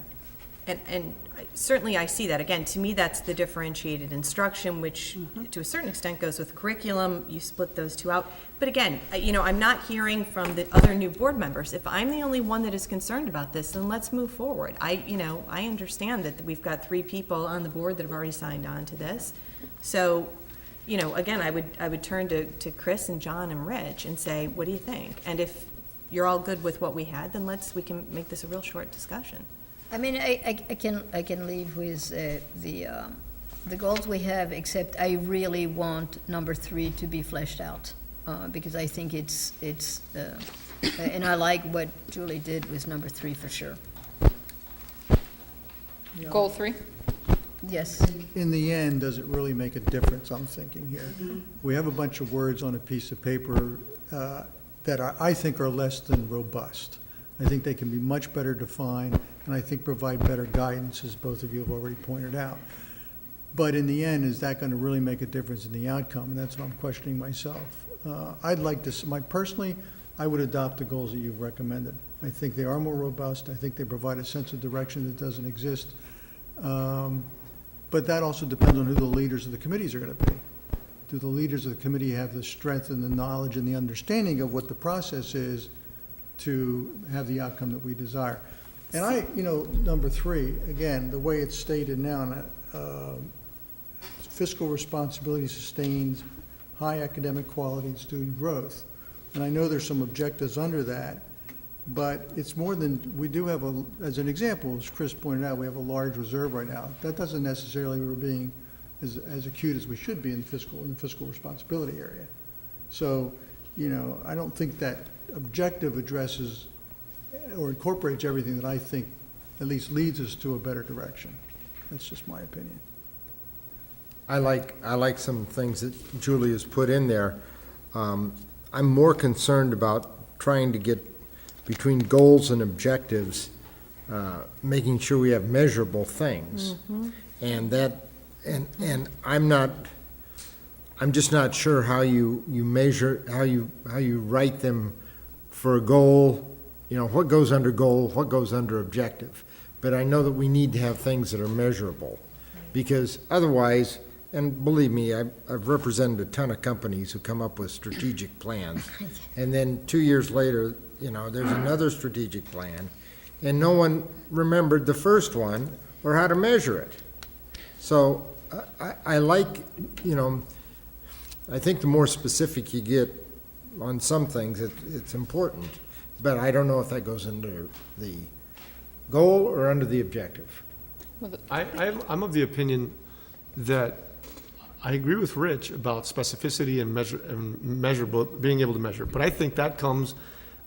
Speaker 5: And certainly I see that. Again, to me, that's the differentiated instruction, which to a certain extent goes with curriculum. You split those two out. But again, I'm not hearing from the other new board members. If I'm the only one that is concerned about this, then let's move forward. I understand that we've got 3 people on the board that have already signed on to this. So, again, I would turn to Chris and John and Rich and say, what do you think? And if you're all good with what we had, then we can make this a real short discussion.
Speaker 3: I mean, I can leave with the goals we have, except I really want number 3 to be fleshed out, because I think it's and I like what Julie did with number 3 for sure.
Speaker 12: Goal 3?
Speaker 3: Yes.
Speaker 7: In the end, does it really make a difference, I'm thinking here? We have a bunch of words on a piece of paper that I think are less than robust. I think they can be much better defined, and I think provide better guidance, as both of you have already pointed out. But in the end, is that going to really make a difference in the outcome? And that's what I'm questioning myself. I'd like to, personally, I would adopt the goals that you've recommended. I think they are more robust. I think they provide a sense of direction that doesn't exist. But that also depends on who the leaders of the committees are going to be. Do the leaders of the committee have the strength and the knowledge and the understanding of what the process is to have the outcome that we desire? And number 3, again, the way it's stated now, fiscal responsibility sustains high academic quality and student growth. And I know there's some objectives under that, but it's more than, we do have as an example, as Chris pointed out, we have a large reserve right now. That doesn't necessarily mean we're being as acute as we should be in the fiscal responsibility area. So, I don't think that objective addresses or incorporates everything that I think at least leads us to a better direction. That's just my opinion.
Speaker 4: I like some things that Julie has put in there. I'm more concerned about trying to get between goals and objectives, making sure we have measurable things. And I'm just not sure how you measure, how you write them for a goal, what goes under goal, what goes under objective. But I know that we need to have things that are measurable, because otherwise, and believe me, I've represented a ton of companies who come up with strategic plans, and then 2 years later, there's another strategic plan, and no one remembered the first one or how to measure it. So I like, I think the more specific you get on some things, it's important, but I don't know if that goes under the goal or under the objective.
Speaker 2: I'm of the opinion that I agree with Rich about specificity and measurable, being able to measure, but I think that comes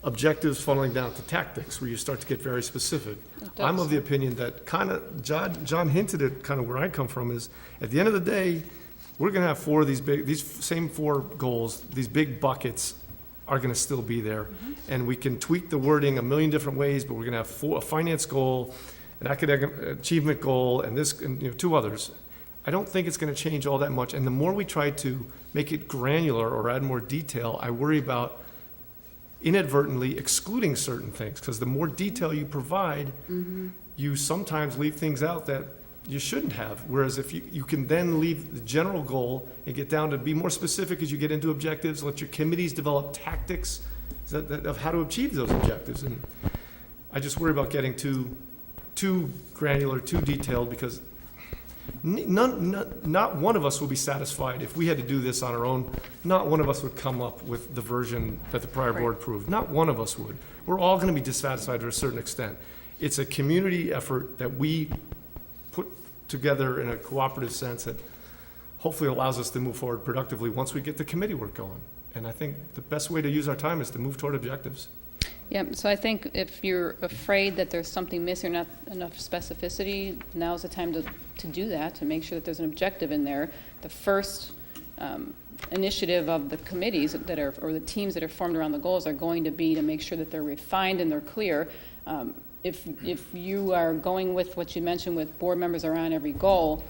Speaker 2: objectives funneling down to tactics, where you start to get very specific. I'm of the opinion that John hinted at kind of where I come from is, at the end of the day, we're gonna have these same four goals, these big buckets are gonna still be there. And we can tweak the wording a million different ways, but we're gonna have a finance goal, an academic achievement goal, and this, and two others. I don't think it's gonna change all that much. And the more we try to make it granular or add more detail, I worry about inadvertently excluding certain things, because the more detail you provide, you sometimes leave things out that you shouldn't have. Whereas if you can then leave the general goal and get down to be more specific as you get into objectives, let your committees develop tactics of how to achieve those objectives. And I just worry about getting too granular, too detailed, because not one of us will be satisfied if we had to do this on our own. Not one of us would come up with the version that the prior board approved. Not one of us would. We're all going to be dissatisfied to a certain extent. It's a community effort that we put together in a cooperative sense that hopefully allows us to move forward productively once we get the committee work going. And I think the best way to use our time is to move toward objectives.
Speaker 12: Yeah, so I think if you're afraid that there's something missing, not enough specificity, now's the time to do that, to make sure that there's an objective in there. The first initiative of the committees that are, or the teams that are formed around the goals, are going to be to make sure that they're refined and they're clear. If you are going with what you mentioned with board members are on every goal,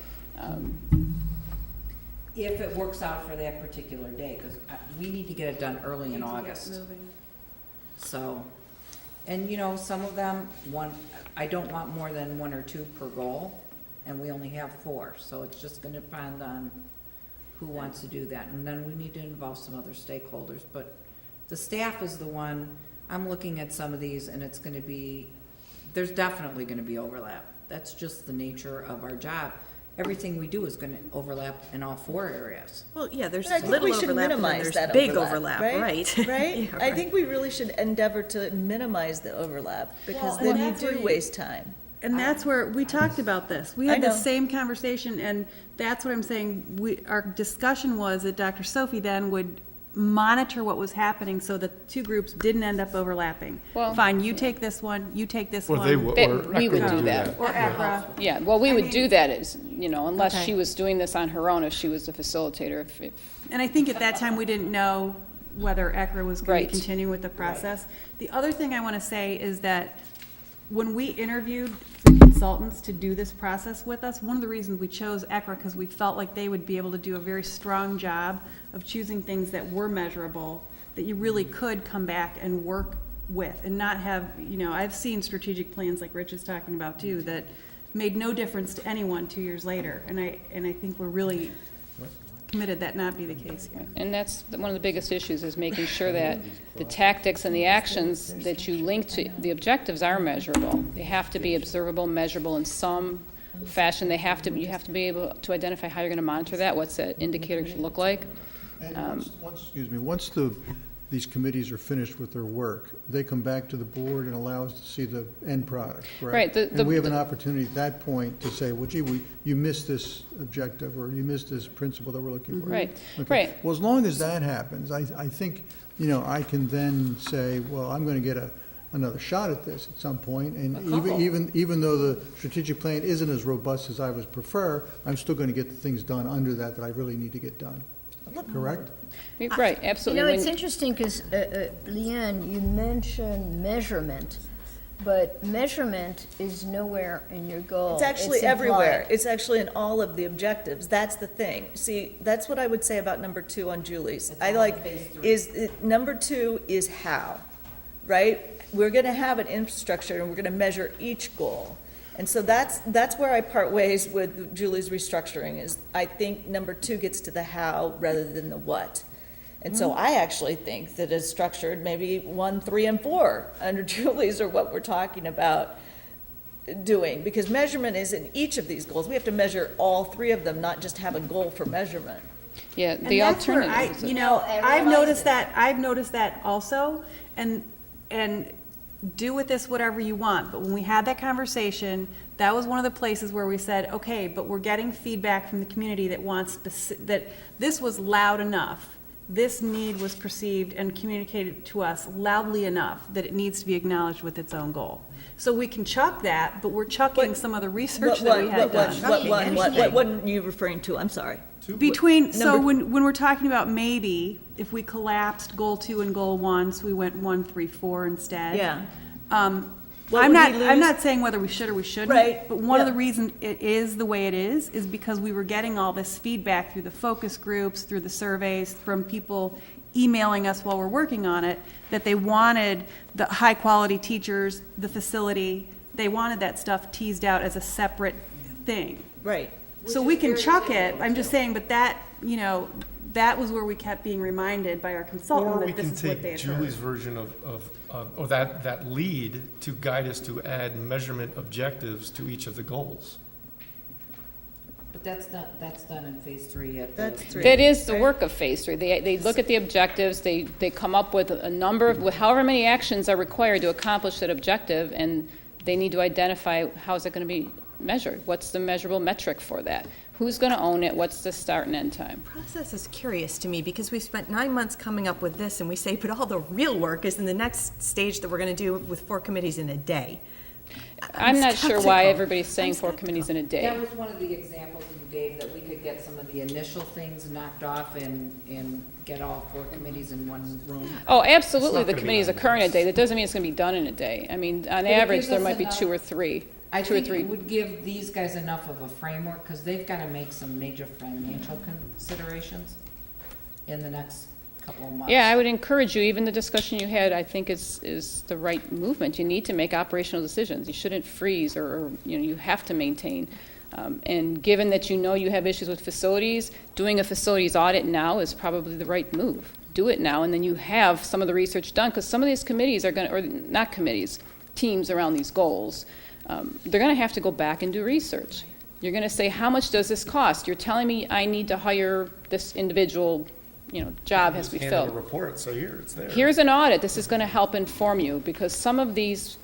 Speaker 1: If it works out for that particular day, because we need to get it done early in August. So, and some of them, I don't want more than 1 or 2 per goal, and we only have 4. So it's just gonna depend on who wants to do that. And then we need to involve some other stakeholders. But the staff is the one, I'm looking at some of these, and it's gonna be, there's definitely gonna be overlap. That's just the nature of our job. Everything we do is gonna overlap in all 4 areas.
Speaker 5: Well, yeah, there's
Speaker 8: But I think
Speaker 5: little
Speaker 8: we should
Speaker 5: overlap and then
Speaker 8: minimize
Speaker 5: there's
Speaker 8: that
Speaker 5: big
Speaker 8: overlap,
Speaker 5: overlap,
Speaker 8: right?
Speaker 5: right?
Speaker 8: Right?
Speaker 5: Yeah,
Speaker 8: I think we really should endeavor to minimize the overlap, because
Speaker 9: Well, and
Speaker 8: then you
Speaker 9: that's where
Speaker 8: do
Speaker 9: you-
Speaker 8: waste time.
Speaker 9: And that's where, we talked about this. We
Speaker 8: I
Speaker 9: had the
Speaker 8: know.
Speaker 9: same conversation, and that's what I'm saying. Our discussion was that Dr. Sophie then would monitor what was happening so that 2 groups didn't end up overlapping.
Speaker 12: Well-
Speaker 9: Fine, you take this one, you take this one.
Speaker 2: Or they would,
Speaker 12: That
Speaker 2: or
Speaker 12: we would
Speaker 2: ECHA
Speaker 12: do that.
Speaker 9: Or ACRA.
Speaker 12: yeah, well, we would do that as, unless
Speaker 9: Okay.
Speaker 12: she was doing this on her own, if she was the facilitator. If
Speaker 9: And I think at that time, we didn't know whether ECRA was going
Speaker 12: Right.
Speaker 9: to continue with the process. The other thing I want to say is that when we interviewed the consultants to do this process with us, one of the reasons we chose ECRA, because we felt like they would be able to do a very strong job of choosing things that were measurable, that you really could come back and work with, and not have, I've seen strategic plans like Rich is talking about too, that made no difference to anyone 2 years later. And I think we're really committed that not be the case here.
Speaker 12: And that's one of the biggest issues, is making sure that the tactics and the actions that you link to the objectives are measurable. They have to be observable, measurable in some fashion. You have to be able to identify how you're going to monitor that, what's that indicator should look like.
Speaker 7: And once these committees are finished with their work, they come back to the board and allow us to see the end product, correct?
Speaker 12: Right,
Speaker 7: And we have an opportunity at that point to say, well, gee, you missed this objective, or you missed this principle that we're looking for.
Speaker 12: Right,
Speaker 7: Okay.
Speaker 12: right.
Speaker 7: Well, as long as that happens, I think, I can then say, well, I'm going to get another shot at this at some point, and even though the strategic plan isn't as robust as I would prefer, I'm still going to get the things done under that I really need to get done. Correct?
Speaker 12: Right, absolutely.
Speaker 3: It's
Speaker 12: When-
Speaker 3: interesting because, Leanne, you mentioned measurement, but measurement is nowhere in your goal.
Speaker 8: It's actually
Speaker 3: implied.
Speaker 8: everywhere. It's actually in all of the objectives. That's the thing. See, that's what I would say about number 2 on Julie's. Number 2 is how, right? We're gonna have an infrastructure and we're gonna measure each goal. And so that's where I part ways with Julie's restructuring, is I think number 2 gets to the how rather than the what. And so I actually think that it's structured, maybe 1, 3, and 4 under Julie's are what we're talking about doing, because measurement is in each of these goals. We have to measure all 3 of them, not just have a goal for measurement.
Speaker 12: Yeah,
Speaker 9: And
Speaker 12: the
Speaker 9: that's where
Speaker 12: alternative.
Speaker 9: I've noticed that also, and do with this whatever you want, but when we had that conversation, that was one of the places where we said, okay, but we're getting feedback from the community that that this was loud enough. This need was perceived and communicated to us loudly enough that it needs to be acknowledged with its own goal. So we can chuck that, but we're chucking some of the research that we had done.
Speaker 8: What one are you referring to? I'm sorry.
Speaker 9: So when we're talking about maybe, if we collapsed goal 2 and goal 1, so we went 1, 3, 4 instead.
Speaker 8: Yeah.
Speaker 9: I'm
Speaker 8: What would we lose?
Speaker 9: not saying whether we should or we shouldn't.
Speaker 8: Right,
Speaker 9: But one of
Speaker 8: yeah.
Speaker 9: the reasons it is the way it is because we were getting all this feedback through the focus groups, through the surveys, from people emailing us while we're working on it, that they wanted the high-quality teachers, the facility, they wanted that stuff teased out as a separate thing.
Speaker 8: Right.
Speaker 9: So we can chuck it, I'm just saying, but that, that was where we kept being reminded by our
Speaker 2: Or
Speaker 9: consultant
Speaker 2: we
Speaker 9: that this
Speaker 2: can
Speaker 9: is what they
Speaker 2: take
Speaker 9: had heard.
Speaker 2: Julie's version or that lead to guide us to add measurement objectives to each of the goals.
Speaker 1: But that's done in phase 3 yet.
Speaker 8: That's 3.
Speaker 12: That is the work of phase 3. They look at the objectives, they come up with a number of, with however many actions are required to accomplish that objective, and they need to identify how is it going to be measured? What's the measurable metric for that? Who's going to own it? What's the start and end time?
Speaker 5: Process is curious to me because we spent 9 months coming up with this and we say, but all the real work is in the next stage that we're going to do with 4 committees in a day.
Speaker 12: I'm not sure why
Speaker 5: skeptical.
Speaker 12: everybody's saying 4 committees in a day.
Speaker 1: That was one of the examples you gave, that we could get some of the initial things knocked off and get all 4 committees in one room.
Speaker 12: Oh, absolutely,
Speaker 2: It's not
Speaker 12: the
Speaker 2: gonna be
Speaker 12: committees
Speaker 2: 9
Speaker 12: occur in a
Speaker 2: months.
Speaker 12: day. That doesn't mean it's going to be done in a day. I mean, on
Speaker 1: But it
Speaker 12: average,
Speaker 1: gives
Speaker 12: there
Speaker 1: us
Speaker 12: might be
Speaker 1: enough-
Speaker 12: 2 or 3.
Speaker 1: I
Speaker 12: 2 or
Speaker 1: think
Speaker 12: 3.
Speaker 1: it would give these guys enough of a framework, because they've got to make some major financial considerations in the next couple of months.
Speaker 12: Yeah, I would encourage you, even the discussion you had, I think is the right movement. You need to make operational decisions. You shouldn't freeze or you have to maintain. And given that you know you have issues with facilities, doing a facilities audit now is probably the right move. Do it now, and then you have some of the research done, because some of these committees are going to, or not committees, teams around these goals, they're going to have to go back and do research. You're going to say, how much does this cost? You're telling me I need to hire this individual, job has to be
Speaker 2: Just hand them
Speaker 12: filled.
Speaker 2: a report, so here, it's there.
Speaker 12: Here's an audit. This is going to help inform you, because some of these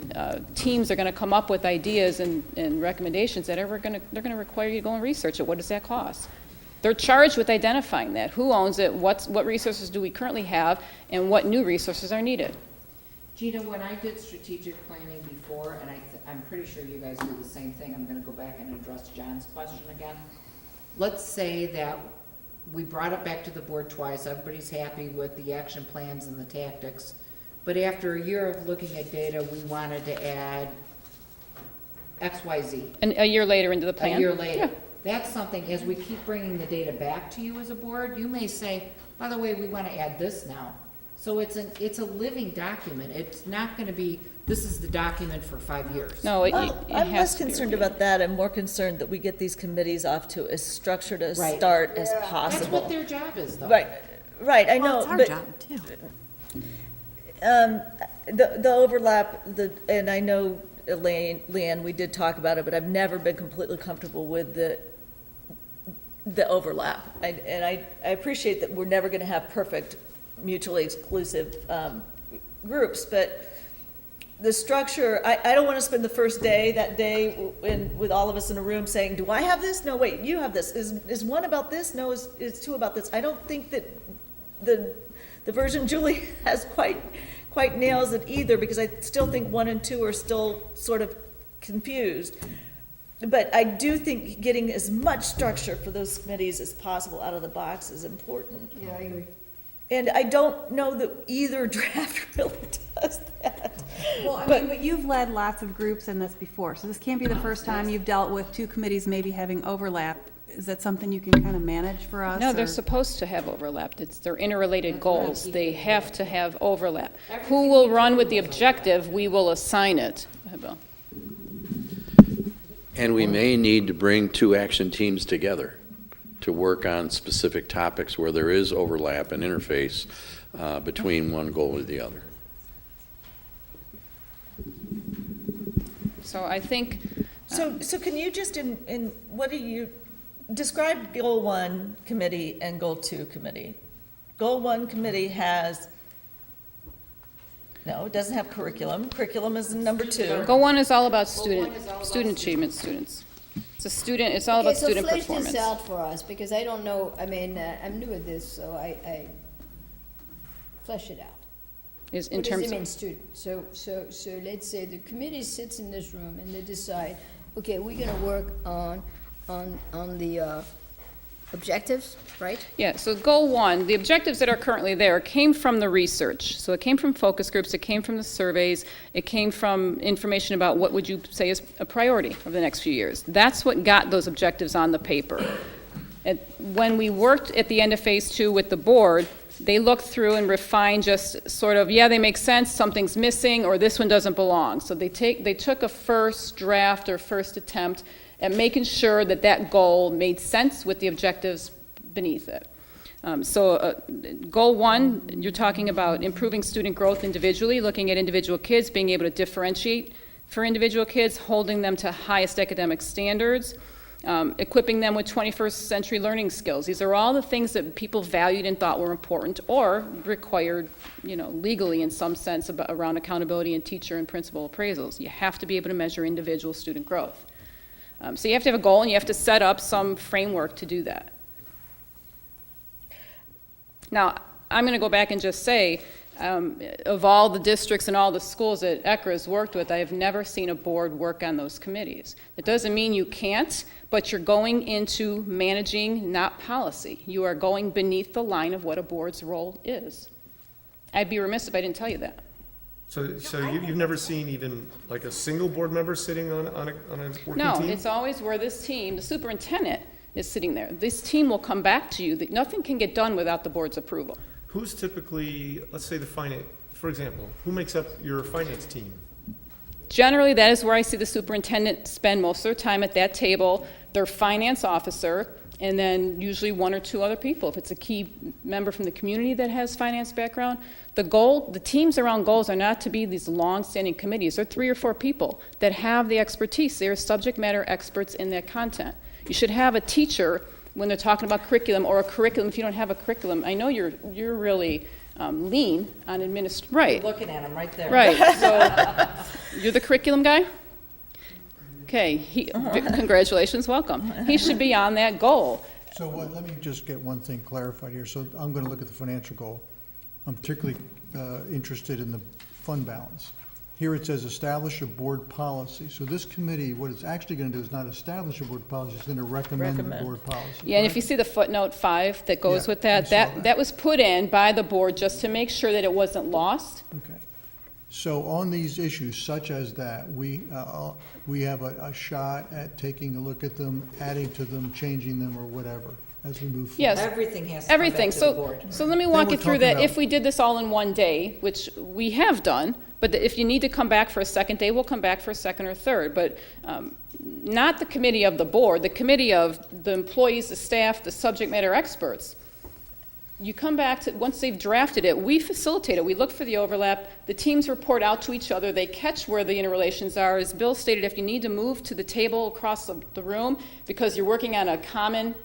Speaker 12: teams are going to come up with ideas and recommendations that they're going to require you to go and research it. What does that cost? They're charged with identifying that. Who owns it? What resources do we currently have? And what new resources are needed?
Speaker 1: Gina, when I did strategic planning before, and I'm pretty sure you guys do the same thing, I'm gonna go back and address John's question again. Let's say that we brought it back to the board twice, everybody's happy with the action plans and the tactics, but after a year of looking at data, we wanted to add X, Y, Z.
Speaker 12: And a year later into the plan?
Speaker 1: A year later.
Speaker 12: Yeah.
Speaker 1: That's something, as we keep bringing the data back to you as a board, you may say, by the way, we want to add this now. So it's a living document. It's not going to be, this is the document for 5 years.
Speaker 12: No, it
Speaker 8: I'm
Speaker 12: has
Speaker 8: less
Speaker 12: to be
Speaker 8: concerned
Speaker 12: reviewed.
Speaker 8: about that. I'm more concerned that we get these committees off to as structured a
Speaker 1: Right.
Speaker 8: start as
Speaker 1: That's
Speaker 8: possible.
Speaker 1: what their job is, though.
Speaker 8: Right, I know,
Speaker 5: Well, it's our
Speaker 8: but
Speaker 5: job, too.
Speaker 8: the overlap, and I know, Leanne, we did talk about it, but I've never been completely comfortable with the overlap. And I appreciate that we're never gonna have perfect mutually exclusive groups, but the structure, I don't wanna spend the first day, that day, with all of us in a room saying, do I have this? No, wait, you have this. Is one about this? No, is two about this? I don't think that the version Julie has quite nails it either, because I still think 1 and 2 are still sort of confused. But I do think getting as much structure for those committees as possible out of the box is important.
Speaker 3: Yeah, I agree.
Speaker 8: And I don't know that either draft really does that.
Speaker 9: Well, I mean, but you've led lots of groups in this before, so this can't be the first time you've dealt with two committees maybe having overlap. Is that something you can kind of manage for us?
Speaker 12: No, they're
Speaker 9: or-
Speaker 12: supposed to have overlap. They're interrelated goals. They have to have overlap. Who will run with the objective, we will assign it. Go ahead, Bill.
Speaker 13: And we may need to bring 2 action teams together to work on specific topics where there is overlap and interface between one goal or the other.
Speaker 12: So I think,
Speaker 8: So can you just, what do you, describe Goal 1 committee and Goal 2 committee? Goal 1 committee has, no, it doesn't have curriculum. Curriculum is in number 2.
Speaker 12: Goal 1 is all about student achievement, students. It's all about student
Speaker 3: Okay, so
Speaker 12: performance.
Speaker 3: flesh this out for us, because I don't know, I mean, I'm new at this, so I flesh it out.
Speaker 12: Is in
Speaker 3: What does
Speaker 12: terms
Speaker 3: it
Speaker 12: of,
Speaker 3: mean, student? So let's say the committee sits in this room and they decide, okay, we're gonna work on the objectives, right?
Speaker 12: yeah, so goal 1, the objectives that are currently there came from the research. So it came from focus groups, it came from the surveys, it came from information about what would you say is a priority over the next few years. That's what got those objectives on the paper. And when we worked at the end of phase 2 with the board, they looked through and refined just sort of, yeah, they make sense, something's missing, or this one doesn't belong. So they took a first draft or first attempt at making sure that that goal made sense with the objectives beneath it. Goal 1, you're talking about improving student growth individually, looking at individual kids, being able to differentiate for individual kids, holding them to highest academic standards, equipping them with 21st century learning skills. These are all the things that people valued and thought were important or required, legally in some sense around accountability and teacher and principal appraisals. You have to be able to measure individual student growth. So you have to have a goal and you have to set up some framework to do that. Now, I'm going to go back and just say, of all the districts and all the schools that ECRA's worked with, I have never seen a board work on those committees. It doesn't mean you can't, but you're going into managing, not policy. You are going beneath the line of what a board's role is. I'd be remiss if I didn't tell you that.
Speaker 2: So you've never seen even like a single board member sitting on a working
Speaker 12: No,
Speaker 2: team?
Speaker 12: it's always where this team, the superintendent, is sitting there. This team will come back to you. Nothing can get done without the board's approval.
Speaker 2: Who's typically, let's say the finance, for example, who makes up your finance team?
Speaker 12: Generally, that is where I see the superintendent spend most of their time at that table, their finance officer, and then usually 1 or 2 other people. If it's a key member from the community that has finance background, the teams around goals are not to be these long-standing committees. They're 3 or 4 people that have the expertise. They're subject matter experts in that content. You should have a teacher when they're talking about curriculum, or a curriculum if you don't have a curriculum. I know you're really lean on right.
Speaker 1: Looking at him right there.
Speaker 12: Right, so you're the curriculum guy? Okay, congratulations, welcome. He should be on that goal.
Speaker 7: So let me just get one thing clarified here. So I'm going to look at the financial goal. I'm particularly interested in the fund balance. Here it says establish a board policy. So this committee, what it's actually going to do is not establish a board policy, it's going to recommend the board policy.
Speaker 12: Yeah, and if you see the footnote 5 that goes
Speaker 7: Yeah,
Speaker 12: with
Speaker 7: I
Speaker 12: that,
Speaker 7: saw that.
Speaker 12: that was put in by the board just to make sure that it wasn't lost.
Speaker 7: Okay. So on these issues such as that, we have a shot at taking a look at them, adding to them, changing them, or whatever, as we move forward.
Speaker 12: Yes.
Speaker 1: Everything has to come back
Speaker 12: Everything.
Speaker 1: to the board.
Speaker 12: So let me walk
Speaker 7: we're
Speaker 12: you through
Speaker 7: talking
Speaker 12: that.
Speaker 7: about-
Speaker 12: If we did this all in one day, which we have done, but if you need to come back for a second day, we'll come back for a second or third. But not the committee of the board, the committee of the employees, the staff, the subject matter experts. You come back to, once they've drafted it, we facilitate it. We look for the overlap. The teams report out to each other. They catch where the interrelations are. As Bill stated, if you need to move to the table across the room because you're working on a common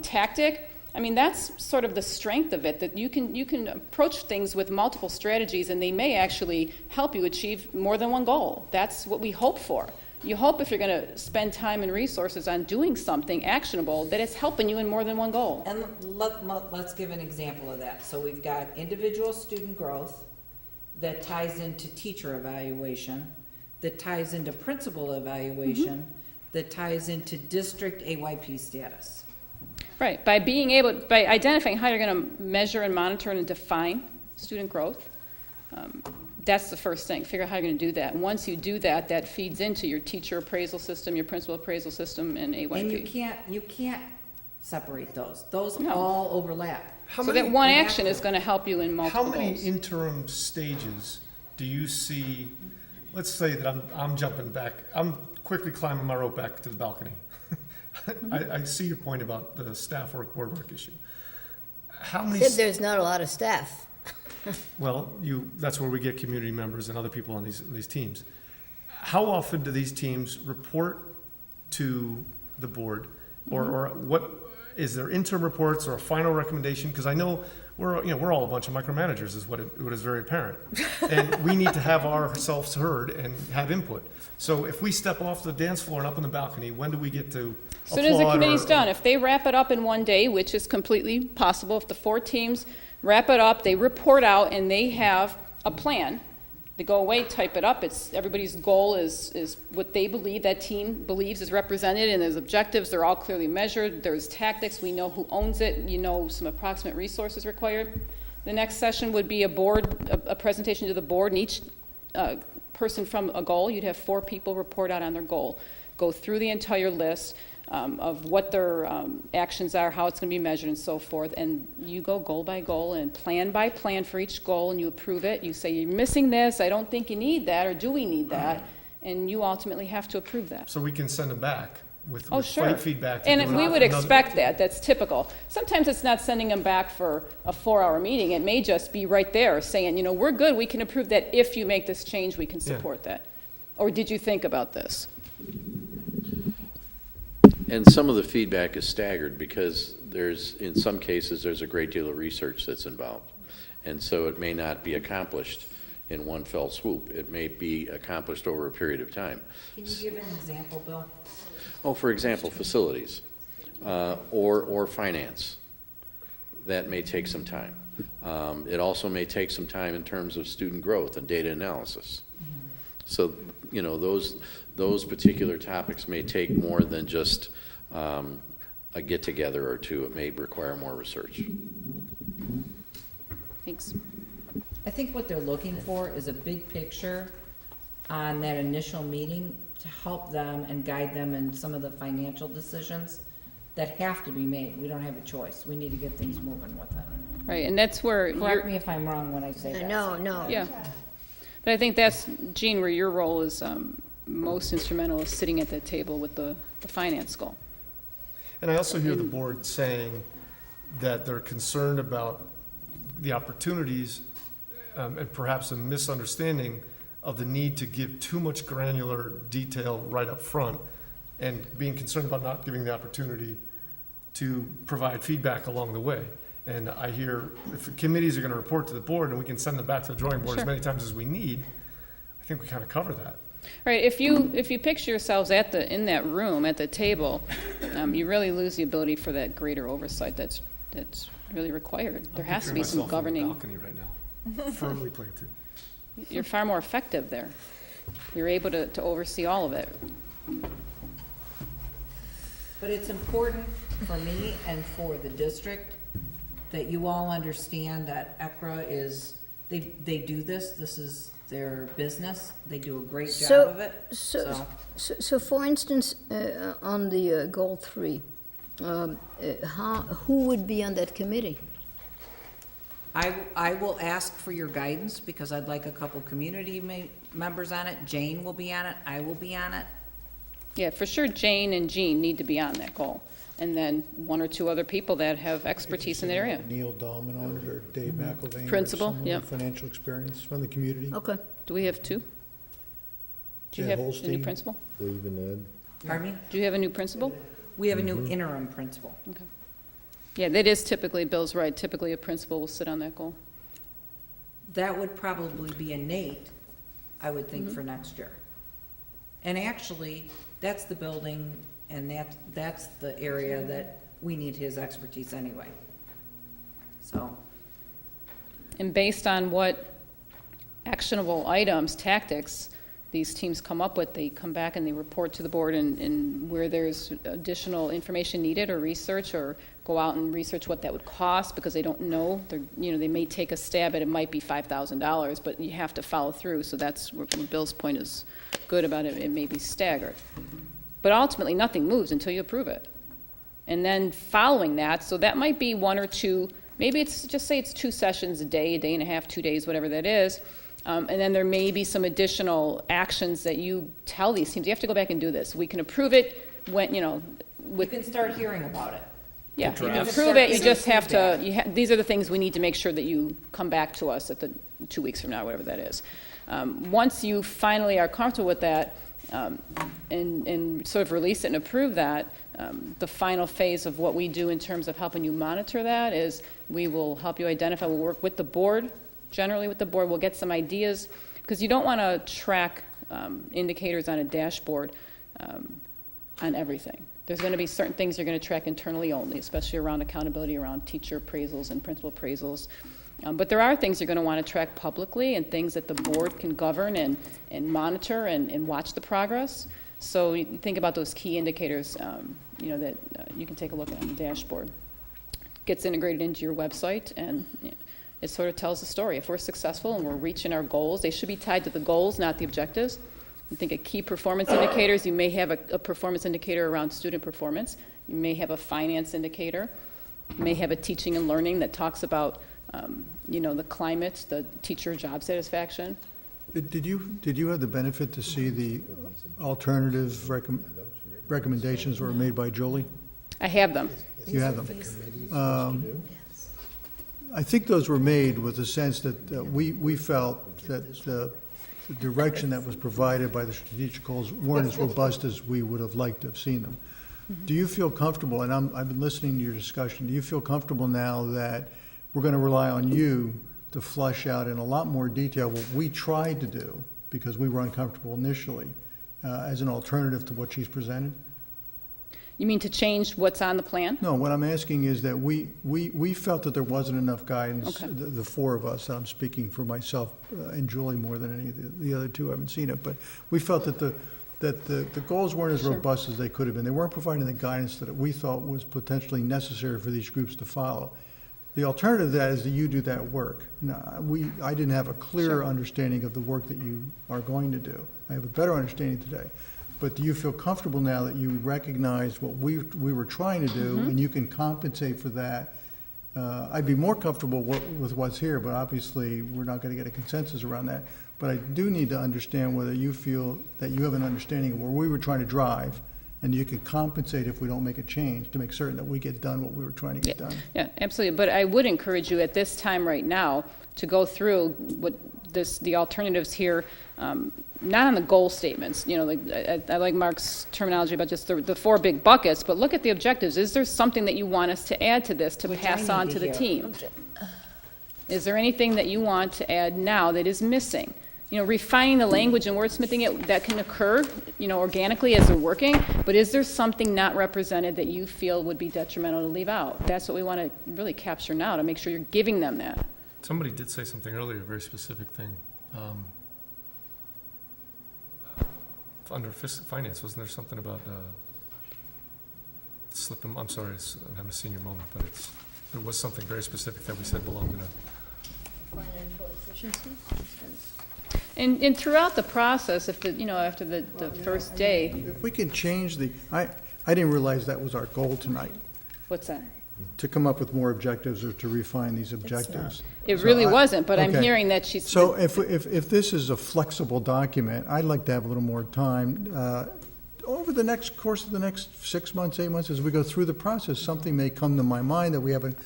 Speaker 12: tactic, I mean, that's sort of the strength of it, that you can approach things with multiple strategies, and they may actually help you achieve more than one goal. That's what we hope for. You hope if you're going to spend time and resources on doing something actionable, that it's helping you in more than one goal.
Speaker 1: And let's give an example of that. So we've got individual student growth that ties into teacher evaluation, that ties into principal evaluation, that ties into district AYP status.
Speaker 12: Right, by identifying how you're going to measure and monitor and define student growth, that's the first thing. Figure out how you're going to do that. And once you do that, that feeds into your teacher appraisal system, your principal appraisal system, and AYP.
Speaker 1: And you can't separate those. Those
Speaker 12: No.
Speaker 1: all overlap.
Speaker 2: How
Speaker 12: So
Speaker 2: many-
Speaker 12: that one action is going to help you in multiple
Speaker 2: How many
Speaker 12: goals.
Speaker 2: interim stages do you see, let's say that I'm jumping back, I'm quickly climbing my rope back to the balcony. I see your point about the staff work, board work issue. How many?
Speaker 3: Except there's not a lot of staff.
Speaker 2: Well, that's where we get community members and other people on these teams. How often do these teams report to the board? Or what, is there interim reports or a final recommendation? Because I know we're all a bunch of micromanagers is what is very apparent. And we need to have ourselves heard and have input. So if we step off the dance floor and up on the balcony, when do we get to
Speaker 12: As soon as the
Speaker 2: applaud
Speaker 12: committee's
Speaker 2: or-
Speaker 12: done, if they wrap it up in one day, which is completely possible, if the 4 teams wrap it up, they report out, and they have a plan. They go away, type it up. Everybody's goal is what they believe, that team believes is represented, and there's objectives. They're all clearly measured. There's tactics. We know who owns it. You know some approximate resources required. The next session would be a presentation to the board, and each person from a goal, you'd have 4 people report out on their goal. Go through the entire list of what their actions are, how it's going to be measured, and so forth. And you go goal by goal and plan by plan for each goal, and you approve it. You say, you're missing this, I don't think you need that, or do we need that? And you ultimately have to approve that.
Speaker 2: So we can send them back with
Speaker 12: Oh, sure.
Speaker 2: fight feedback. to
Speaker 12: And
Speaker 2: do
Speaker 12: we would
Speaker 2: another-
Speaker 12: expect that. That's typical. Sometimes it's not sending them back for a 4-hour meeting. It may just be right there saying, we're good, we can approve that. If you make this change, we can
Speaker 2: Yeah.
Speaker 12: support that. Or did you think about this?
Speaker 13: And some of the feedback is staggered because in some cases, there's a great deal of research that's involved. And so it may not be accomplished in one fell swoop. It may be accomplished over a period of time.
Speaker 1: Can you give an example, Bill?
Speaker 13: Oh, for example, facilities, or finance. That may take some time. It also may take some time in terms of student growth and data analysis. So, those particular topics may take more than just a get-together or two. It may require more research.
Speaker 12: Thanks.
Speaker 1: I think what they're looking for is a big picture on that initial meeting to help them and guide them in some of the financial decisions that have to be made. We don't have a choice. We need to get things moving with it.
Speaker 12: Right, and that's where
Speaker 1: Correct me if I'm wrong when I say that.
Speaker 3: No.
Speaker 12: Yeah. But I think that's, Jean, where your role is most instrumental, is sitting at that table with the finance goal.
Speaker 2: And I also hear the board saying that they're concerned about the opportunities and perhaps a misunderstanding of the need to give too much granular detail right up front and being concerned about not giving the opportunity to provide feedback along the way. And I hear if the committees are going to report to the board and we can send them back to the drawing board as
Speaker 12: Sure.
Speaker 2: many times as we need, I think we kind of cover that.
Speaker 12: Right, if you picture yourselves in that room, at the table, you really lose the ability for that greater oversight that's really required. There has to be some governing.
Speaker 2: I'm picturing myself on the balcony right now, firmly planted.
Speaker 12: You're far more effective there. You're able to oversee all of it.
Speaker 1: But it's important for me and for the district that you all understand that ECRA is, they do this is their business, they do a great job of it,
Speaker 3: So for instance, on the goal 3, who would be on that committee?
Speaker 1: I will ask for your guidance, because I'd like a couple community members on it. Jane will be on it, I will be on it.
Speaker 12: Yeah, for sure, Jane and Jean need to be on that goal. And then 1 or 2 other people that have expertise in that area.
Speaker 7: Neil Dahlman on it, or Dave McIlvain.
Speaker 12: Principal,
Speaker 7: Or someone
Speaker 12: yep.
Speaker 7: with financial experience from the community.
Speaker 3: Okay.
Speaker 12: Do we have 2? Do you
Speaker 7: Ed
Speaker 12: have a new
Speaker 7: Holstein.
Speaker 12: principal?
Speaker 4: Believe in Ed.
Speaker 1: Pardon me?
Speaker 12: Do you have a new principal?
Speaker 1: We have a new interim principal.
Speaker 12: Okay. Yeah, that is typically, Bill's right, typically a principal will sit on that goal.
Speaker 1: That would probably be innate, I would think, for next year. And actually, that's the building, and that's the area that we need his expertise anyway. So,
Speaker 12: And based on what actionable items, tactics, these teams come up with, they come back and they report to the board, and where there's additional information needed or research, or go out and research what that would cost, because they don't know, they may take a stab at it, might be $5,000, but you have to follow through, so that's where Bill's point is good about it, it may be staggered. But ultimately, nothing moves until you approve it. And then following that, so that might be one or two, maybe it's, just say it's 2 sessions a day and a half, 2 days, whatever that is. And then there may be some additional actions that you tell these teams, you have to go back and do this. We can approve it when,
Speaker 1: you
Speaker 12: with,
Speaker 1: can start hearing about it.
Speaker 12: yeah, you can
Speaker 1: draft.
Speaker 12: approve it, you
Speaker 1: Start
Speaker 12: just have to,
Speaker 1: feedback.
Speaker 12: these are the things we need to make sure that you come back to us at the 2 weeks from now, whatever that is. Once you finally are comfortable with that, and sort of release it and approve that, the final phase of what we do in terms of helping you monitor that is we will help you identify, we'll work with the board, generally with the board, we'll get some ideas, because you don't want to track indicators on a dashboard on everything. There's going to be certain things you're going to track internally only, especially around accountability, around teacher appraisals and principal appraisals. But there are things you're going to want to track publicly, and things that the board can govern and monitor and watch the progress. So you think about those key indicators, that you can take a look at on the dashboard. Gets integrated into your website, and it sort of tells the story. If we're successful and we're reaching our goals, they should be tied to the goals, not the objectives. You think of key performance indicators, you may have a performance indicator around student performance. You may have a finance indicator. You may have a teaching and learning that talks about the climate, the teacher job satisfaction.
Speaker 7: Did you have the benefit to see the alternative recommendations were made by Julie?
Speaker 12: I have them.
Speaker 7: You have them. I think those were made with the sense that we felt that the direction that was provided by the strategic goals weren't as robust as we would have liked to have seen them. Do you feel comfortable, and I've been listening to your discussion, do you feel comfortable now that we're going to rely on you to flush out in a lot more detail what we tried to do, because we were uncomfortable initially, as an alternative to what she's presented?
Speaker 12: You mean to change what's on the plan?
Speaker 7: No, what I'm asking is that we felt that there wasn't enough guidance,
Speaker 12: Okay.
Speaker 7: the 4 of us, I'm speaking for myself and Julie more than any of the other 2, I haven't seen it, but we felt that the goals weren't as
Speaker 12: Sure.
Speaker 7: robust as they could have been. They weren't providing the guidance that we thought was potentially necessary for these groups to follow. The alternative to that is that you do that work. Now, I didn't have a clearer understanding of the work that you are going to do. I have a better understanding today. But do you feel comfortable now that you recognize what we were trying to do, and you can compensate for that? I'd be more comfortable with what's here, but obviously, we're not going to get a consensus around that. But I do need to understand whether you feel that you have an understanding of where we were trying to drive, and you can compensate if we don't make a change to make certain that we get done what we were trying to get done.
Speaker 12: Yeah, absolutely. But I would encourage you at this time right now to go through the alternatives here, not on the goal statements. I like Mark's terminology about just the 4 big buckets, but look at the objectives. Is there something that you want us to add to this to pass on to the team? Is there anything that you want to add now that is missing? Refining the language and wordsmithing it, that can occur, organically as they're working, but is there something not represented that you feel would be detrimental to leave out? That's what we want to really capture now, to make sure you're giving them that.
Speaker 2: Somebody did say something earlier, a very specific thing. Under finance, wasn't there something about, I'm sorry, I'm having a senior moment, but there was something very specific that we said belonged in a.
Speaker 3: Financial efficiency?
Speaker 12: And throughout the process, after the first day,
Speaker 7: If we can change I didn't realize that was our goal tonight,
Speaker 12: what's that?
Speaker 7: to come up with more objectives or to refine these objectives.
Speaker 12: It
Speaker 7: So
Speaker 12: really wasn't, but I'm
Speaker 7: okay.
Speaker 12: hearing that she's.
Speaker 7: So if this is a flexible document, I'd like to have a little more time, over the course of the next 6 months, 8 months, as we go through the process, something may come to my mind that we haven't,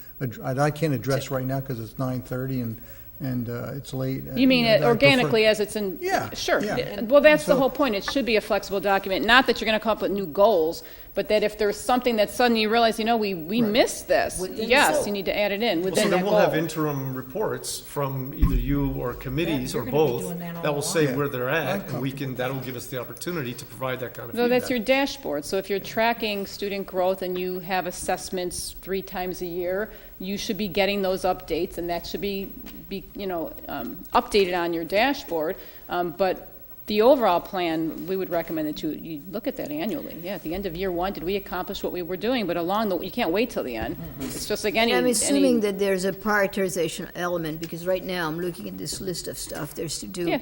Speaker 7: I can't address right now because it's 9:30 and it's late.
Speaker 12: You mean
Speaker 7: that
Speaker 12: it organically as it's in?
Speaker 7: Yeah,
Speaker 12: Sure.
Speaker 7: yeah.
Speaker 12: Well, that's the
Speaker 7: So-
Speaker 12: whole point. It should be a flexible document, not that you're going to come up with new goals, But that if there's something that suddenly you realize, we missed this,
Speaker 1: Within
Speaker 12: yes,
Speaker 1: scope.
Speaker 12: you need to add it in
Speaker 2: Well,
Speaker 12: within
Speaker 2: so
Speaker 12: that
Speaker 2: then
Speaker 12: goal.
Speaker 2: we'll have interim reports from either you or committees
Speaker 1: Yeah,
Speaker 2: or
Speaker 1: you're gonna be
Speaker 2: both
Speaker 1: doing that all
Speaker 2: that will say
Speaker 7: along.
Speaker 2: where they're
Speaker 7: I'm
Speaker 2: at, and we can, that'll give us the opportunity to provide that kind of
Speaker 12: No,
Speaker 2: feedback.
Speaker 12: that's your dashboard. So if you're tracking student growth and you have assessments 3 times a year, you should be getting those updates, and that should be updated on your dashboard. But the overall plan, we would recommend that you look at that annually. Yeah, at the end of year 1, did we accomplish what we were doing? But you can't wait till the end. It's just like any.
Speaker 3: I'm assuming that there's a prioritization element, because right now I'm looking at this list of stuff there's to do.
Speaker 12: Yeah.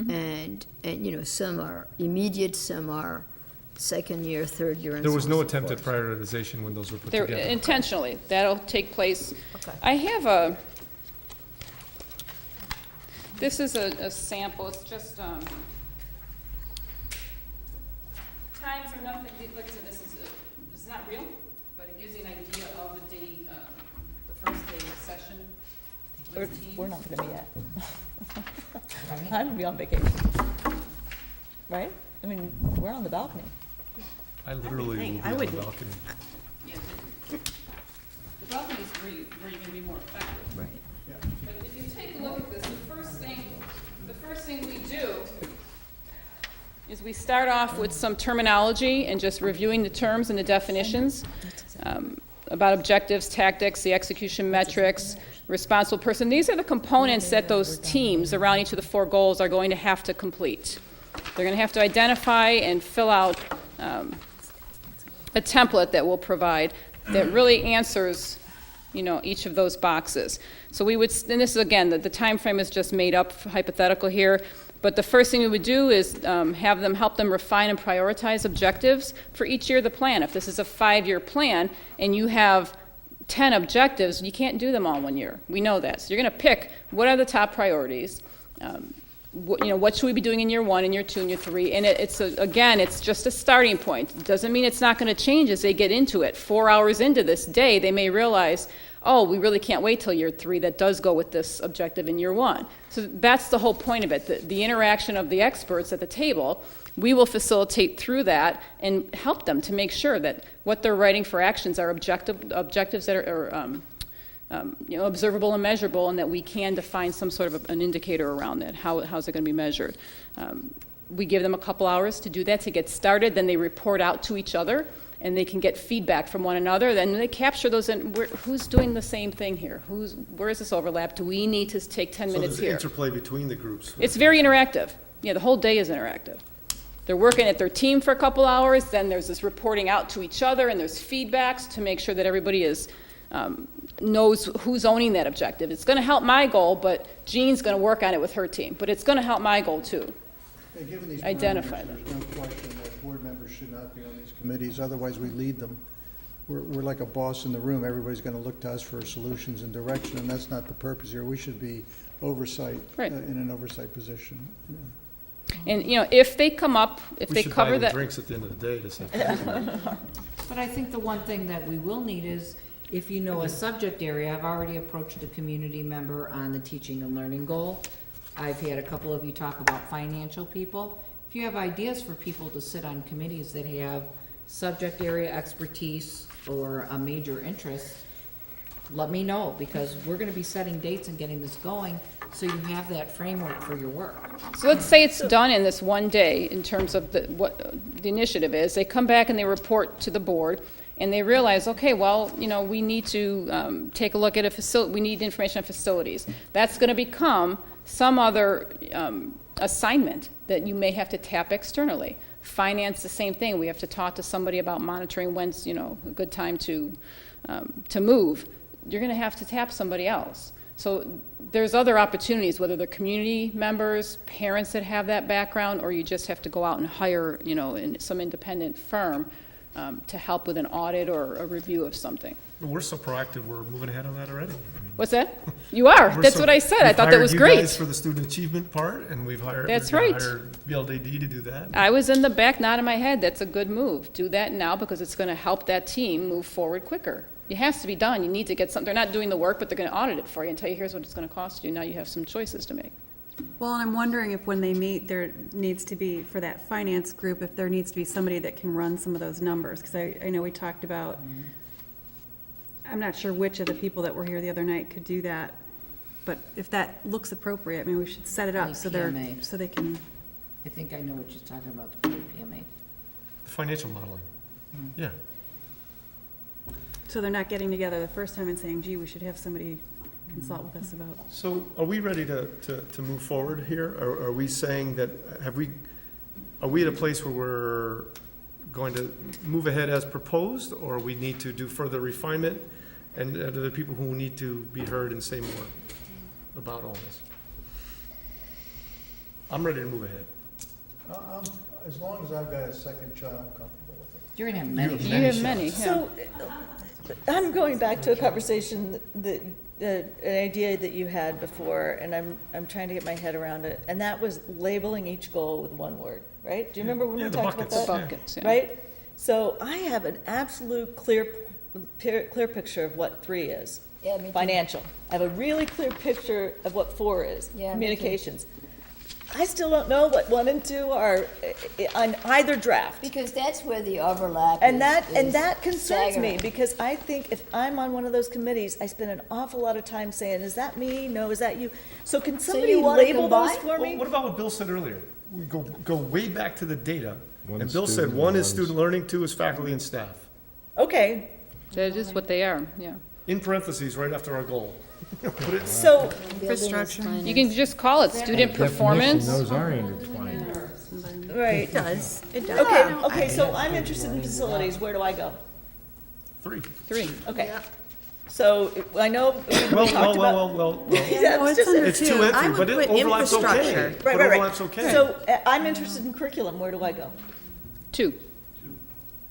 Speaker 3: And, some are immediate, some are second year, third year, and so
Speaker 2: There was
Speaker 3: on
Speaker 2: no
Speaker 3: and so
Speaker 2: attempted
Speaker 3: forth.
Speaker 2: prioritization when those were put
Speaker 12: There,
Speaker 2: together.
Speaker 12: intentionally, that'll take place.
Speaker 8: Okay.
Speaker 12: I have this is a sample, it's just, times are nothing, like I said, this is not real, but it gives you an idea of the day, the first day of session. with teams.
Speaker 8: We're not gonna be at. I'm gonna be on vacation. Right? I mean, we're on the balcony.
Speaker 2: I literally will be
Speaker 5: I
Speaker 2: on the
Speaker 5: would-
Speaker 2: balcony.
Speaker 12: Yeah, the balcony is where you're gonna be more effective.
Speaker 8: Right.
Speaker 12: But if you take a look at this, the first thing we do is we start off with some terminology and just reviewing the terms and the definitions about objectives, tactics, the execution metrics, responsible person. These are the components that those teams around each of the 4 goals are going to have to complete. They're going to have to identify and fill out a template that we'll provide that really answers each of those boxes. So we would, and this is again, the time frame is just made up hypothetical here, but the first thing we would do is help them refine and prioritize objectives for each year of the plan. If this is a 5-year plan and you have 10 objectives, you can't do them all in 1 year. We know that. So you're going to pick what are the top priorities. What should we be doing in year 1, in year 2, and year 3? And it's just a starting point. It doesn't mean it's not going to change as they get into it. 4 hours into this day, they may realize, oh, we really can't wait till year 3. That does go with this objective in year 1. So that's the whole point of it, the interaction of the experts at the table. We will facilitate through that and help them to make sure that what they're writing for actions are objectives that are observable and measurable, and that we can define some sort of an indicator around that. How's it going to be measured? We give them a couple hours to do that, to get started. Then they report out to each other, and they can get feedback from one another. Then they capture those. Who's doing the same thing here? Where is this overlap? Do we need to take 10 minutes
Speaker 2: So
Speaker 12: here?
Speaker 2: there's interplay between the groups.
Speaker 12: It's very interactive. Yeah, the whole day is interactive. They're working at their team for a couple hours. Then there's this reporting out to each other, and there's feedbacks to make sure that everybody knows who's owning that objective. It's going to help my goal, but Jean's going to work on it with her team. But it's going to help my goal too.
Speaker 7: Hey, given these
Speaker 12: Identify
Speaker 7: parameters, there's no question that board members should not be on these committees, otherwise we lead them. We're like a boss in the room, everybody's gonna look to us for solutions and direction, and that's not the purpose here. We should be oversight,
Speaker 12: Right.
Speaker 7: in an oversight position.
Speaker 12: And if they come up, if
Speaker 2: We
Speaker 12: they
Speaker 2: should buy
Speaker 12: cover
Speaker 2: them
Speaker 12: that.
Speaker 2: drinks at the end of the day to say.
Speaker 1: But I think the one thing that we will need is, if you know a subject area, I've already approached a community member on the teaching and learning goal. I've had a couple of you talk about financial people. If you have ideas for people to sit on committees that have subject area expertise or a major interest, let me know, because we're gonna be setting dates and getting this going, so you have that framework for your work.
Speaker 12: So let's say it's done in this one day in terms of what the initiative is. They come back and they report to the board, and they realize, okay, well, we need to take a look at we need information on facilities. That's going to become some other assignment that you may have to tap externally. Finance, the same thing. We have to talk to somebody about monitoring when's a good time to move. You're going to have to tap somebody else. So there's other opportunities, whether they're community members, parents that have that background, or you just have to go out and hire, in some independent firm to help with an audit or a review of something.
Speaker 2: We're so proactive, we're moving ahead on that already.
Speaker 12: What's that? You are.
Speaker 2: We're
Speaker 12: That's
Speaker 2: so-
Speaker 12: what I said. I
Speaker 2: we've
Speaker 12: thought that
Speaker 2: hired
Speaker 12: was
Speaker 2: you
Speaker 12: great.
Speaker 2: guys for the student achievement part, and we've hired.
Speaker 12: That's
Speaker 2: we're gonna
Speaker 12: right.
Speaker 2: hire BLDD to do that.
Speaker 12: I was in the back nodding my head. That's a good move. Do that now, because it's going to help that team move forward quicker. It has to be done. You need to get something. They're not doing the work, but they're going to audit it for you and tell you, here's what it's going to cost you. Now you have some choices to make.
Speaker 9: Well, and I'm wondering if when they meet, there needs to be, for that finance group, if there needs to be somebody that can run some of those numbers, because I know we talked about, I'm not sure which of the people that were here the other night could do that, but if that looks appropriate, maybe we should set it up so
Speaker 1: PMA.
Speaker 9: so they can,
Speaker 1: I think I know what you're talking about, the PMA.
Speaker 2: Financial modeling, yeah.
Speaker 9: so they're not getting together the first time and saying, gee, we should have somebody consult with us about.
Speaker 2: So are we ready to move forward here? Or are we saying that, are we at a place where we're going to move ahead as proposed, or we need to do further refinement? And are there people who need to be heard and say more about all this? I'm ready to move ahead.
Speaker 7: As long as I've got a second child, I'm comfortable with it.
Speaker 1: You're gonna have many.
Speaker 12: You have many, yeah.
Speaker 8: So, I'm going back to a conversation that, an idea that you had before, and I'm trying to get my head around it, and that was labeling each goal with one word, right? Do you remember when
Speaker 2: Yeah,
Speaker 8: we
Speaker 2: the
Speaker 8: talked about
Speaker 2: buckets.
Speaker 8: that?
Speaker 2: Yeah.
Speaker 12: Buckets, yeah.
Speaker 8: Right? So I have an absolute clear picture of what 3 is.
Speaker 3: Yeah, me too.
Speaker 8: Financial. I have a really clear picture of what 4 is.
Speaker 3: Yeah, me too.
Speaker 8: Communications. I still don't know what 1 and 2 are on either draft.
Speaker 3: Because that's where the overlap
Speaker 8: And
Speaker 3: is
Speaker 8: that concerns me,
Speaker 3: staggering.
Speaker 8: because I think if I'm on one of those committees, I spend an awful lot of time saying, is that me? No, is that you? So can somebody
Speaker 3: you wanna
Speaker 8: label those
Speaker 3: combine?
Speaker 8: for me?
Speaker 2: What about what Bill said earlier? We go way back to the data,
Speaker 4: One
Speaker 2: and Bill said
Speaker 4: student,
Speaker 2: 1 is
Speaker 4: one's-
Speaker 2: student learning, 2 is faculty and staff.
Speaker 8: Okay,
Speaker 12: That is what they are, yeah.
Speaker 2: In parentheses, right after our goal. Put it,
Speaker 8: so,
Speaker 3: Infrastructure.
Speaker 12: You can just call it student
Speaker 4: Definition,
Speaker 12: performance.
Speaker 4: those are intertwined.
Speaker 8: right.
Speaker 5: It does, it does.
Speaker 8: Okay, so I'm interested in facilities, where do I go?
Speaker 2: 3.
Speaker 12: 3.
Speaker 8: Okay. So I know we
Speaker 2: Well,
Speaker 8: talked about.
Speaker 2: well.
Speaker 8: Yeah,
Speaker 9: No,
Speaker 8: it's
Speaker 9: it's
Speaker 8: just-
Speaker 9: under
Speaker 2: It's 2
Speaker 9: two.
Speaker 2: and
Speaker 5: I
Speaker 2: 3,
Speaker 5: would
Speaker 2: but it
Speaker 5: put
Speaker 2: overlaps okay.
Speaker 5: infrastructure.
Speaker 2: But
Speaker 8: Right, right,
Speaker 2: overlaps
Speaker 8: right.
Speaker 2: okay.
Speaker 8: So I'm interested in curriculum, where do I go?
Speaker 12: 2.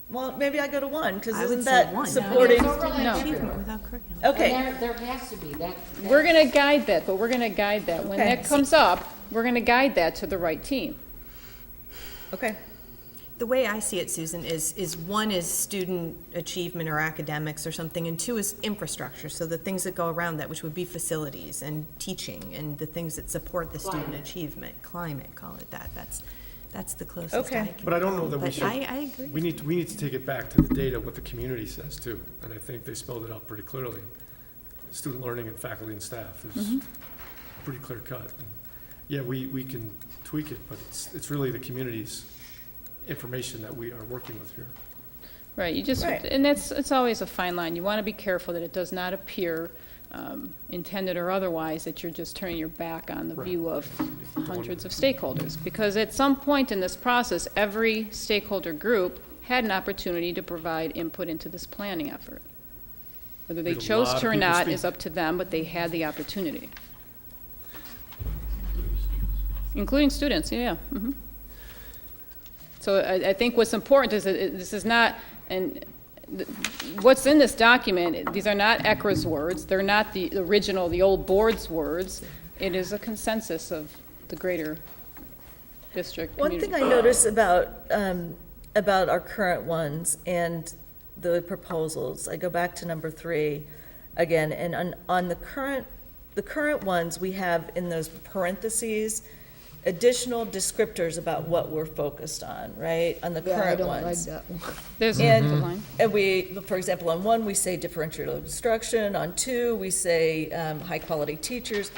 Speaker 8: Well, maybe I go to 1, because
Speaker 5: I would
Speaker 8: isn't
Speaker 5: say
Speaker 8: that
Speaker 5: 1.
Speaker 8: supporting?
Speaker 12: No.
Speaker 5: Achievement without curriculum.
Speaker 8: Okay,
Speaker 1: There has to be, that.
Speaker 12: We're going to guide that, but we're going to guide that. When
Speaker 8: Okay.
Speaker 12: that comes up, we're going to guide that to the right team.
Speaker 8: okay.
Speaker 5: The way I see it, Susan, is 1 is student achievement or academics or something, and 2 is infrastructure, so the things that go around that, which would be facilities and teaching and the things that support the student achievement, climate, call it that. That's the closest
Speaker 8: Okay.
Speaker 5: I can.
Speaker 2: But I don't know that we
Speaker 5: But
Speaker 2: should.
Speaker 5: I agree.
Speaker 2: We need to take it back to the data, what the community says too, and I think they spelled it out pretty clearly. Student learning and faculty and staff is pretty clear cut. And yeah, we can tweak it, but it's really the community's information that we are working with here.
Speaker 12: Right, you just,
Speaker 8: Right.
Speaker 12: and it's always a fine line. You want to be careful that it does not appear, intended or otherwise, that you're just turning your back on the
Speaker 2: Right.
Speaker 12: view of hundreds of stakeholders. Because at some point in this process, every stakeholder group had an opportunity to provide input into this planning effort. Whether they
Speaker 2: Did a
Speaker 12: chose
Speaker 2: lot
Speaker 12: to
Speaker 2: of
Speaker 12: or
Speaker 2: people
Speaker 12: not
Speaker 2: speak.
Speaker 12: is up to them, but they had the opportunity. Including students, yeah. Mhm. So I think what's important is that this is not, and what's in this document, these are not ECRA's words, they're not the original, the old board's words. It is a consensus of the greater district
Speaker 8: One
Speaker 12: community.
Speaker 8: thing I notice about our current ones and the proposals, I go back to number 3 again, and on the current ones, we have in those parentheses, additional descriptors about what we're focused on, right, on the
Speaker 3: Yeah, I
Speaker 8: current
Speaker 3: don't like
Speaker 8: ones.
Speaker 3: that one.
Speaker 12: There's
Speaker 8: And-
Speaker 12: the line.
Speaker 8: And we, for example, on 1, we say differential instruction, on 2, we say high-quality teachers.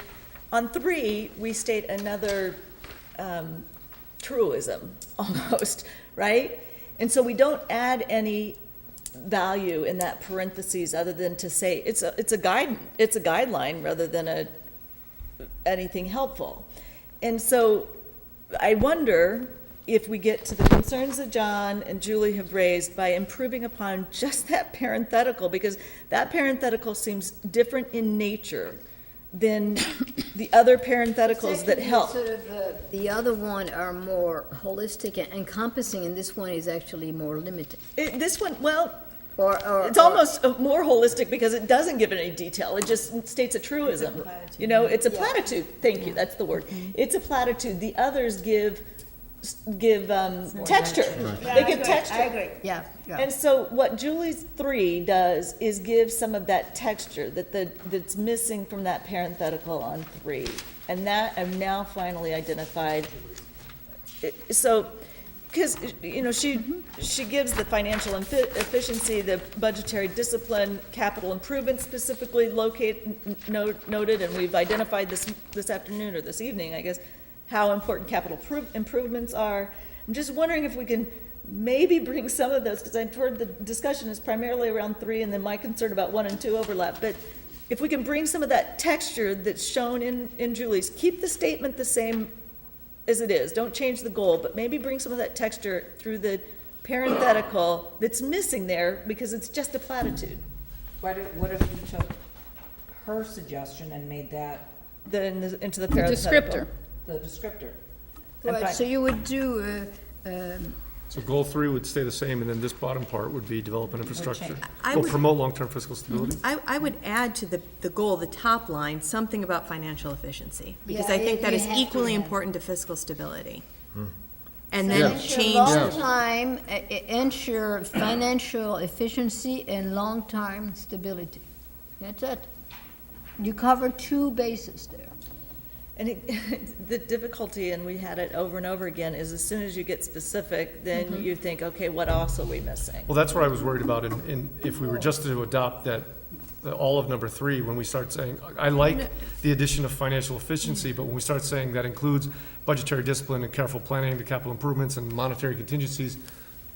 Speaker 8: On 3, we state another truism, almost, right? And so we don't add any value in that parentheses other than to say, it's a guideline rather than anything helpful. And so I wonder if we get to the concerns that John and Julie have raised by improving upon just that parenthetical, because that parenthetical seems different in nature than the other parentheticals that help.
Speaker 3: Sort of, the other one are more holistic and encompassing, and this one is actually more limited.
Speaker 8: This one, well,
Speaker 3: Or
Speaker 8: it's almost more holistic because it doesn't give any detail. It just states a truism. You know, it's a platitude. Thank you, that's the word. It's a platitude. The others give give texture. They give texture.
Speaker 3: I agree, yeah, yeah.
Speaker 8: And so what Julie's 3 does is give some of that texture that's missing from that parenthetical on 3. And that I've now finally identified. So, because, you know, she gives the financial efficiency, the budgetary discipline, capital improvement specifically noted, and we've identified this afternoon or this evening, I guess, how important capital improvements are. I'm just wondering if we can maybe bring some of those, because I've heard the discussion is primarily around 3, and then my concern about 1 and 2 overlap. But if we can bring some of that texture that's shown in Julie's, keep the statement the same as it is, don't change the goal, but maybe bring some of that texture through the parenthetical that's missing there because it's just a platitude.
Speaker 1: What if you took her suggestion and made that
Speaker 8: Into the
Speaker 12: The
Speaker 8: parenthetical.
Speaker 12: descriptor.
Speaker 1: the descriptor?
Speaker 3: Right, so you would do,
Speaker 2: So goal 3 would stay the same, and then this bottom part would be develop an infrastructure.
Speaker 5: I
Speaker 2: Will
Speaker 5: would-
Speaker 2: promote long-term fiscal stability.
Speaker 5: I would add to the goal, the top line, something about financial efficiency, because
Speaker 3: Yeah,
Speaker 5: I think that
Speaker 3: you
Speaker 5: is
Speaker 3: have to
Speaker 5: equally
Speaker 3: have-
Speaker 5: important to fiscal stability. And
Speaker 3: so
Speaker 5: then
Speaker 3: ensure
Speaker 5: change,
Speaker 3: long time, ensure financial efficiency and long-term stability. That's it. You cover 2 bases there.
Speaker 8: And the difficulty, and we had it over and over again, is as soon as you get specific, then you think, okay, what else are we missing?
Speaker 2: Well, that's what I was worried about, if we were just to adopt all of number 3, when we start saying, I like the addition of financial efficiency, but when we start saying that includes budgetary discipline and careful planning, the capital improvements and monetary contingencies,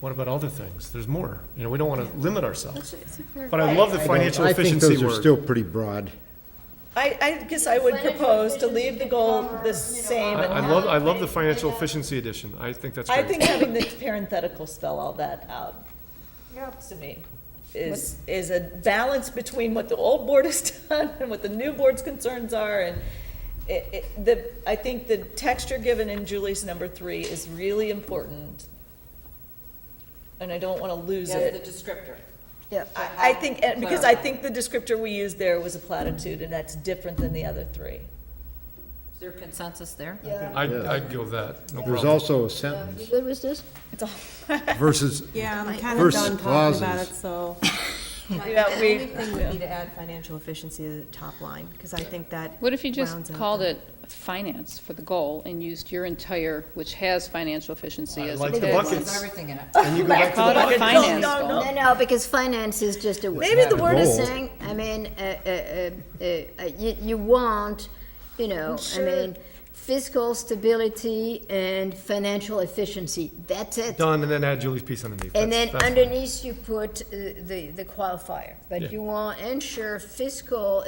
Speaker 2: what about other things? There's more. You know, we don't want to limit ourselves. But I love the financial
Speaker 4: I think
Speaker 2: efficiency
Speaker 4: those are
Speaker 2: word.
Speaker 4: still pretty broad.
Speaker 8: I guess I would propose to leave the goal the same. and
Speaker 2: I love the financial efficiency addition. I think that's
Speaker 8: I
Speaker 2: great.
Speaker 8: think having the parenthetical spell all that out, to me, is a balance between what the old board has done and what the new board's concerns are, and I think the texture given in Julie's number 3 is really important, and I don't want to lose
Speaker 1: Yes,
Speaker 8: it.
Speaker 1: the descriptor.
Speaker 3: Yeah.
Speaker 8: I think, because I think the descriptor we used there was a platitude, and that's different than the other 3.
Speaker 1: Is there consensus there?
Speaker 3: Yeah.
Speaker 2: I'd go with that, no
Speaker 4: There's
Speaker 2: problem.
Speaker 4: also a sentence
Speaker 3: You good with this?
Speaker 4: versus,
Speaker 9: Yeah, I'm kind of
Speaker 4: Versus
Speaker 9: done talking about
Speaker 4: clauses.
Speaker 9: it, so.
Speaker 8: Yeah,
Speaker 5: the only thing would be to add financial efficiency to the top line, because I think that
Speaker 12: What if you just
Speaker 5: rounds out
Speaker 12: called
Speaker 5: the-
Speaker 12: it finance for the goal and used your entire, which has financial efficiency
Speaker 2: I
Speaker 12: as
Speaker 2: like
Speaker 12: a
Speaker 2: the
Speaker 12: tag?
Speaker 2: buckets.
Speaker 1: There's everything in it.
Speaker 2: And you go back to
Speaker 12: Call
Speaker 2: the
Speaker 12: it a
Speaker 2: bucket.
Speaker 12: finance
Speaker 8: No,
Speaker 12: goal.
Speaker 8: no.
Speaker 3: No, because finance is just a word.
Speaker 8: Maybe the word is
Speaker 4: goal.
Speaker 3: Saying, I mean, you want, you know, I mean, fiscal stability and financial efficiency, that's it.
Speaker 2: Done, and then add Julie's piece underneath.
Speaker 3: And then
Speaker 2: That's fine.
Speaker 3: underneath you put the qualifier,
Speaker 2: Yeah.
Speaker 3: but you want ensure financial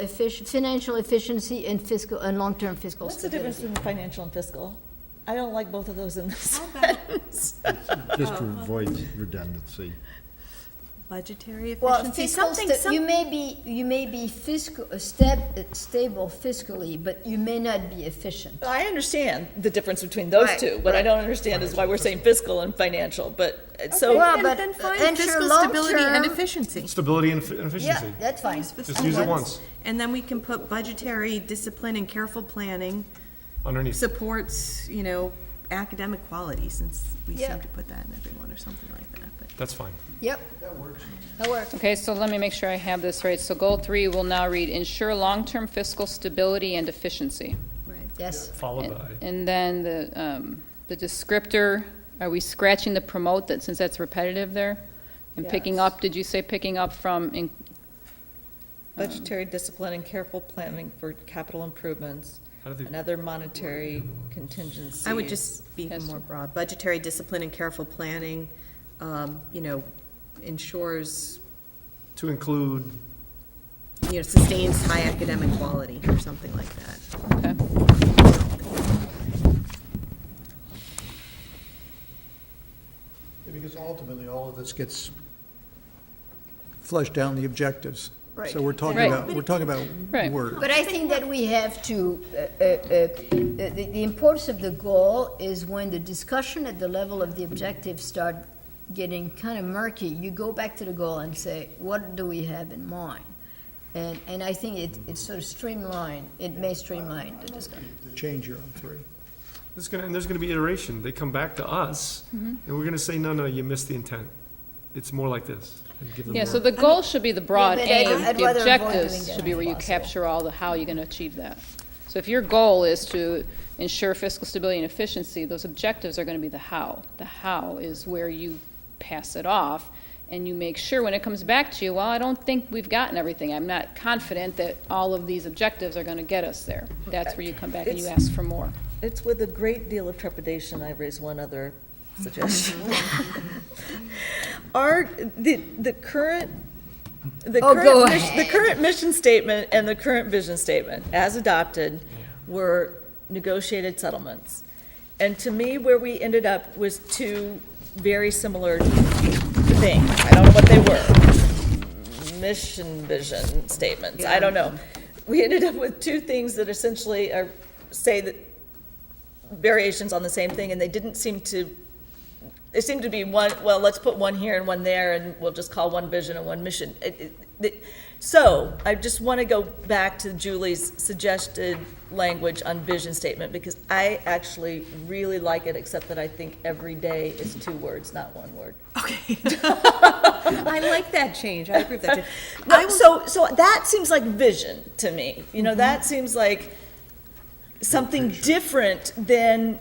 Speaker 3: efficiency and long-term fiscal
Speaker 8: What's the difference
Speaker 3: stability.
Speaker 8: between financial and fiscal? I don't like both of those in this sentence.
Speaker 4: just to avoid redundancy.
Speaker 5: budgetary
Speaker 3: Well,
Speaker 5: efficiency,
Speaker 3: fiscal, you may be stable fiscally, but you may not be efficient.
Speaker 8: I understand the difference between those
Speaker 3: Right,
Speaker 8: two. What I
Speaker 3: right.
Speaker 8: don't understand is why we're saying fiscal and financial, but, so.
Speaker 3: Well, but
Speaker 5: then find
Speaker 3: ensure
Speaker 5: fiscal stability and
Speaker 3: long-term-
Speaker 5: efficiency.
Speaker 2: Stability and
Speaker 3: Yeah,
Speaker 2: efficiency.
Speaker 3: that's fine.
Speaker 2: Just use it once,
Speaker 5: And then we can put budgetary discipline and careful planning
Speaker 2: underneath.
Speaker 5: supports, you know, academic quality, since we
Speaker 3: Yeah.
Speaker 5: seem to put that in everyone or something like that, but.
Speaker 2: That's fine.
Speaker 3: Yep. That works.
Speaker 12: Okay, so let me make sure I have this right. So goal 3 will now read, ensure long-term fiscal stability and efficiency.
Speaker 5: Right.
Speaker 3: Yes.
Speaker 2: Followed by.
Speaker 12: And then the descriptor, are we scratching the promote that, since that's repetitive there? And picking
Speaker 8: Yes.
Speaker 12: up, did you say picking up from,
Speaker 8: Budgetary discipline and careful planning for capital improvements
Speaker 2: How do they-
Speaker 8: and other monetary contingencies.
Speaker 5: I would just be
Speaker 12: Yes.
Speaker 5: more broad. Budgetary discipline and careful planning, you know, ensures,
Speaker 2: To include,
Speaker 5: you know, sustains high academic quality or something like that.
Speaker 12: okay,
Speaker 7: Yeah, because ultimately, all of this gets flushed down the objectives.
Speaker 3: Right.
Speaker 7: So we're talking
Speaker 12: Right.
Speaker 7: about
Speaker 12: Right.
Speaker 7: words.
Speaker 3: But I think that we have to, the importance of the goal is when the discussion at the level of the objectives start getting kind of murky, you go back to the goal and say, what do we have in mind? And I think it's sort of streamlined, it may streamline the discussion.
Speaker 7: The change here on 3.
Speaker 2: there's gonna be iteration. They come back to us, and we're gonna say, no, you missed the intent. It's more like this. And give them
Speaker 12: Yeah,
Speaker 2: more.
Speaker 12: so the goal should be the broad
Speaker 3: Yeah, but
Speaker 12: aim,
Speaker 3: I'd
Speaker 12: the
Speaker 3: rather avoid doing
Speaker 12: objectives
Speaker 3: that
Speaker 12: should be
Speaker 3: if
Speaker 12: where you
Speaker 3: possible.
Speaker 12: capture all the how you're gonna achieve that. So if your goal is to ensure fiscal stability and efficiency, those objectives are gonna be the how. The how is where you pass it off, and you make sure when it comes back to you, well, I don't think we've gotten everything. I'm not confident that all of these objectives are gonna get us there. That's where you come back and you ask for more.
Speaker 8: It's with a great deal of trepidation I raise one other suggestion. The current
Speaker 3: go
Speaker 8: the current mission statement and the current vision statement, as adopted, were negotiated settlements. And to me, where we ended up was two very similar things. I don't know what they were. Mission, vision statements, I don't know. We ended up with two things that essentially are, say that, variations on the same thing, and they didn't seem to, it seemed to be one, well, let's put one here and one there, and we'll just call one vision and one mission. So I just want to go back to Julie's suggested language on vision statement, because I actually really like it, except that I think every day is 2 words, not 1 word.
Speaker 5: Okay. I like that change. I approve that change.
Speaker 8: No, so that seems like vision to me. You know, that seems like something different than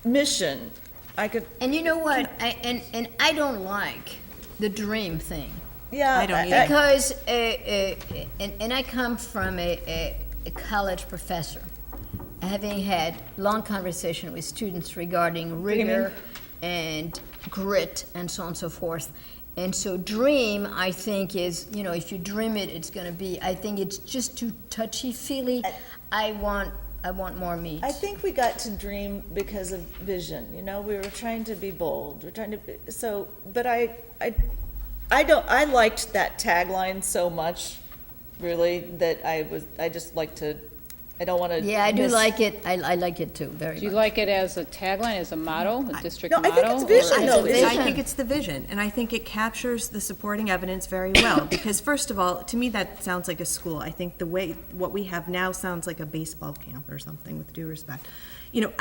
Speaker 8: mission. I could,
Speaker 3: And you know what, and I don't like the dream thing.
Speaker 8: yeah.
Speaker 5: I don't either.
Speaker 3: Because, and I come from a college professor, having had long conversation with students regarding rigor and grit and so on and so forth. And so dream, I think, is, you know, if you dream it, it's gonna be, I think it's just too touchy-feely. I want more meat.
Speaker 8: I think we got to dream because of vision, you know, we were trying to be bold, we're trying to be, so, but I liked that tagline so much, really, that I just like to, I don't want to.
Speaker 3: Yeah, I do like it, I like it too, very much.
Speaker 12: Do you like it as a tagline, as a motto, a district
Speaker 8: No, I
Speaker 12: motto?
Speaker 8: think it's vision,
Speaker 12: or-
Speaker 8: though.
Speaker 5: I think it's the vision, and I think it captures the supporting evidence very well, because first of all, to me, that sounds like a school. I think the way, what we have now sounds like a baseball camp or something, with due respect. You know,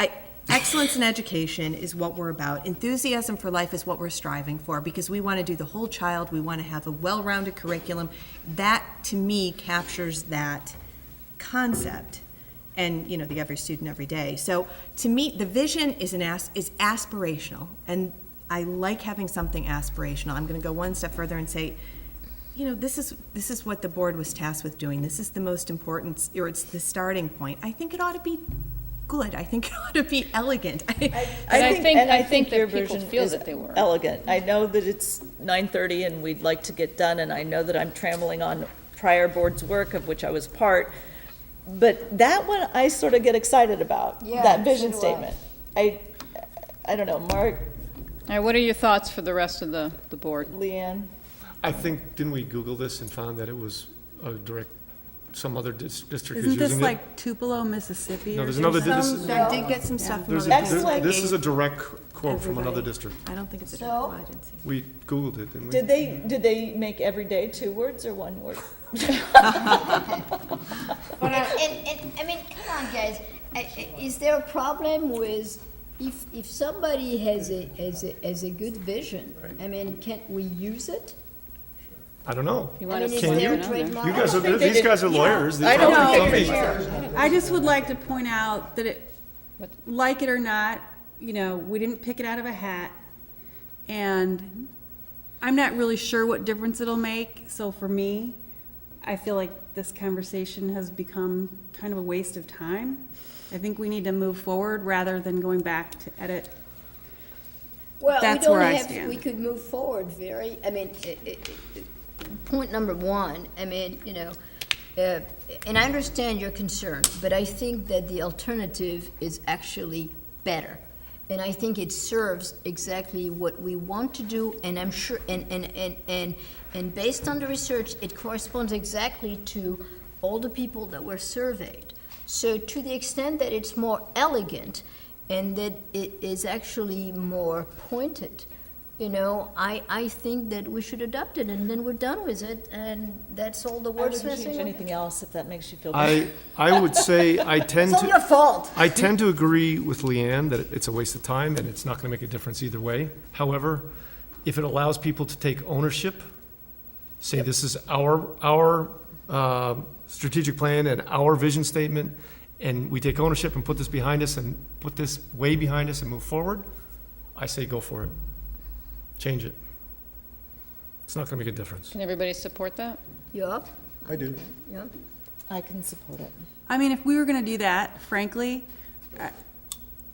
Speaker 5: excellence in education is what we're about. Enthusiasm for life is what we're striving for, because we want to do the whole child, we want to have a well-rounded curriculum. That, to me, captures that concept. And, you know, the every student, every day. So, to me, the vision is aspirational, and I like having something aspirational. I'm going to go one step further and say, you know, this is what the board was tasked with doing. This is the most important, or it's the starting point. I think it ought to be good. I think it ought to be elegant.
Speaker 12: I think that
Speaker 8: your
Speaker 12: people
Speaker 8: version
Speaker 12: feel
Speaker 8: is
Speaker 12: that they were.
Speaker 8: elegant. I know that it's 9:30 and we'd like to get done, and I know that I'm trampling on prior board's work, of which I was part. But that one, I sort of get excited about,
Speaker 3: Yeah,
Speaker 8: that vision
Speaker 3: so do I.
Speaker 8: statement. I don't know, Mark,
Speaker 12: All right, what are your thoughts for the rest of the board?
Speaker 8: Leanne?
Speaker 2: I think, didn't we Google this and found that it was a direct, some other district is
Speaker 9: Isn't
Speaker 2: using it?
Speaker 9: this like Tupelo, Mississippi?
Speaker 2: No,
Speaker 9: or
Speaker 2: there's another,
Speaker 9: something?
Speaker 2: this
Speaker 5: I did get some stuff from
Speaker 2: there's
Speaker 5: other
Speaker 2: a,
Speaker 5: people.
Speaker 8: Excellent.
Speaker 2: this is a direct quote from another
Speaker 5: Everybody.
Speaker 2: district.
Speaker 5: I don't think it's a
Speaker 3: So-
Speaker 5: direct, well, I didn't see.
Speaker 2: We Googled it, didn't we?
Speaker 8: Did they make every day 2 words or 1 word?
Speaker 3: But, and, I mean, come on, guys, is there a problem with, if somebody has a good vision, I mean, can't we use it?
Speaker 2: I don't know.
Speaker 12: You
Speaker 3: I
Speaker 12: want
Speaker 3: mean,
Speaker 12: to
Speaker 3: is
Speaker 2: Can
Speaker 3: there
Speaker 2: you?
Speaker 3: a trademark?
Speaker 2: You guys are,
Speaker 8: think they
Speaker 2: these
Speaker 8: did.
Speaker 2: guys are lawyers.
Speaker 8: I don't
Speaker 2: Tell
Speaker 8: think
Speaker 2: me.
Speaker 9: I just would like to point out that it, like it or not, you know, we didn't pick it out of a hat. And I'm not really sure what difference it'll make. So for me, I feel like this conversation has become kind of a waste of time. I think we need to move forward rather than going back to edit.
Speaker 3: Well, we
Speaker 9: That's
Speaker 3: don't
Speaker 9: where I
Speaker 3: have,
Speaker 9: stand.
Speaker 3: we could move forward I mean, point number 1, I mean, you know, and I understand your concern, but I think that the alternative is actually better. And I think it serves exactly what we want to do, and I'm sure, and based on the research, it corresponds exactly to all the people that were surveyed. So to the extent that it's more elegant and that it is actually more pointed, you know, I think that we should adopt it, and then we're done with it, and that's all the
Speaker 8: I wouldn't
Speaker 3: wordsmithing.
Speaker 8: change anything else if that makes you feel better.
Speaker 2: I would say I tend
Speaker 3: It's all your
Speaker 2: to,
Speaker 3: fault.
Speaker 2: I tend to agree with Leanne that it's a waste of time and it's not gonna make a difference either way. However, if it allows people to take ownership, say this is our strategic plan and our vision statement, and we take ownership and put this behind us and put this way behind us and move forward, I say go for it. Change it. It's not gonna make a difference.
Speaker 12: Can everybody support that?
Speaker 3: Yup,
Speaker 7: I do.
Speaker 3: yup.
Speaker 8: I can support it.
Speaker 9: I mean, if we were going to do that, frankly,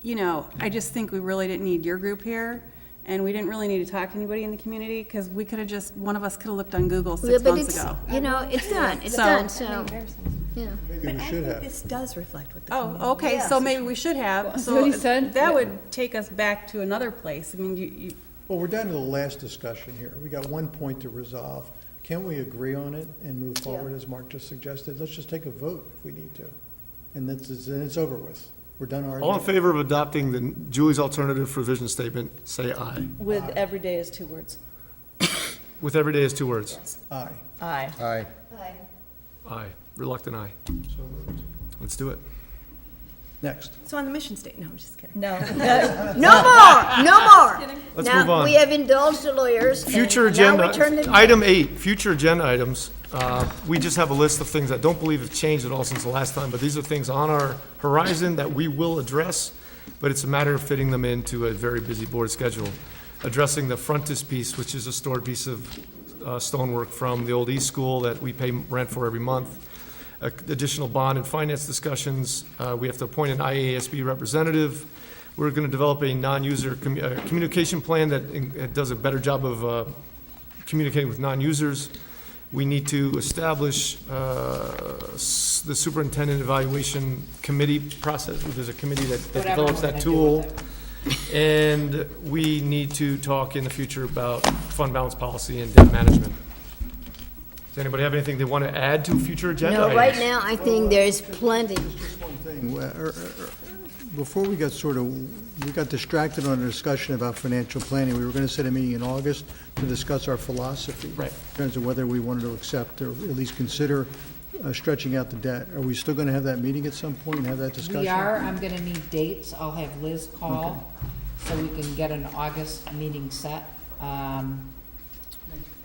Speaker 9: you know, I just think we really didn't need your group here, and we didn't really need to talk to anybody in the community, because we could have just, one of us could have looked on Google
Speaker 3: Yeah,
Speaker 9: 6
Speaker 3: but
Speaker 9: months
Speaker 3: it's,
Speaker 9: ago.
Speaker 3: you know, it's done, it's
Speaker 9: So-
Speaker 3: done, so, you know.
Speaker 7: Maybe we should have.
Speaker 5: This does reflect what the
Speaker 9: Oh, okay, so maybe we should have.
Speaker 12: That's what he said.
Speaker 9: That would take us back to another place. I mean, you,
Speaker 7: Well, we're down to the last discussion here. We got one point to resolve. Can we agree on it and move forward, as Mark just suggested? Let's just take a vote if we need to. And then it's over with. We're done arguing.
Speaker 2: All in favor of adopting the Julie's alternative for vision statement, say aye.
Speaker 8: With every day is 2 words.
Speaker 2: With every day is 2 words.
Speaker 7: Aye.
Speaker 8: Aye.
Speaker 4: Aye.
Speaker 2: Aye. Reluctant aye.
Speaker 7: So moved.
Speaker 2: Let's do it.
Speaker 7: Next.
Speaker 5: So on the mission statement, no, I'm just kidding.
Speaker 8: No.
Speaker 3: No more, no more.
Speaker 2: Let's move
Speaker 3: Now,
Speaker 2: on.
Speaker 3: we have indulged the lawyers. and
Speaker 2: Future
Speaker 3: now we
Speaker 2: agenda,
Speaker 3: turn it-
Speaker 2: item 8, future agenda items. We just have a list of things I don't believe have changed at all since the last time, but these are things on our horizon that we will address, but it's a matter of fitting them into a very busy board schedule. Addressing the frontispiece, which is a stored piece of stonework from the old East School that we pay rent for every month. Additional bond and finance discussions. We have to appoint an IASB representative. We're going to develop a non-user communication plan that does a better job of communicating with non-users. We need to establish the superintendent evaluation committee process. There's a committee that
Speaker 1: Whatever
Speaker 2: develops
Speaker 1: we're
Speaker 2: that
Speaker 1: gonna do
Speaker 2: tool.
Speaker 1: with it.
Speaker 2: And we need to talk in the future about fund balance policy and debt management. Does anybody have anything they want to add to future agenda
Speaker 3: No,
Speaker 2: items?
Speaker 3: right now, I think there's plenty.
Speaker 7: One thing, before we got distracted on a discussion about financial planning. We were going to set a meeting in August to discuss our philosophy.
Speaker 2: Right.
Speaker 7: In terms of whether we wanted to accept or at least consider stretching out the debt. Are we still going to have that meeting at some point and have that discussion?
Speaker 1: We are, I'm gonna need dates, I'll have Liz call, so we can get an August meeting set.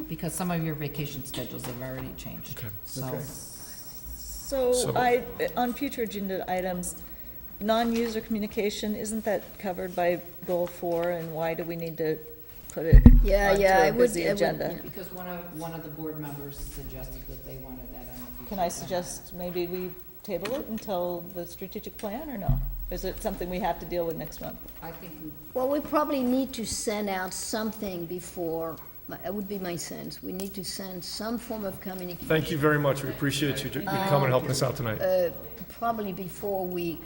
Speaker 1: Because some of your vacation schedules have already changed,
Speaker 2: Okay.
Speaker 1: so.
Speaker 7: Okay.
Speaker 8: So
Speaker 2: So-
Speaker 8: on future agenda items, non-user communication, isn't that covered by goal 4? And why do we need to put it
Speaker 3: Yeah,
Speaker 8: onto
Speaker 3: yeah,
Speaker 8: a
Speaker 3: I would-
Speaker 8: busy
Speaker 3: I would,
Speaker 8: agenda?
Speaker 3: yeah.
Speaker 1: Because one of the board members suggested that they wanted that on the future.
Speaker 8: Can I
Speaker 1: agenda.
Speaker 8: suggest maybe we table it until the strategic plan, or no? Is it something we have to deal with next month?
Speaker 1: I think we
Speaker 3: Well, we probably need to send out something before, that would be my sense. We need to send some form of communication.
Speaker 2: Thank you very much. We appreciate you coming and helping us out tonight.
Speaker 3: Probably before we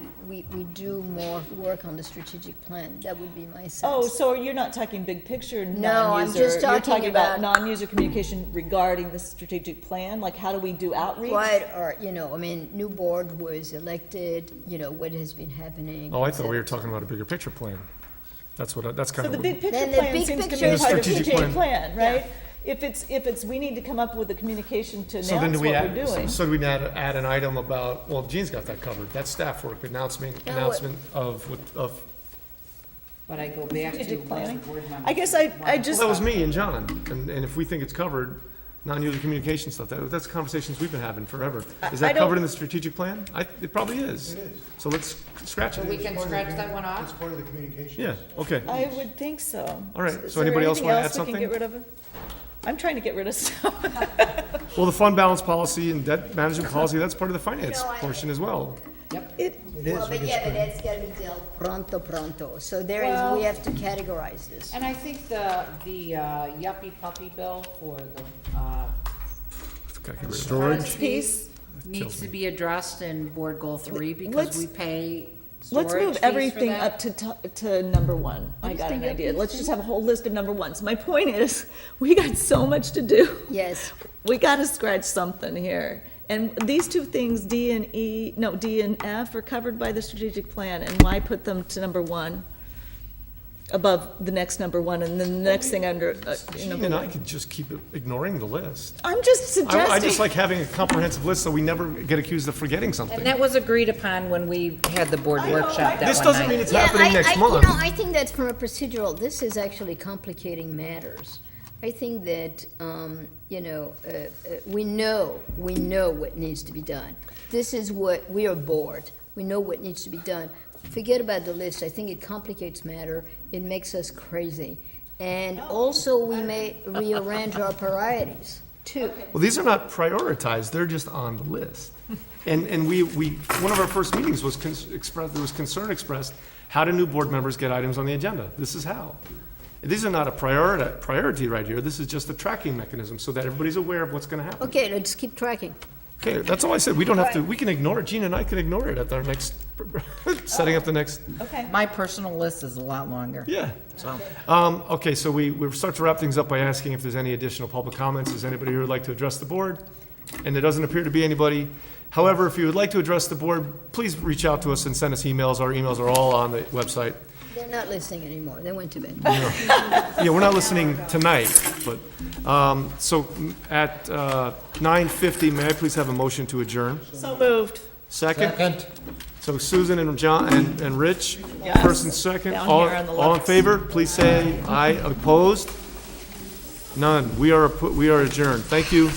Speaker 3: do more work on the strategic plan. That would be my sense.
Speaker 8: Oh, so you're not talking big picture
Speaker 3: No, I'm
Speaker 8: non-user?
Speaker 3: just
Speaker 8: You're
Speaker 3: talking
Speaker 8: talking about
Speaker 3: about-
Speaker 8: non-user communication regarding the strategic plan? Like, how do we do outreach?
Speaker 3: What, or, you know, I mean, new board was elected, you know, what has been happening.
Speaker 2: Oh, I thought we were talking about a bigger picture plan. That's
Speaker 8: So
Speaker 2: kind
Speaker 8: the
Speaker 2: of,
Speaker 8: big picture
Speaker 3: Then the
Speaker 8: plan
Speaker 3: big
Speaker 8: seems to
Speaker 3: picture
Speaker 8: me
Speaker 3: is
Speaker 8: part of the
Speaker 2: strategic
Speaker 8: strategic
Speaker 2: plan.
Speaker 8: plan, right? If it's, we need to come up with a communication to
Speaker 2: so then
Speaker 8: announce
Speaker 2: do we
Speaker 8: what we're
Speaker 2: add,
Speaker 8: doing.
Speaker 2: so do we add an item about, well, Jean's got that covered. That's staff work, announcement of,
Speaker 1: But I go back to
Speaker 8: Strategic
Speaker 1: what the
Speaker 8: planning?
Speaker 1: board members.
Speaker 8: I guess I
Speaker 1: wanted.
Speaker 8: just.
Speaker 2: well, that was me and John. And if we think it's covered, non-user communication stuff, that's conversations we've been having forever. Is
Speaker 8: I
Speaker 2: that
Speaker 8: don't-
Speaker 2: covered in the strategic plan? It probably is.
Speaker 7: It is.
Speaker 2: So let's scratch
Speaker 1: So we
Speaker 2: it.
Speaker 1: can scratch that one
Speaker 7: It's
Speaker 1: off?
Speaker 7: part of the communications.
Speaker 2: Yeah, okay.
Speaker 8: I would think so.
Speaker 2: All right,
Speaker 8: Is
Speaker 2: so
Speaker 8: there
Speaker 2: anybody else
Speaker 8: anything
Speaker 2: wanna add
Speaker 8: else we can
Speaker 2: something?
Speaker 8: get rid of? I'm trying to get rid of stuff.
Speaker 2: Well, the fund balance policy and debt management policy, that's part of the finance
Speaker 3: No, I-
Speaker 2: portion as well.
Speaker 8: It,
Speaker 7: It is.
Speaker 3: Well, but yeah, but that's gotta be dealt pronto. So there is, we have to categorize this.
Speaker 1: And I think the yuppie puppy bill for the,
Speaker 2: Gotta get rid of it.
Speaker 4: Storage?
Speaker 8: piece,
Speaker 1: needs to be addressed in board goal 3 because
Speaker 8: Let's-
Speaker 1: we pay
Speaker 8: let's
Speaker 1: storage
Speaker 8: move
Speaker 1: fees for
Speaker 8: everything
Speaker 1: that.
Speaker 8: up to number 1. I got an idea. Let's just have a whole list of number 1s. My point is, we got so much to do.
Speaker 3: Yes,
Speaker 8: We gotta scratch something here. And these two things, D and F, are covered by the strategic plan, and why put them to number 1? above the next number one, and then the next thing under,
Speaker 2: Gene and I could just keep ignoring the list.
Speaker 8: I'm just
Speaker 2: I
Speaker 8: suggesting.
Speaker 2: just like having a comprehensive list so we never get accused of forgetting something.
Speaker 1: And that was agreed upon when we had the board workshop that
Speaker 2: This
Speaker 1: one
Speaker 2: doesn't
Speaker 1: night.
Speaker 2: mean it's happening next month.
Speaker 3: You know, I think that from a procedural, this is actually complicating matters. I think that, we know what needs to be done. This is what, we are bored. We know what needs to be done. Forget about the list. I think it complicates matter. It makes us crazy. And also, we may rearrange our priorities, too.
Speaker 2: Well, these are not prioritized, they're just on the list. And we, one of our first meetings was there was concern expressed, how do new board members get items on the agenda? This is how. These are not a priority right here, this is just a tracking mechanism, so that everybody's aware of what's gonna happen.
Speaker 3: Okay, let's keep tracking.
Speaker 2: Okay, that's all I said, we don't have to, we can ignore it, Gina and I can ignore it at our next, setting up the next,
Speaker 1: My personal list is a lot longer.
Speaker 2: yeah.
Speaker 1: So,
Speaker 2: Okay, so we start to wrap things up by asking if there's any additional public comments. Is anybody here who would like to address the board? And there doesn't appear to be anybody. However, if you would like to address the board, please reach out to us and send us emails. Our emails are all on the website.
Speaker 3: They're not listening anymore. They went to bed.
Speaker 2: Yeah, we're not listening tonight, but, so at 9:50, may I please have a motion to adjourn?
Speaker 8: So moved.
Speaker 2: Second? So Susan and John and Rich,
Speaker 8: Yes.
Speaker 2: first and second.
Speaker 8: Down
Speaker 2: All
Speaker 8: here on the
Speaker 2: all in
Speaker 8: left.
Speaker 2: favor, please say aye. Opposed? None. We are adjourned. Thank you.